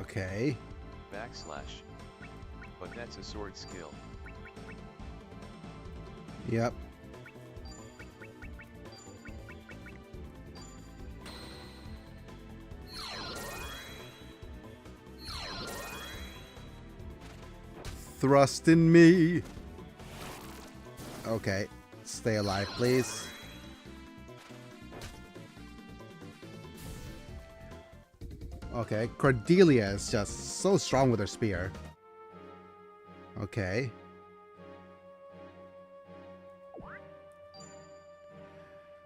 Okay. Backslash. But that's a sword skill. Yep. Thrust in me. Okay. Stay alive, please. Okay. Cordelia is just so strong with her spear. Okay.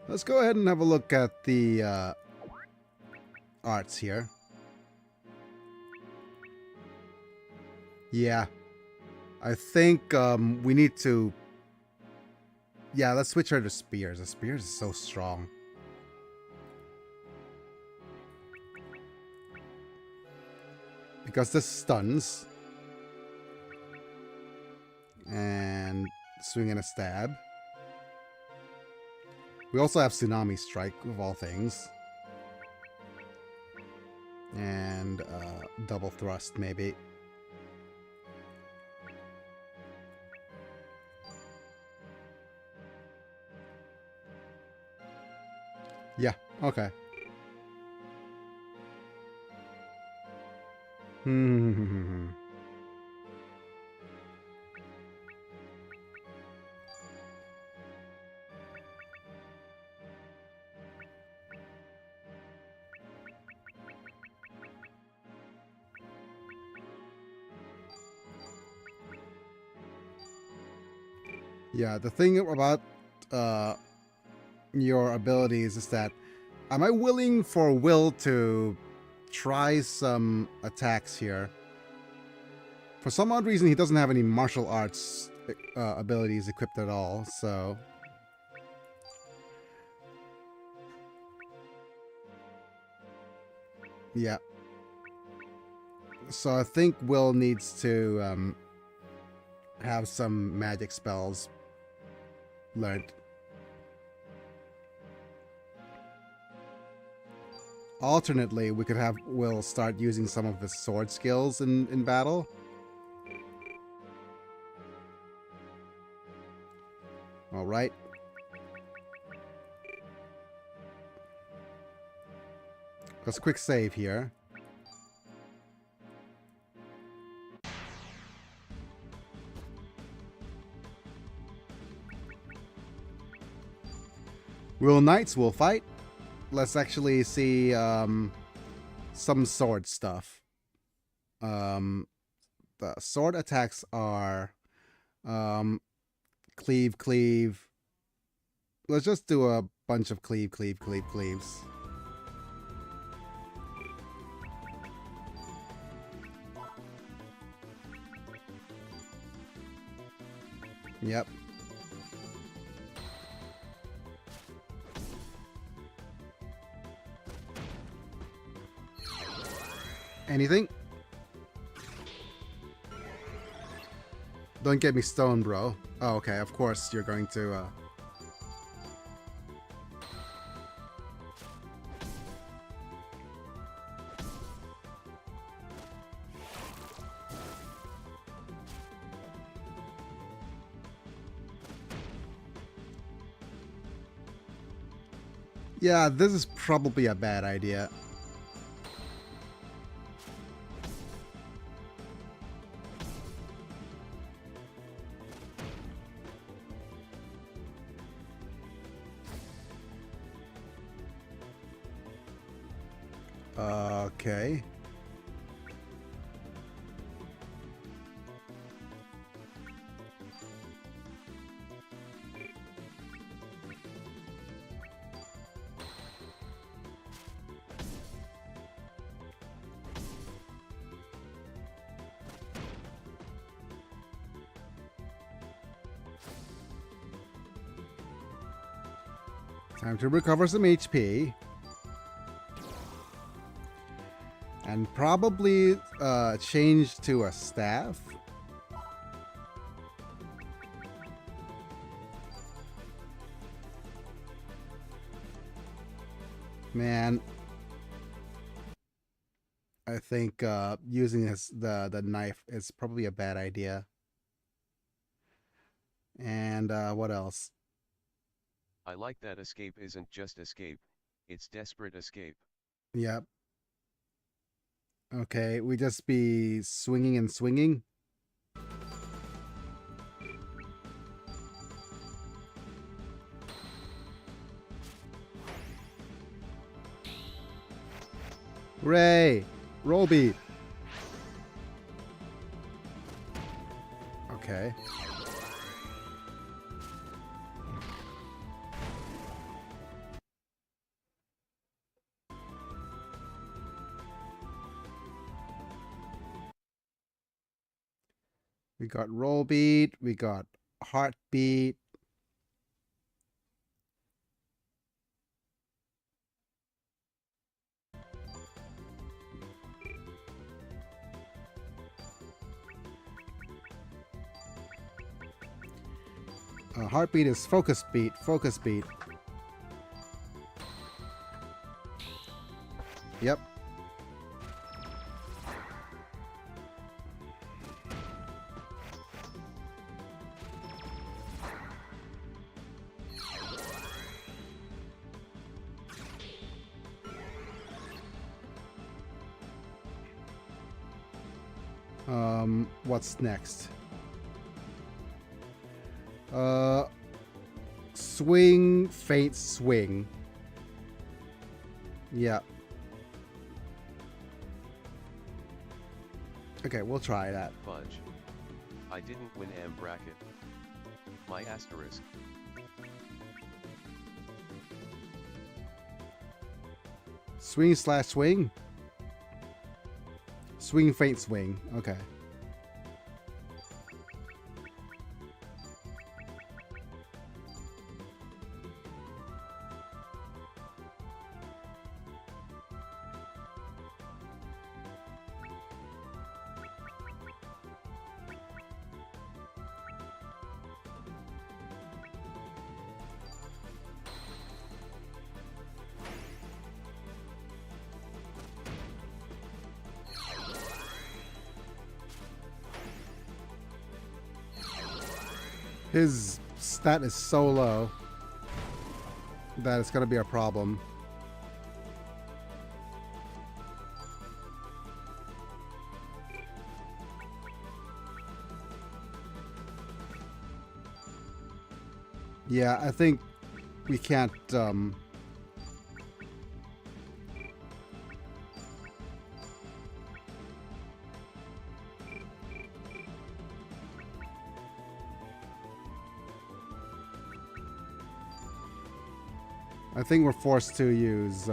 Let's go ahead and have a look at the arts here. Yeah. I think we need to... Yeah, let's switch her to spears. The spears is so strong. Because this stuns. And swing and a stab. We also have Tsunami Strike, of all things. And double thrust, maybe. Yeah, okay. Yeah, the thing about your abilities is that am I willing for Will to try some attacks here? For some odd reason, he doesn't have any martial arts abilities equipped at all, so... Yeah. So I think Will needs to have some magic spells learned. Alternately, we could have Will start using some of his sword skills in battle. Alright. Let's quick save here. Will Knights will fight. Let's actually see some sword stuff. The sword attacks are cleave, cleave. Let's just do a bunch of cleave, cleave, cleave, cleaves. Yep. Anything? Don't get me stoned, bro. Oh, okay, of course you're going to... Yeah, this is probably a bad idea. Okay. Time to recover some HP. And probably change to a staff. Man, I think using the knife is probably a bad idea. And what else? I like that escape isn't just escape, it's desperate escape. Yep. Okay, we just be swinging and swinging. Hooray! Roll beat. Okay. We got roll beat, we got heartbeat. Heartbeat is focus beat, focus beat. Yep. What's next? Swing, faint swing. Yeah. Okay, we'll try that. Fudge. I didn't win M bracket. My asterisk. Swing slash swing? Swing, faint swing. Okay. His stat is so low that it's going to be a problem. Yeah, I think we can't I think we're forced to use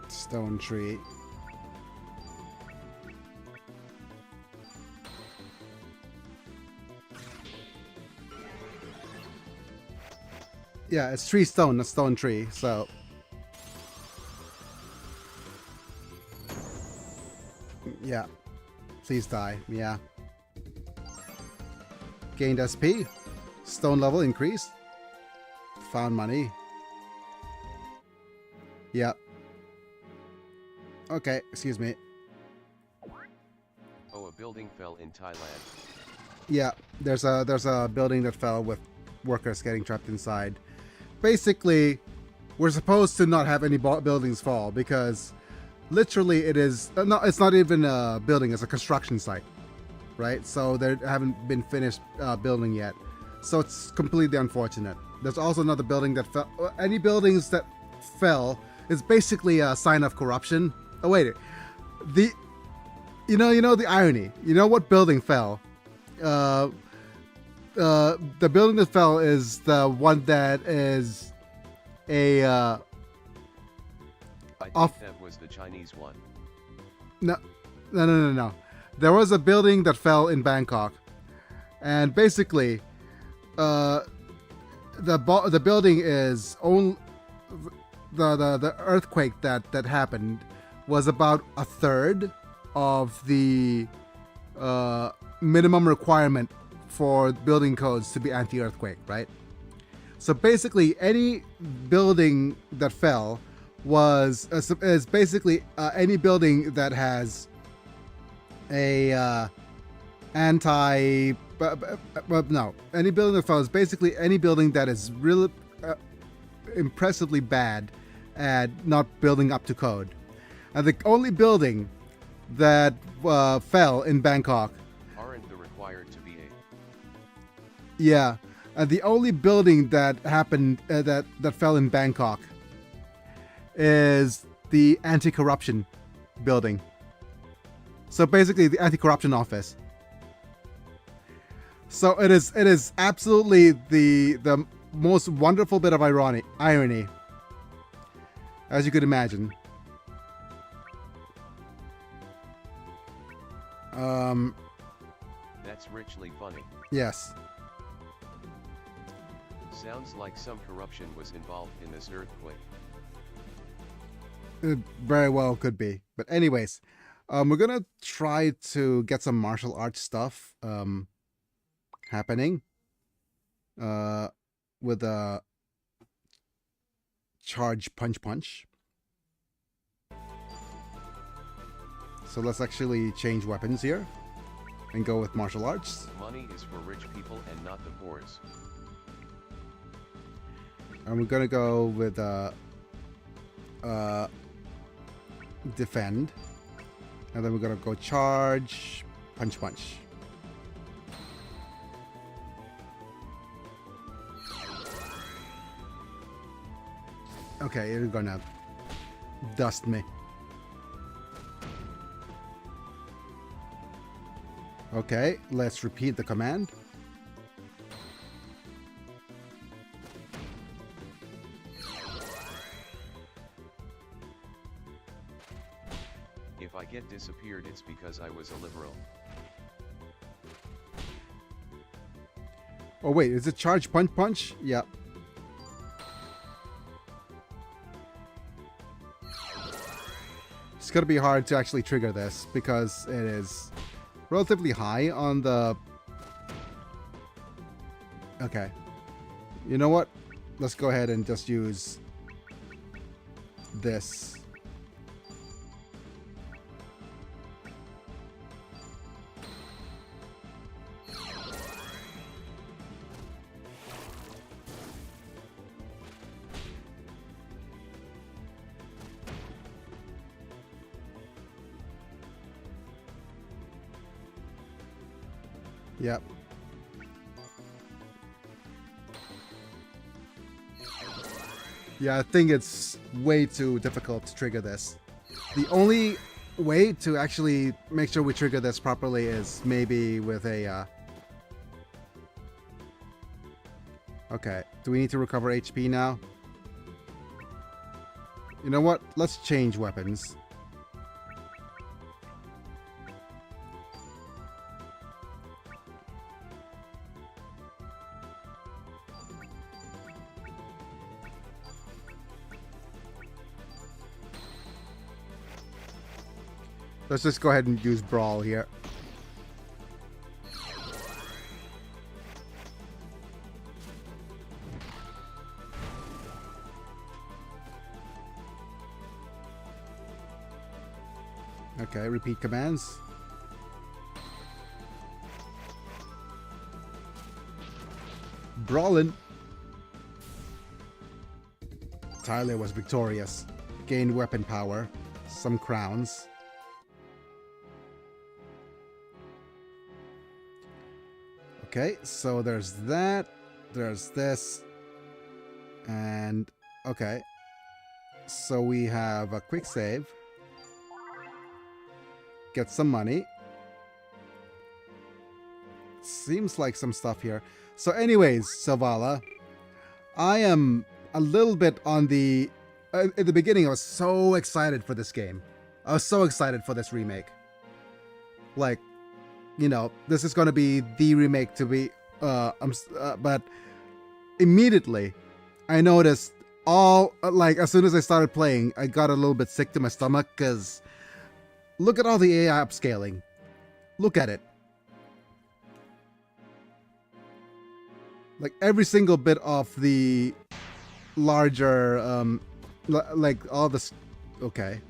stone tree. Yeah, it's tree stone, not stone tree, so yeah. Please die. Yeah. Gained SP. Stone level increased. Found money. Yep. Okay, excuse me. Oh, a building fell in Thailand. Yeah, there's a building that fell with workers getting trapped inside. Basically, we're supposed to not have any buildings fall because literally it is no, it's not even a building, it's a construction site, right? So they haven't been finished building yet. So it's completely unfortunate. There's also another building that fell. Any buildings that fell is basically a sign of corruption. Oh wait, you know the irony. You know what building fell? The building that fell is the one that is a I think that was the Chinese one. No. There was a building that fell in Bangkok, and basically, the building is only the earthquake that happened was about a third of the minimum requirement for building codes to be anti-earthquake, right? So basically, any building that fell is basically any building that has a any building that fell is basically any building that is really impressively bad at not building up to code. And the only building that fell in Bangkok, Aren't the required to be a? yeah, and the only building that happened that fell in Bangkok is the anti-corruption building. So basically, the anti-corruption office. So it is absolutely the most wonderful bit of irony, as you could imagine. That's richly funny. Yes. Sounds like some corruption was involved in this earthquake. It very well could be. But anyways, we're gonna try to get some martial arts stuff happening with a charge punch. So let's actually change weapons here and go with martial arts. Money is for rich people and not the poors. And we're gonna go with defend, and then we're gonna go charge punch. Okay, you're gonna dust me. Okay, let's repeat the command. If I get disappeared, it's because I was a liberal. Oh wait, is it charge punch? Yep. It's gonna be hard to actually trigger this because it is relatively high on the... Okay. You know what? Let's go ahead and just use this. Yep. Yeah, I think it's way too difficult to trigger this. The only way to actually make sure we trigger this properly is maybe with a... Okay, do we need to recover HP now? You know what? Let's change weapons. Let's just go ahead and use Brawl here. Okay, repeat commands. Brawlin'. Tyler was victorious. Gained weapon power. Some crowns. Okay, so there's that. There's this. And, okay. So we have a quick save. Get some money. Seems like some stuff here. So anyways, Selvala, I am a little bit on the... at the beginning, I was so excited for this game. I was so excited for this remake. Like, you know, this is going to be the remake to be... but immediately, I noticed all like as soon as I started playing, I got a little bit sick to my stomach because look at all the AI upscaling. Look at it. Like every single bit of the larger, like all this, okay.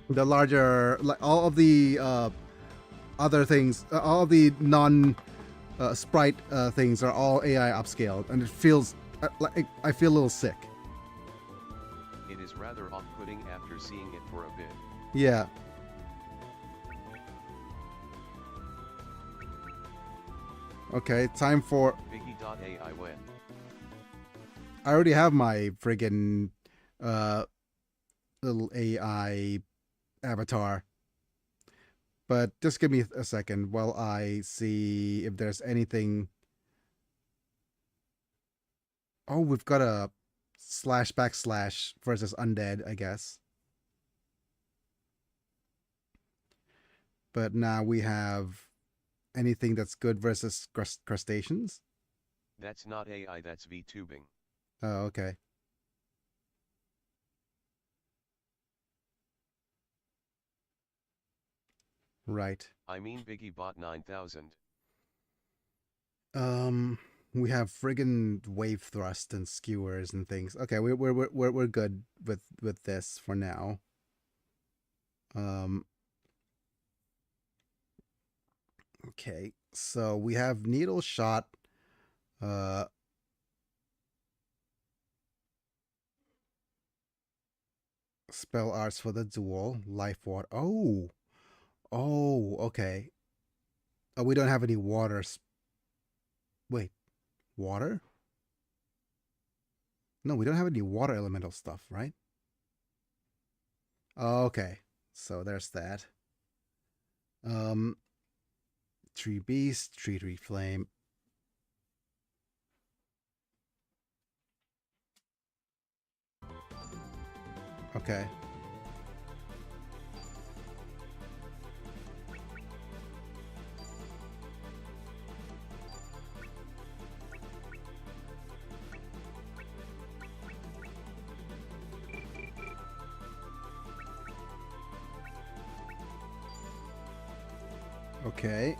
The larger, like all of the other things, all of the non-sprite things are all AI upscaled, and it feels like I feel a little sick. It is rather off-putting after seeing it for a bit. Yeah. Okay, time for... Biggy.ai when? I already have my friggin' little AI avatar. But just give me a second while I see if there's anything... Oh, we've got a // versus undead, I guess. But now we have anything that's good versus crustaceans? That's not AI, that's VTubing. Oh, okay. Right. I mean Biggy bot 9000. We have friggin' wave thrust and skewers and things. Okay, we're good with this for now. Okay, so we have needle shot. Spell arts for the duel. Life water. Oh, okay. Oh, we don't have any water. Wait, water? No, we don't have any water elemental stuff, right? Okay, so there's that. Tree beast, tree flame. Okay. Okay.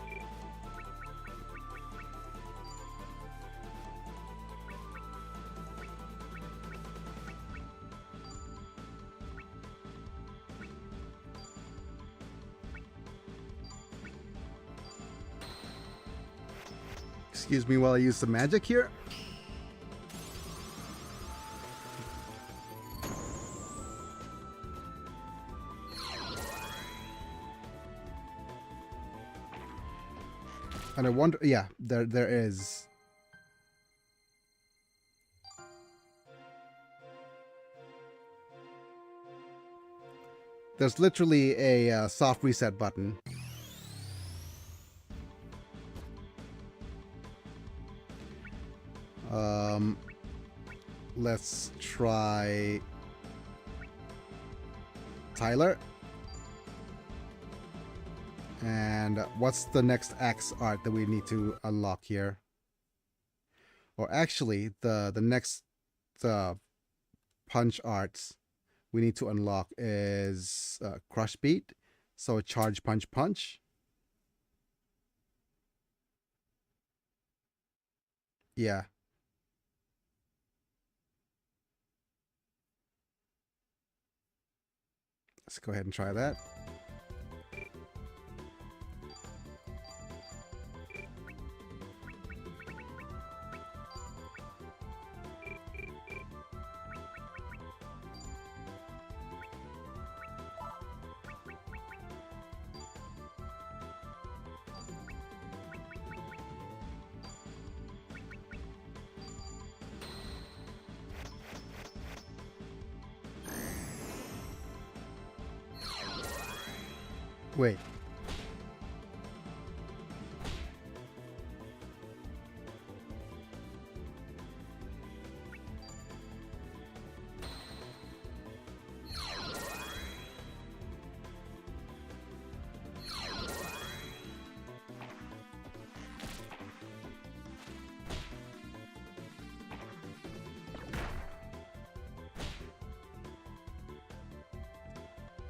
Excuse me while I use some magic here. And I wonder, yeah, there is. There's literally a soft reset button. Let's try Tyler. And what's the next X art that we need to unlock here? Or actually, the next punch arts we need to unlock is Crush Beat. So charge punch. Yeah. Let's go ahead and try that. Wait.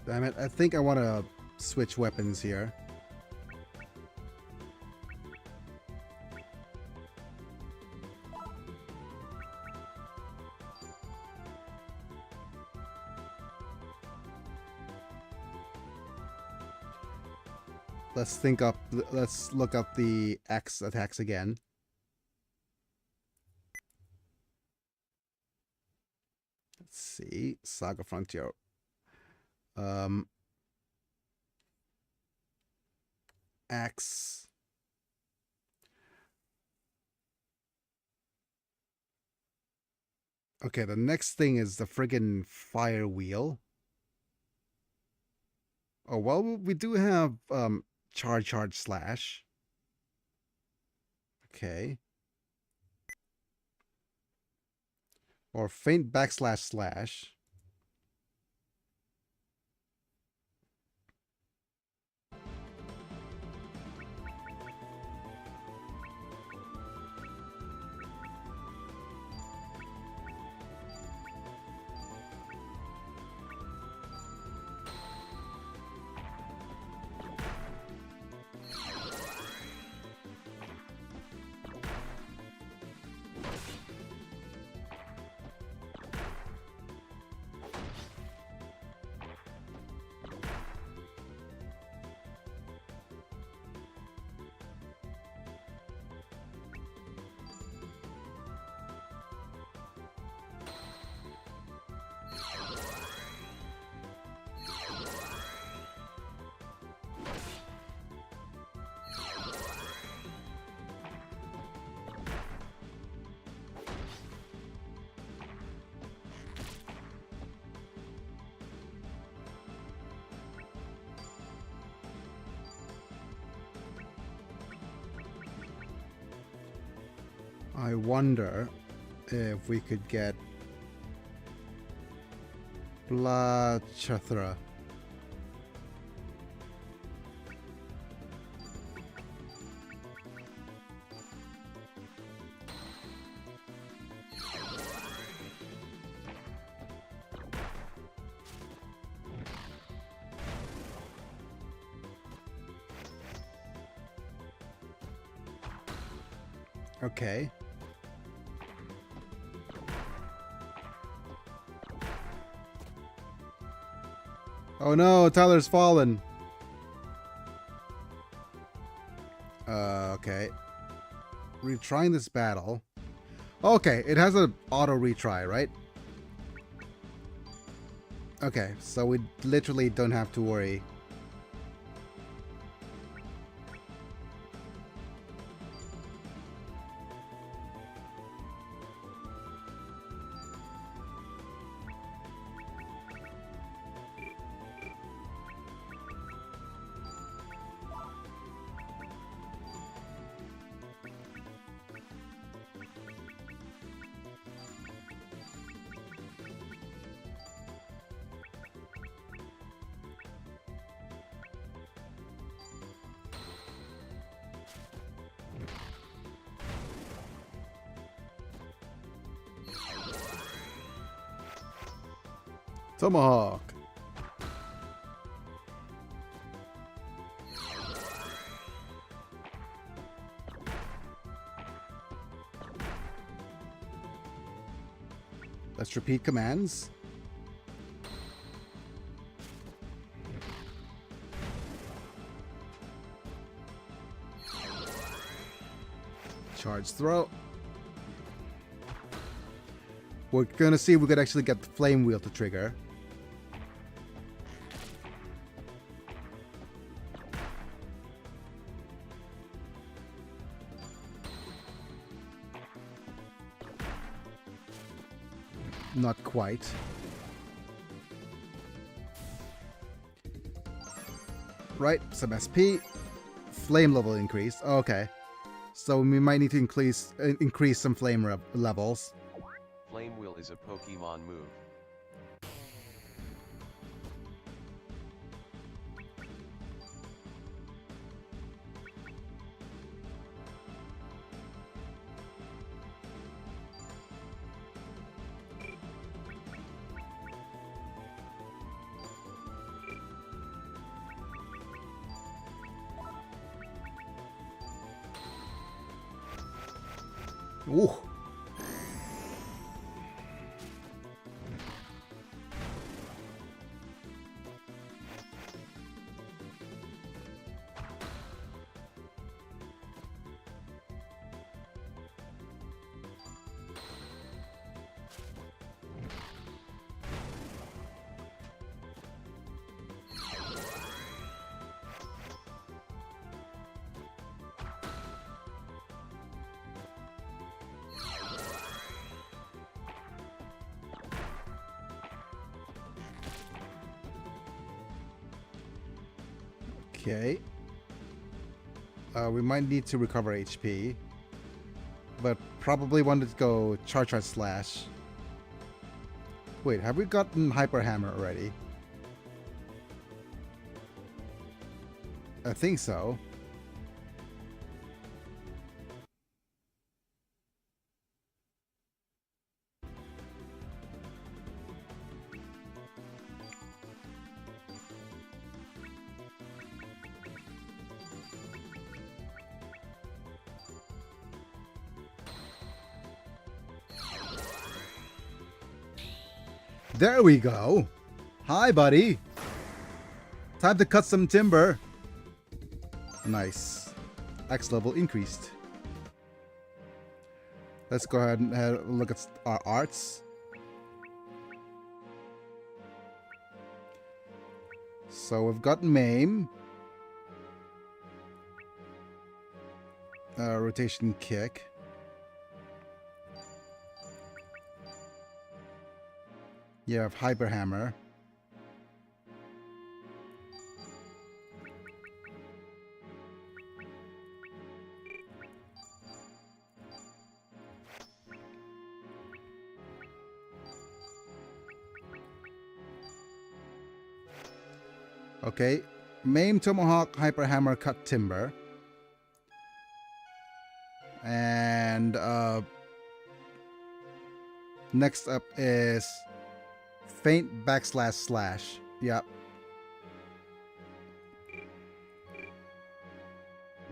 Damn it, I think I want to switch weapons here. Let's look up the X attacks again. Let's see. Saga Frontier. X. Okay, the next thing is the friggin' fire wheel. Oh, well, we do have charge slash. Okay. Or faint backslash slash. I wonder if we could get Blachatra. Okay. Oh no, Tyler's fallen. Okay. Retrying this battle. Okay, it has an auto retry, right? Okay, so we literally don't have to worry. Tomahawk. Let's repeat commands. Charge throw. We're gonna see if we could actually get the flame wheel to trigger. Not quite. Right, some SP. Flame level increased. Okay. So we might need to increase some flame levels. Flame Wheel is a Pokemon move. Ooh. Okay. We might need to recover HP, but probably wanted to go Charge Slash. Wait, have we gotten Hyper Hammer already? I think so. There we go. Hi, buddy. Time to cut some timber. Nice. X level increased. Let's go ahead and have a look at our arts. So we've got Maim. Rotation kick. You have Hyper Hammer. Okay. Maim, Tomahawk, Hyper Hammer, Cut Timber. And next up is Faint /slash. Yep.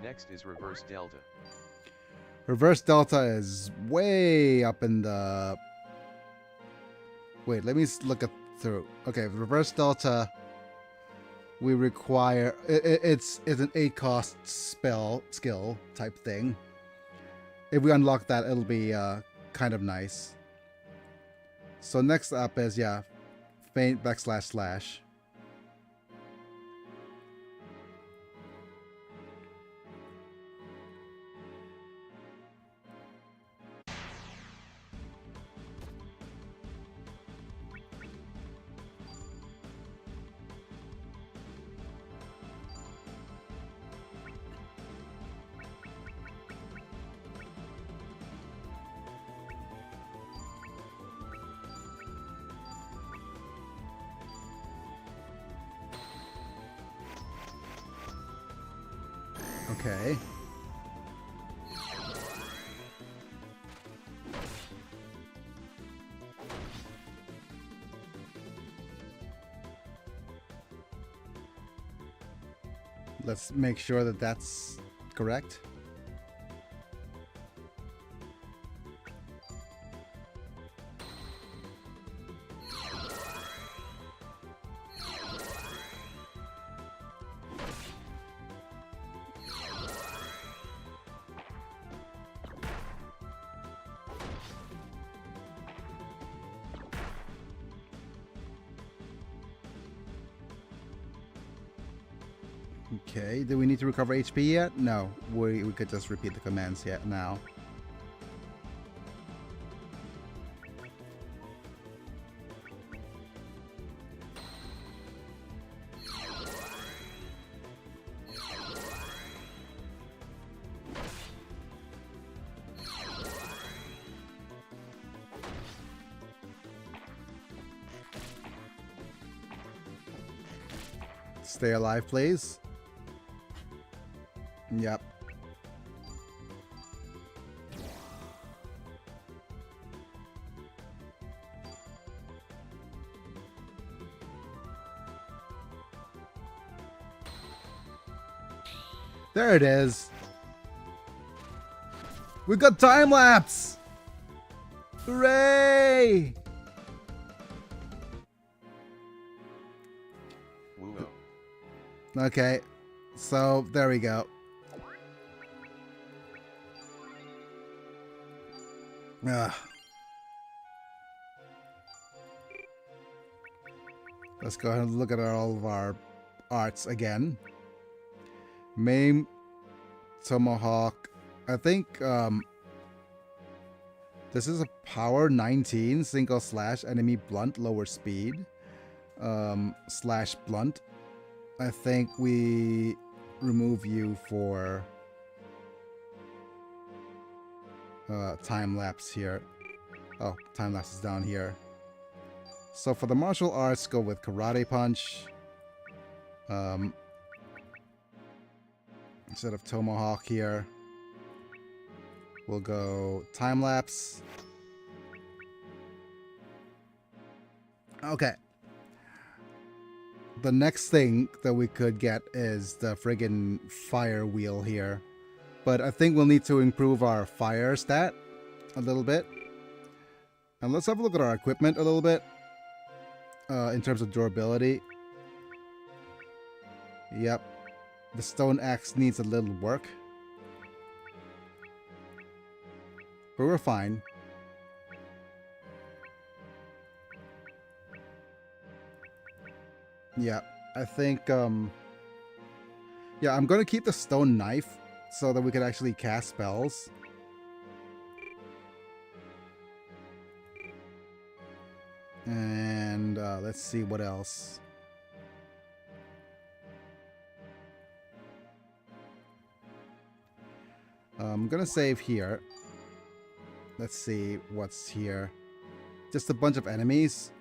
Next is Reverse Delta. Reverse Delta is way up in the... Wait, let me look at through. Okay, Reverse Delta, we require... It's an 8-cost skill type thing. If we unlock that, it'll be kind of nice. So next up is, yeah, Faint /slash. Okay. Let's make sure that that's correct. Okay, do we need to recover HP yet? No, we could just repeat the commands yet now. Stay alive, please. Yep. There it is. We got time lapse! Hooray! Woo-oh. Okay, so there we go. Ugh. Let's go ahead and look at all of our arts again. Maim, Tomahawk. I think this is a power 19 single slash enemy blunt lower speed slash blunt. I think we remove you for time lapse here. Oh, time lapse is down here. So for the martial arts, go with karate punch. Instead of tomahawk here, we'll go time lapse. Okay. The next thing that we could get is the friggin' fire wheel here. But I think we'll need to improve our fire stat a little bit. And let's have a look at our equipment a little bit. In terms of durability. Yep. The stone axe needs a little work. But we're fine. Yeah, I think, yeah, I'm gonna keep the stone knife so that we can actually cast spells. And, let's see what else. I'm gonna save here. Let's see what's here. Just a bunch of enemies.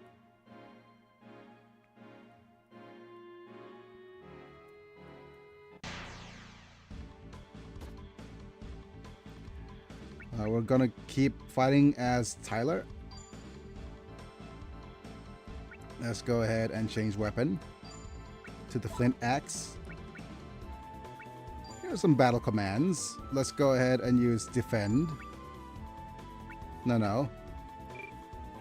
We're gonna keep fighting as Tyler. Let's go ahead and change weapon to the flint axe. Here are some battle commands. Let's go ahead and use defend. No.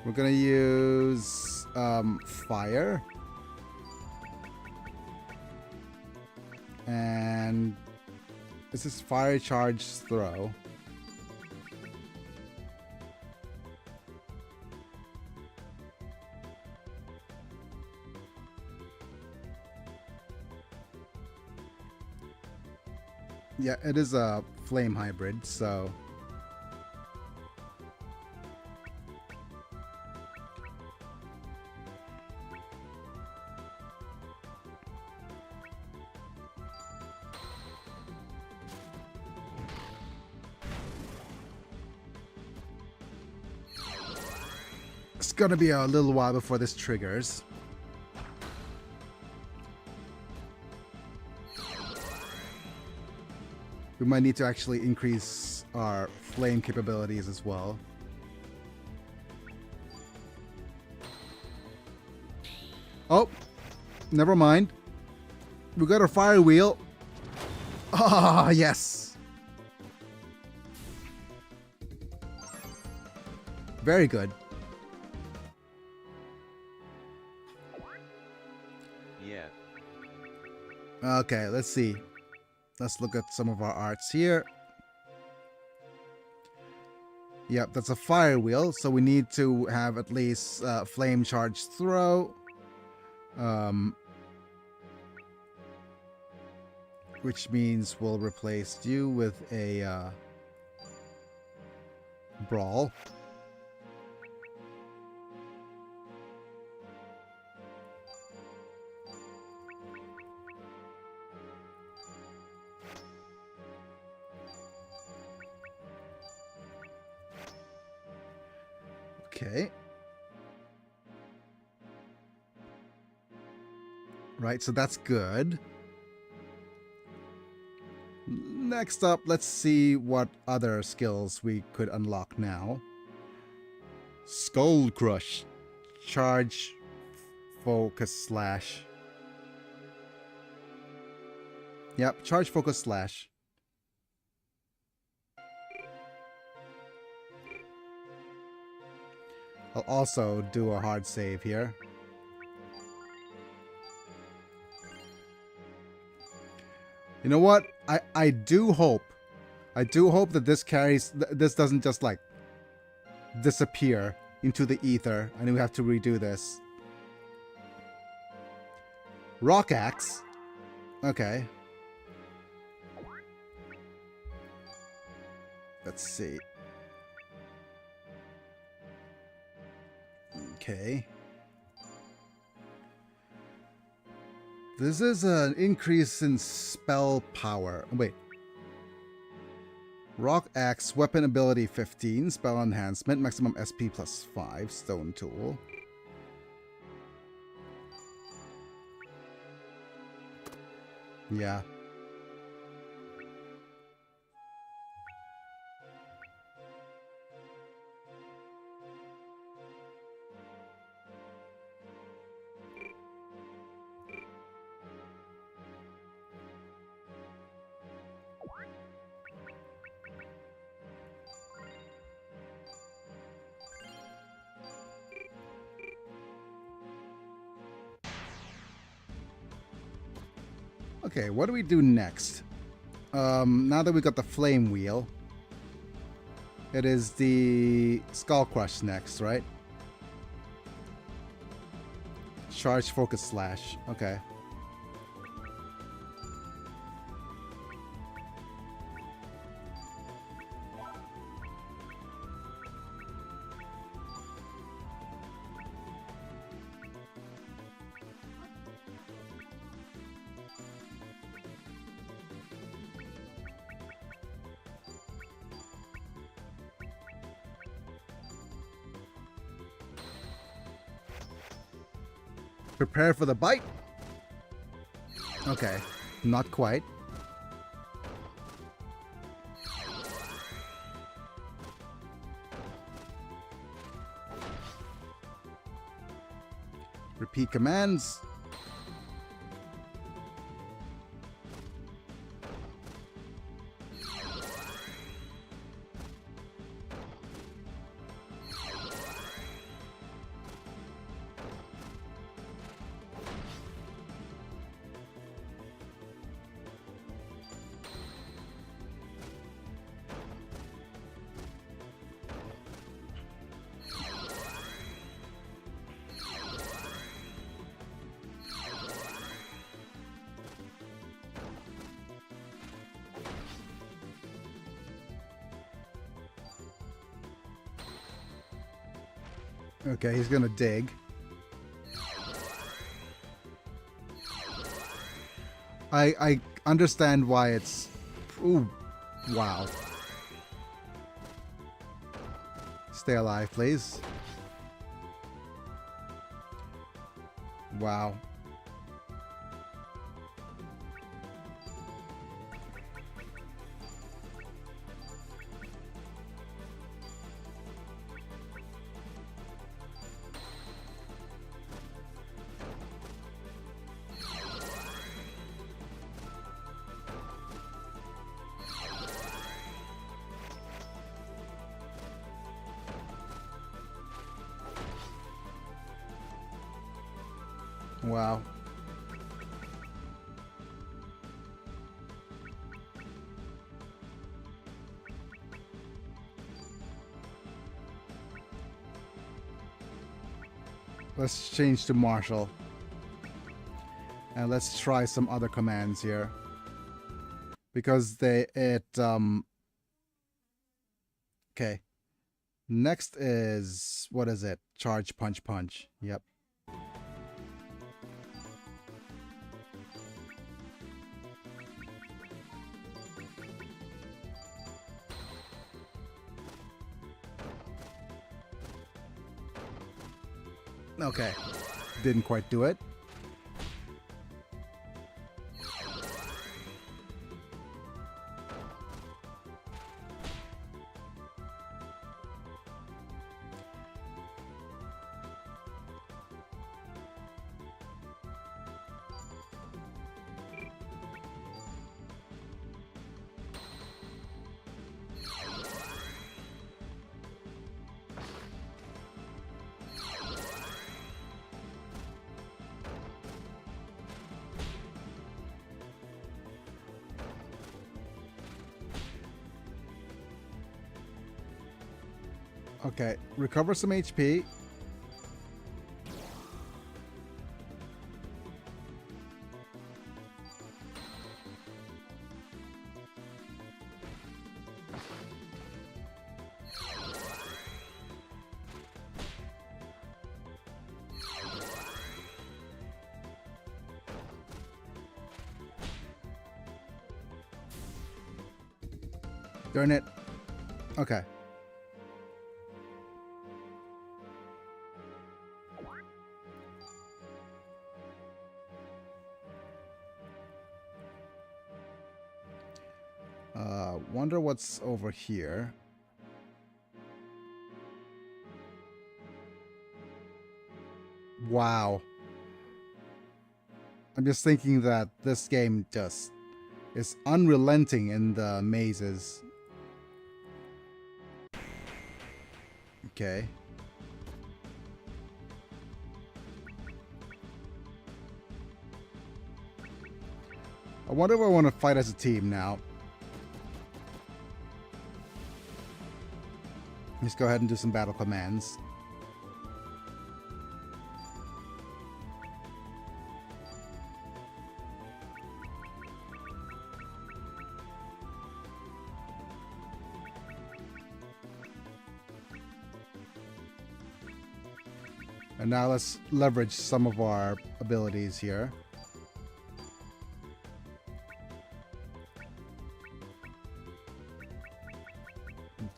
We're gonna use fire. And this is fire charge throw. Yeah, it is a flame hybrid, so... It's gonna be a little while before this triggers. We might need to actually increase our flame capabilities as well. Oh, never mind. We got our fire wheel. Ah, yes. Very good. Yeah. Okay, let's see. Let's look at some of our arts here. Yep, that's a fire wheel, so we need to have at least flame charge throw. Which means we'll replace you with a brawl. Okay. Right, so that's good. Next up, let's see what other skills we could unlock now. Skull Crush. Charge, focus, slash. Yep, charge, focus, slash. I'll also do a hard save here. You know what? I do hope that this carries, this doesn't just like disappear into the ether and we have to redo this. Rock axe. Okay. Let's see. Okay. This is an increase in spell power. Wait. Rock axe, weapon ability 15, spell enhancement, maximum SP plus 5, stone tool. Yeah. Okay, what do we do next? Now that we got the flame wheel, it is the skull crush next, right? Charge, focus, slash. Okay. Prepare for the bite. Okay, not quite. Repeat commands. Okay, he's gonna dig. I understand why it's... Ooh, wow. Stay alive, please. Wow. Wow. Let's change to Marshall. And let's try some other commands here. Because okay. Next is, what is it? Charge, punch, punch. Yep. Okay, didn't quite do it. Okay, recover some HP. Darn it. Okay. Wonder what's over here. Wow. I'm just thinking that this game just is unrelenting in the mazes. Okay. I wonder if I want to fight as a team now. Let's go ahead and do some battle commands. And now let's leverage some of our abilities here.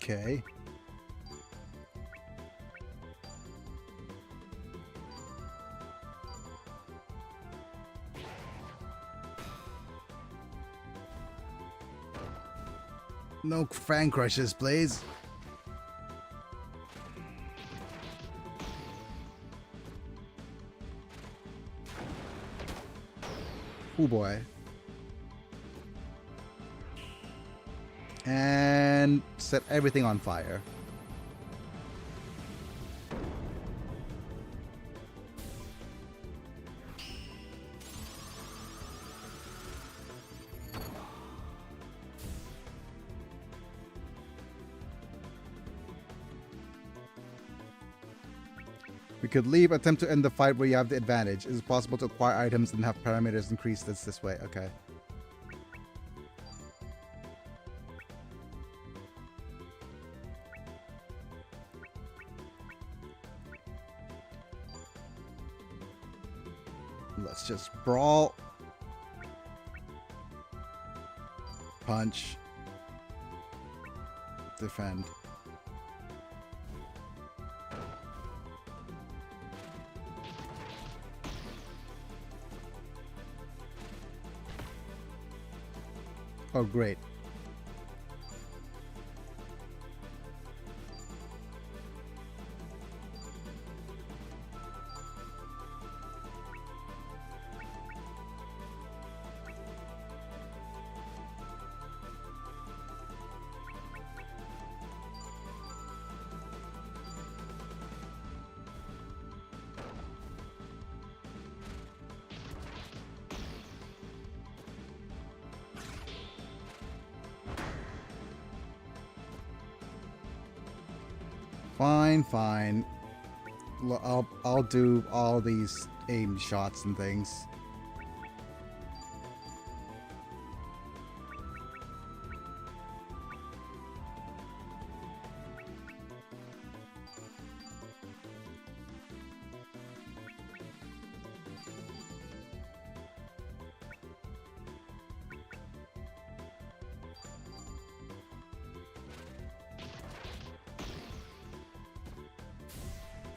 Okay. No fan crushes, please. Oh boy. And set everything on fire. We could leave, attempt to end the fight where you have the advantage. It is possible to acquire items and have parameters increased this way. Okay. Let's just brawl. Punch. Defend. Oh, great. Fine, fine. I'll do all these aim shots and things.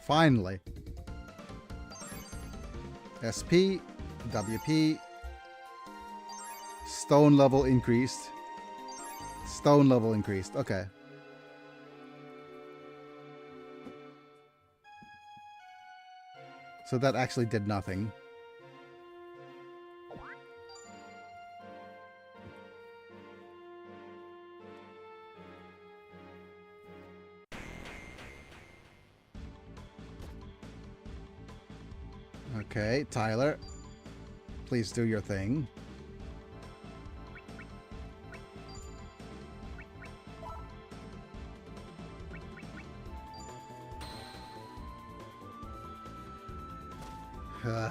Finally. SP, WP, stone level increased. Stone level increased. Okay. So that actually did nothing. Okay, Tyler, please do your thing. Huh.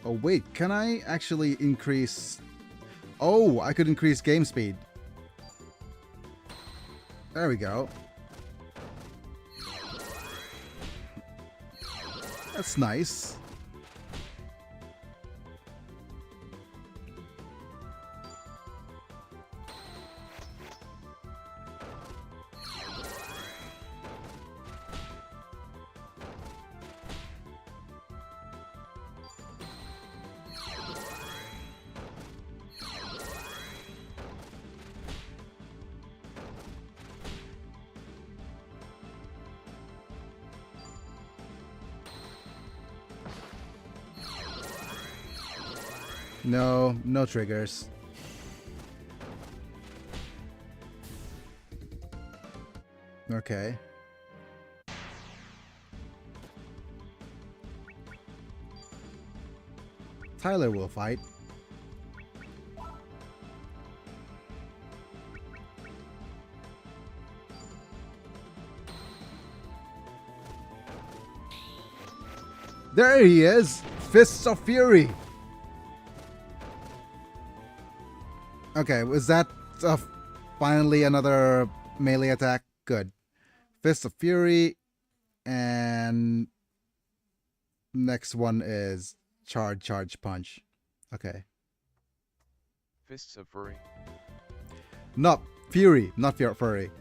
Oh wait, can I actually increase... Oh, I could increase game speed. There we go. That's nice. No, no triggers. Okay. Tyler will fight. There he is! Fists of Fury! Okay, was that finally another melee attack? Good. Fist of Fury, and next one is charge punch. Okay. Fists of Fury. Not Fury, not Furry.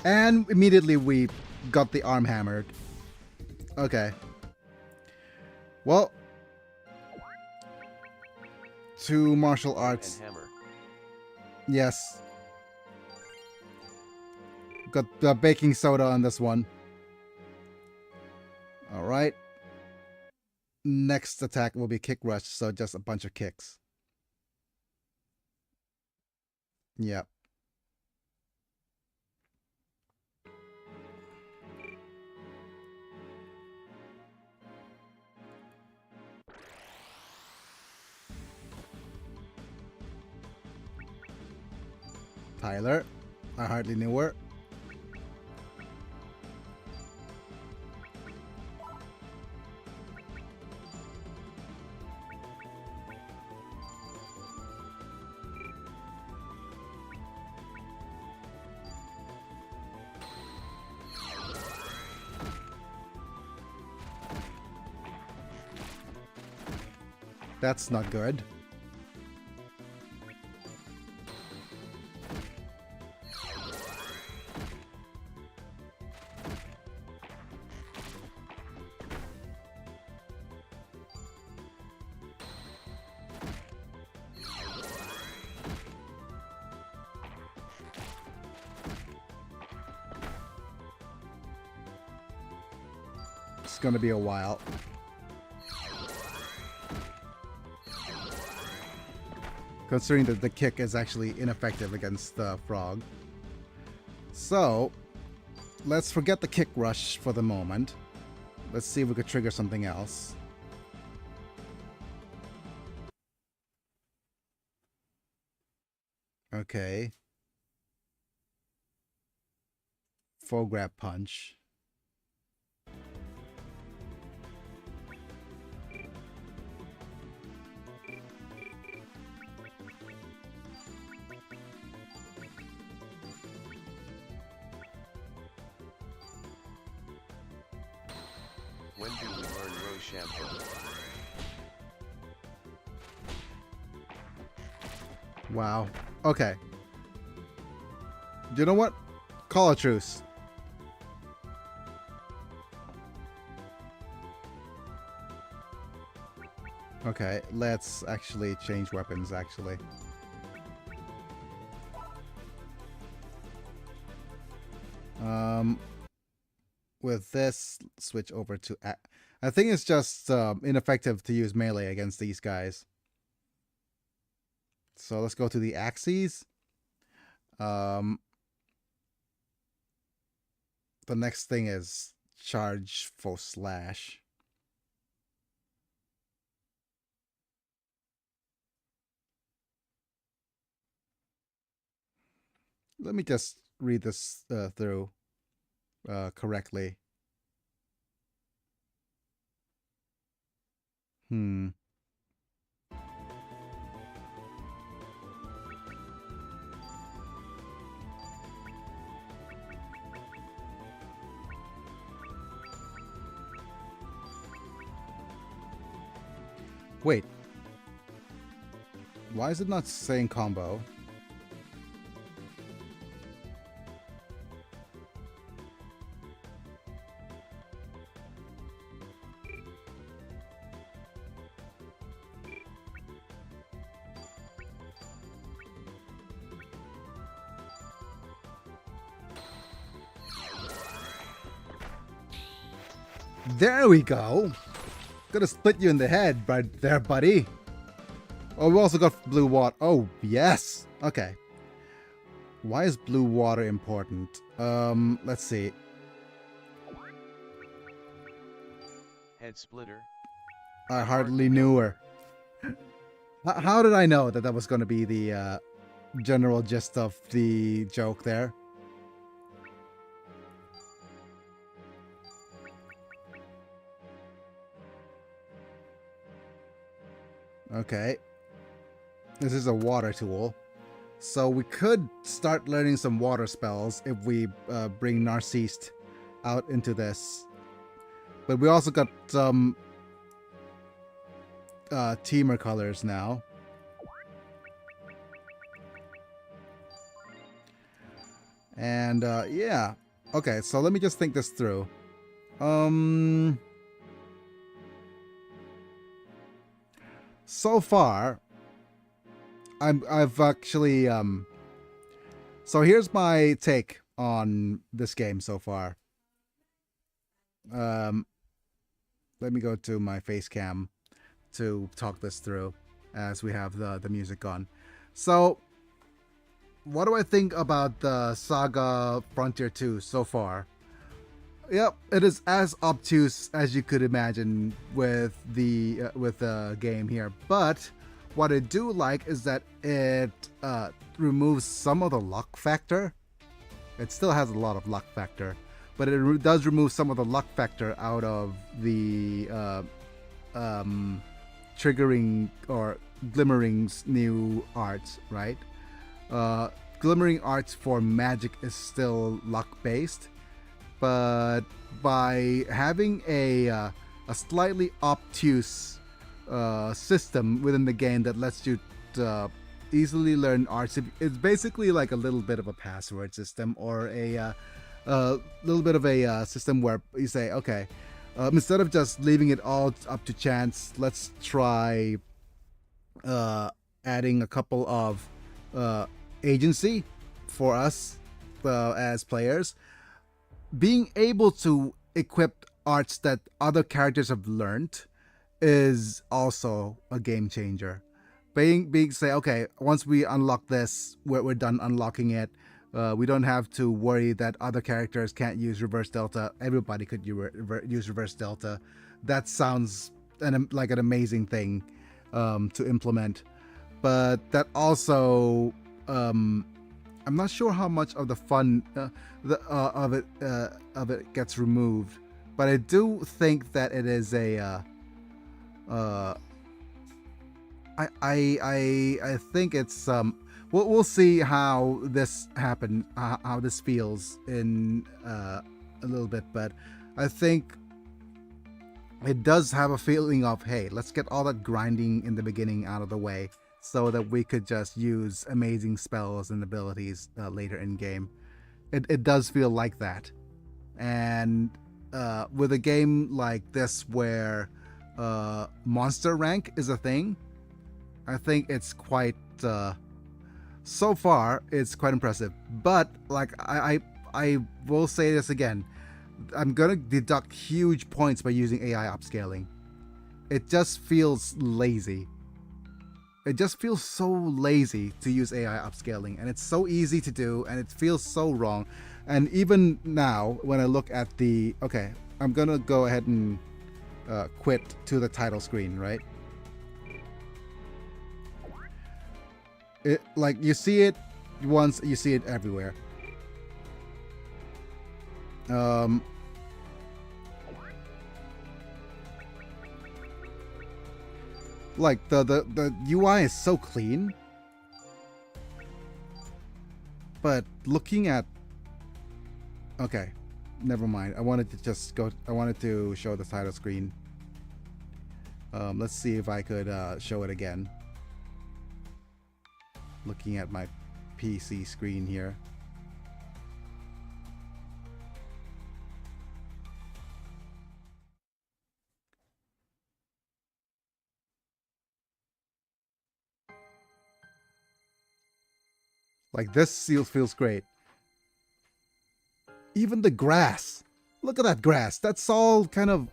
And immediately we got the arm hammered. Okay. Well, to martial arts. And hammer. Yes. Got the baking soda on this one. Alright. Next attack will be kick rush, so just a bunch of kicks. Yep. Tyler, I hardly knew her. That's not good. It's gonna be a while. Considering that the kick is actually ineffective against the frog. So, let's forget the kick rush for the moment. Let's see if we could trigger something else. Okay. Full grab punch. When do we learn Rochambeau? Wow. Okay. You know what? Call a truce. Okay, let's actually change weapons, actually. with this, switch over to... I think it's just ineffective to use melee against these guys. So let's go to the axes. The next thing is charge for slash. Let me just read this through correctly. Wait. Why is it not saying combo? There we go. Gonna split you in the head right there, buddy. Oh, we also got blue water. Oh, yes. Okay. Why is blue water important? Let's see. Head splitter. I hardly knew her. How did I know that that was going to be the general gist of the joke there? Okay. This is a water tool. So we could start learning some water spells if we bring Narcisse out into this. But we also got some teamer colors now. And yeah. Okay, so let me just think this through. So far, I've actually so here's my take on this game so far. Let me go to my face cam to talk this through as we have the music on. So what do I think about the Saga Frontier 2 so far? Yep, it is as obtuse as you could imagine with the game here, but what I do like is that it removes some of the luck factor. It still has a lot of luck factor, but it does remove some of the luck factor out of the triggering or Glimmering's new arts, right? Glimmering arts for magic is still luck based, but by having a slightly obtuse system within the game that lets you easily learn arts, it's basically like a little bit of a password system, or a little bit of a system where you say, okay, instead of just leaving it all up to chance, let's try adding a couple of agency for us as players. Being able to equip arts that other characters have learned is also a game changer. Being say, okay, once we unlock this, we're done unlocking it. We don't have to worry that other characters can't use reverse delta. Everybody could use reverse delta. That sounds like an amazing thing to implement. But that also, I'm not sure how much of the fun of it gets removed. But I do think that it is a I think it's we'll see how this happen, how this feels in a little bit, but I think it does have a feeling of, hey, let's get all that grinding in the beginning out of the way so that we could just use amazing spells and abilities later in game. It does feel like that. And with a game like this where monster rank is a thing, I think it's quite so far it's quite impressive. But like I will say this again, I'm gonna deduct huge points by using AI upscaling. It just feels lazy. It just feels so lazy to use AI upscaling, and it's so easy to do, and it feels so wrong. And even now, when I look at the... Okay, I'm gonna go ahead and quit to the title screen, right? It, like, you see it once, you see it everywhere. Like, the UI is so clean. But looking at... Okay, never mind. I wanted to just go... I wanted to show the title screen. Let's see if I could show it again. Looking at my PC screen here. Like, this seal feels great. Even the grass. Look at that grass. That's all kind of...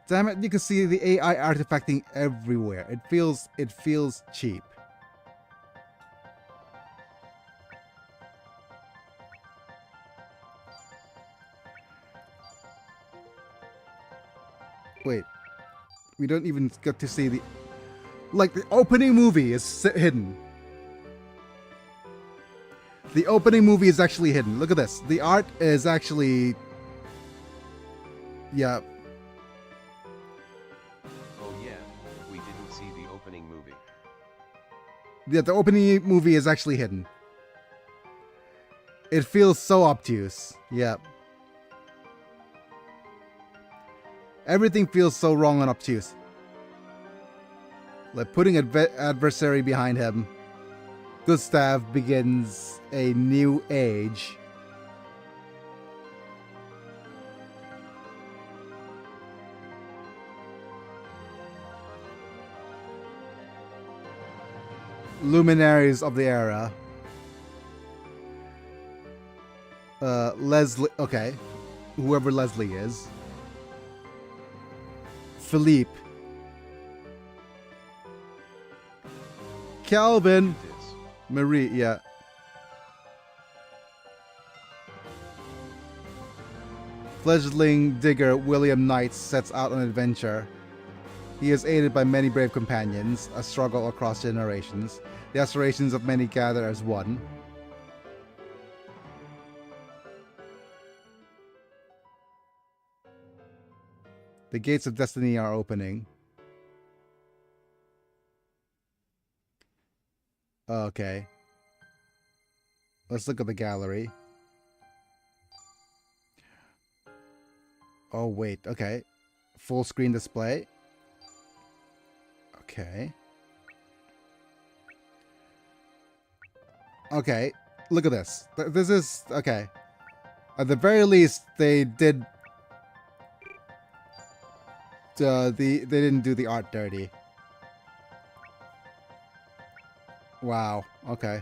Damn it, you can see the AI artifacting everywhere. It feels cheap. Wait. We don't even get to see the... Like, the opening movie is hidden. The opening movie is actually hidden. Look at this. The art is actually... Yeah. Oh yeah, we didn't see the opening movie. Yeah, the opening movie is actually hidden. It feels so obtuse. Yeah. Everything feels so wrong and obtuse. Like putting an adversary behind him. Gustav begins a new age. Luminaries of the era. Leslie. Okay. Whoever Leslie is. Philippe. Calvin. Marie, yeah. Fledgling digger William Knight sets out on an adventure. He is aided by many brave companions, a struggle across generations. The aspirations of many gather as one. The gates of destiny are opening. Okay. Let's look at the gallery. Oh, wait. Okay. Full screen display. Okay. Okay. Look at this. This is... Okay. At the very least, they did... they didn't do the art dirty. Wow. Okay.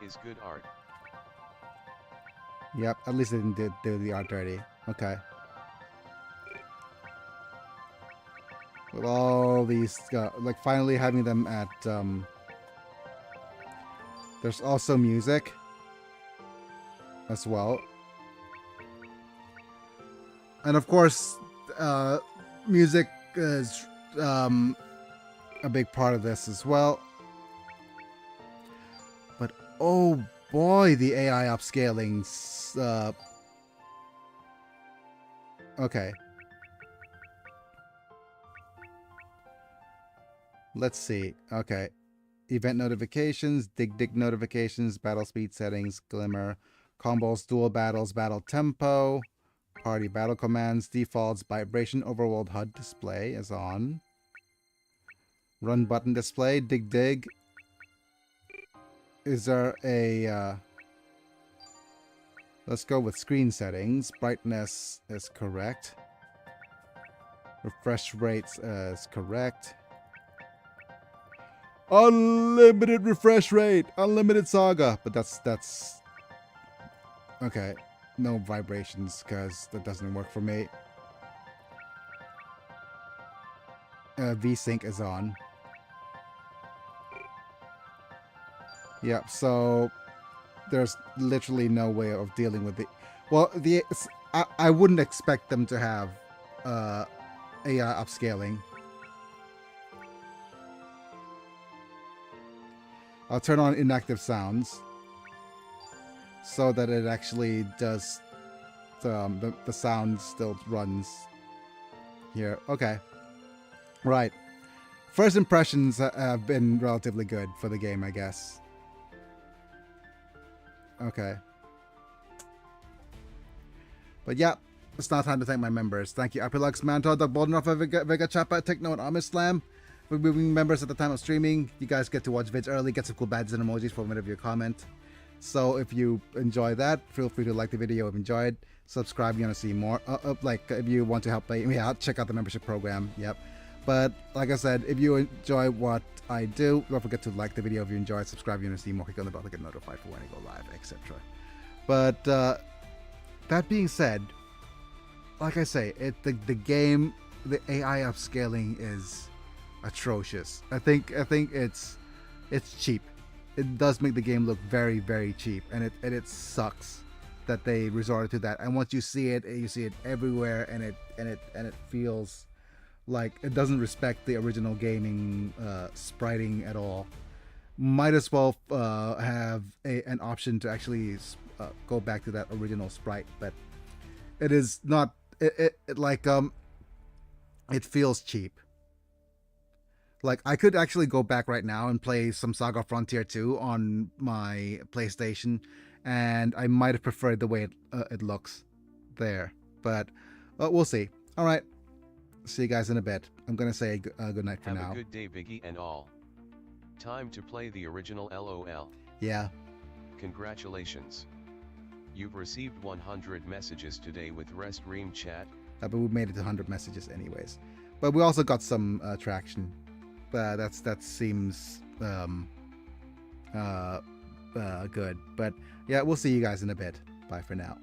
Is good art. Yep. At least they didn't do the art dirty. Okay. With all these, like finally having them at, there's also music as well. And of course, music is a big part of this as well. But oh boy, the AI upscaling. Okay. Let's see. Okay. Event notifications, dig notifications, battle speed settings, glimmer, combos, dual battles, battle tempo, party battle commands, defaults, vibration overworld HUD display is on. Run button display, dig. Is there a... let's go with screen settings. Brightness is correct. Refresh rates is correct. Unlimited refresh rate, unlimited saga. But that's okay. No vibrations because that doesn't work for me. VSync is on. Yep. So there's literally no way of dealing with it. Well, I wouldn't expect them to have AI upscaling. I'll turn on inactive sounds so that it actually does the sound still runs here. Okay. Right. First impressions have been relatively good for the game, I guess. Okay. But yeah, it's now time to thank my members. Thank you, Apilux, Mantor, Doug Boldenhoff, Vega Chapa, Techno, and Amish Slam. For being members at the time of streaming, you guys get to watch vids early, get some cool badges and emojis for a minute of your comment. So if you enjoy that, feel free to like the video if you enjoyed. Subscribe if you want to see more. Like if you want to help me out, check out the membership program. Yep. But like I said, if you enjoy what I do, don't forget to like the video if you enjoyed, subscribe if you want to see more, click on the bell to get notified for when I go live, etc. But that being said, like I say, the game, the AI upscaling is atrocious. I think it's cheap. It does make the game look very, very cheap, and it sucks that they resorted to that. And once you see it everywhere, and it feels like it doesn't respect the original gaming spriting at all. Might as well have an option to actually go back to that original sprite, but it is not. It feels cheap. Like, I could actually go back right now and play some Saga Frontier 2 on my PlayStation, and I might have preferred the way it looks there. But we'll see. All right. See you guys in a bit. I'm going to say good night for now. Have a good day, Biggie and all. Time to play the original LOL. Yeah. Congratulations. You've received 100 messages today with Restream chat. But we made it to 100 messages anyways. But we also got some traction. That seems good. But yeah, we'll see you guys in a bit. Bye for now.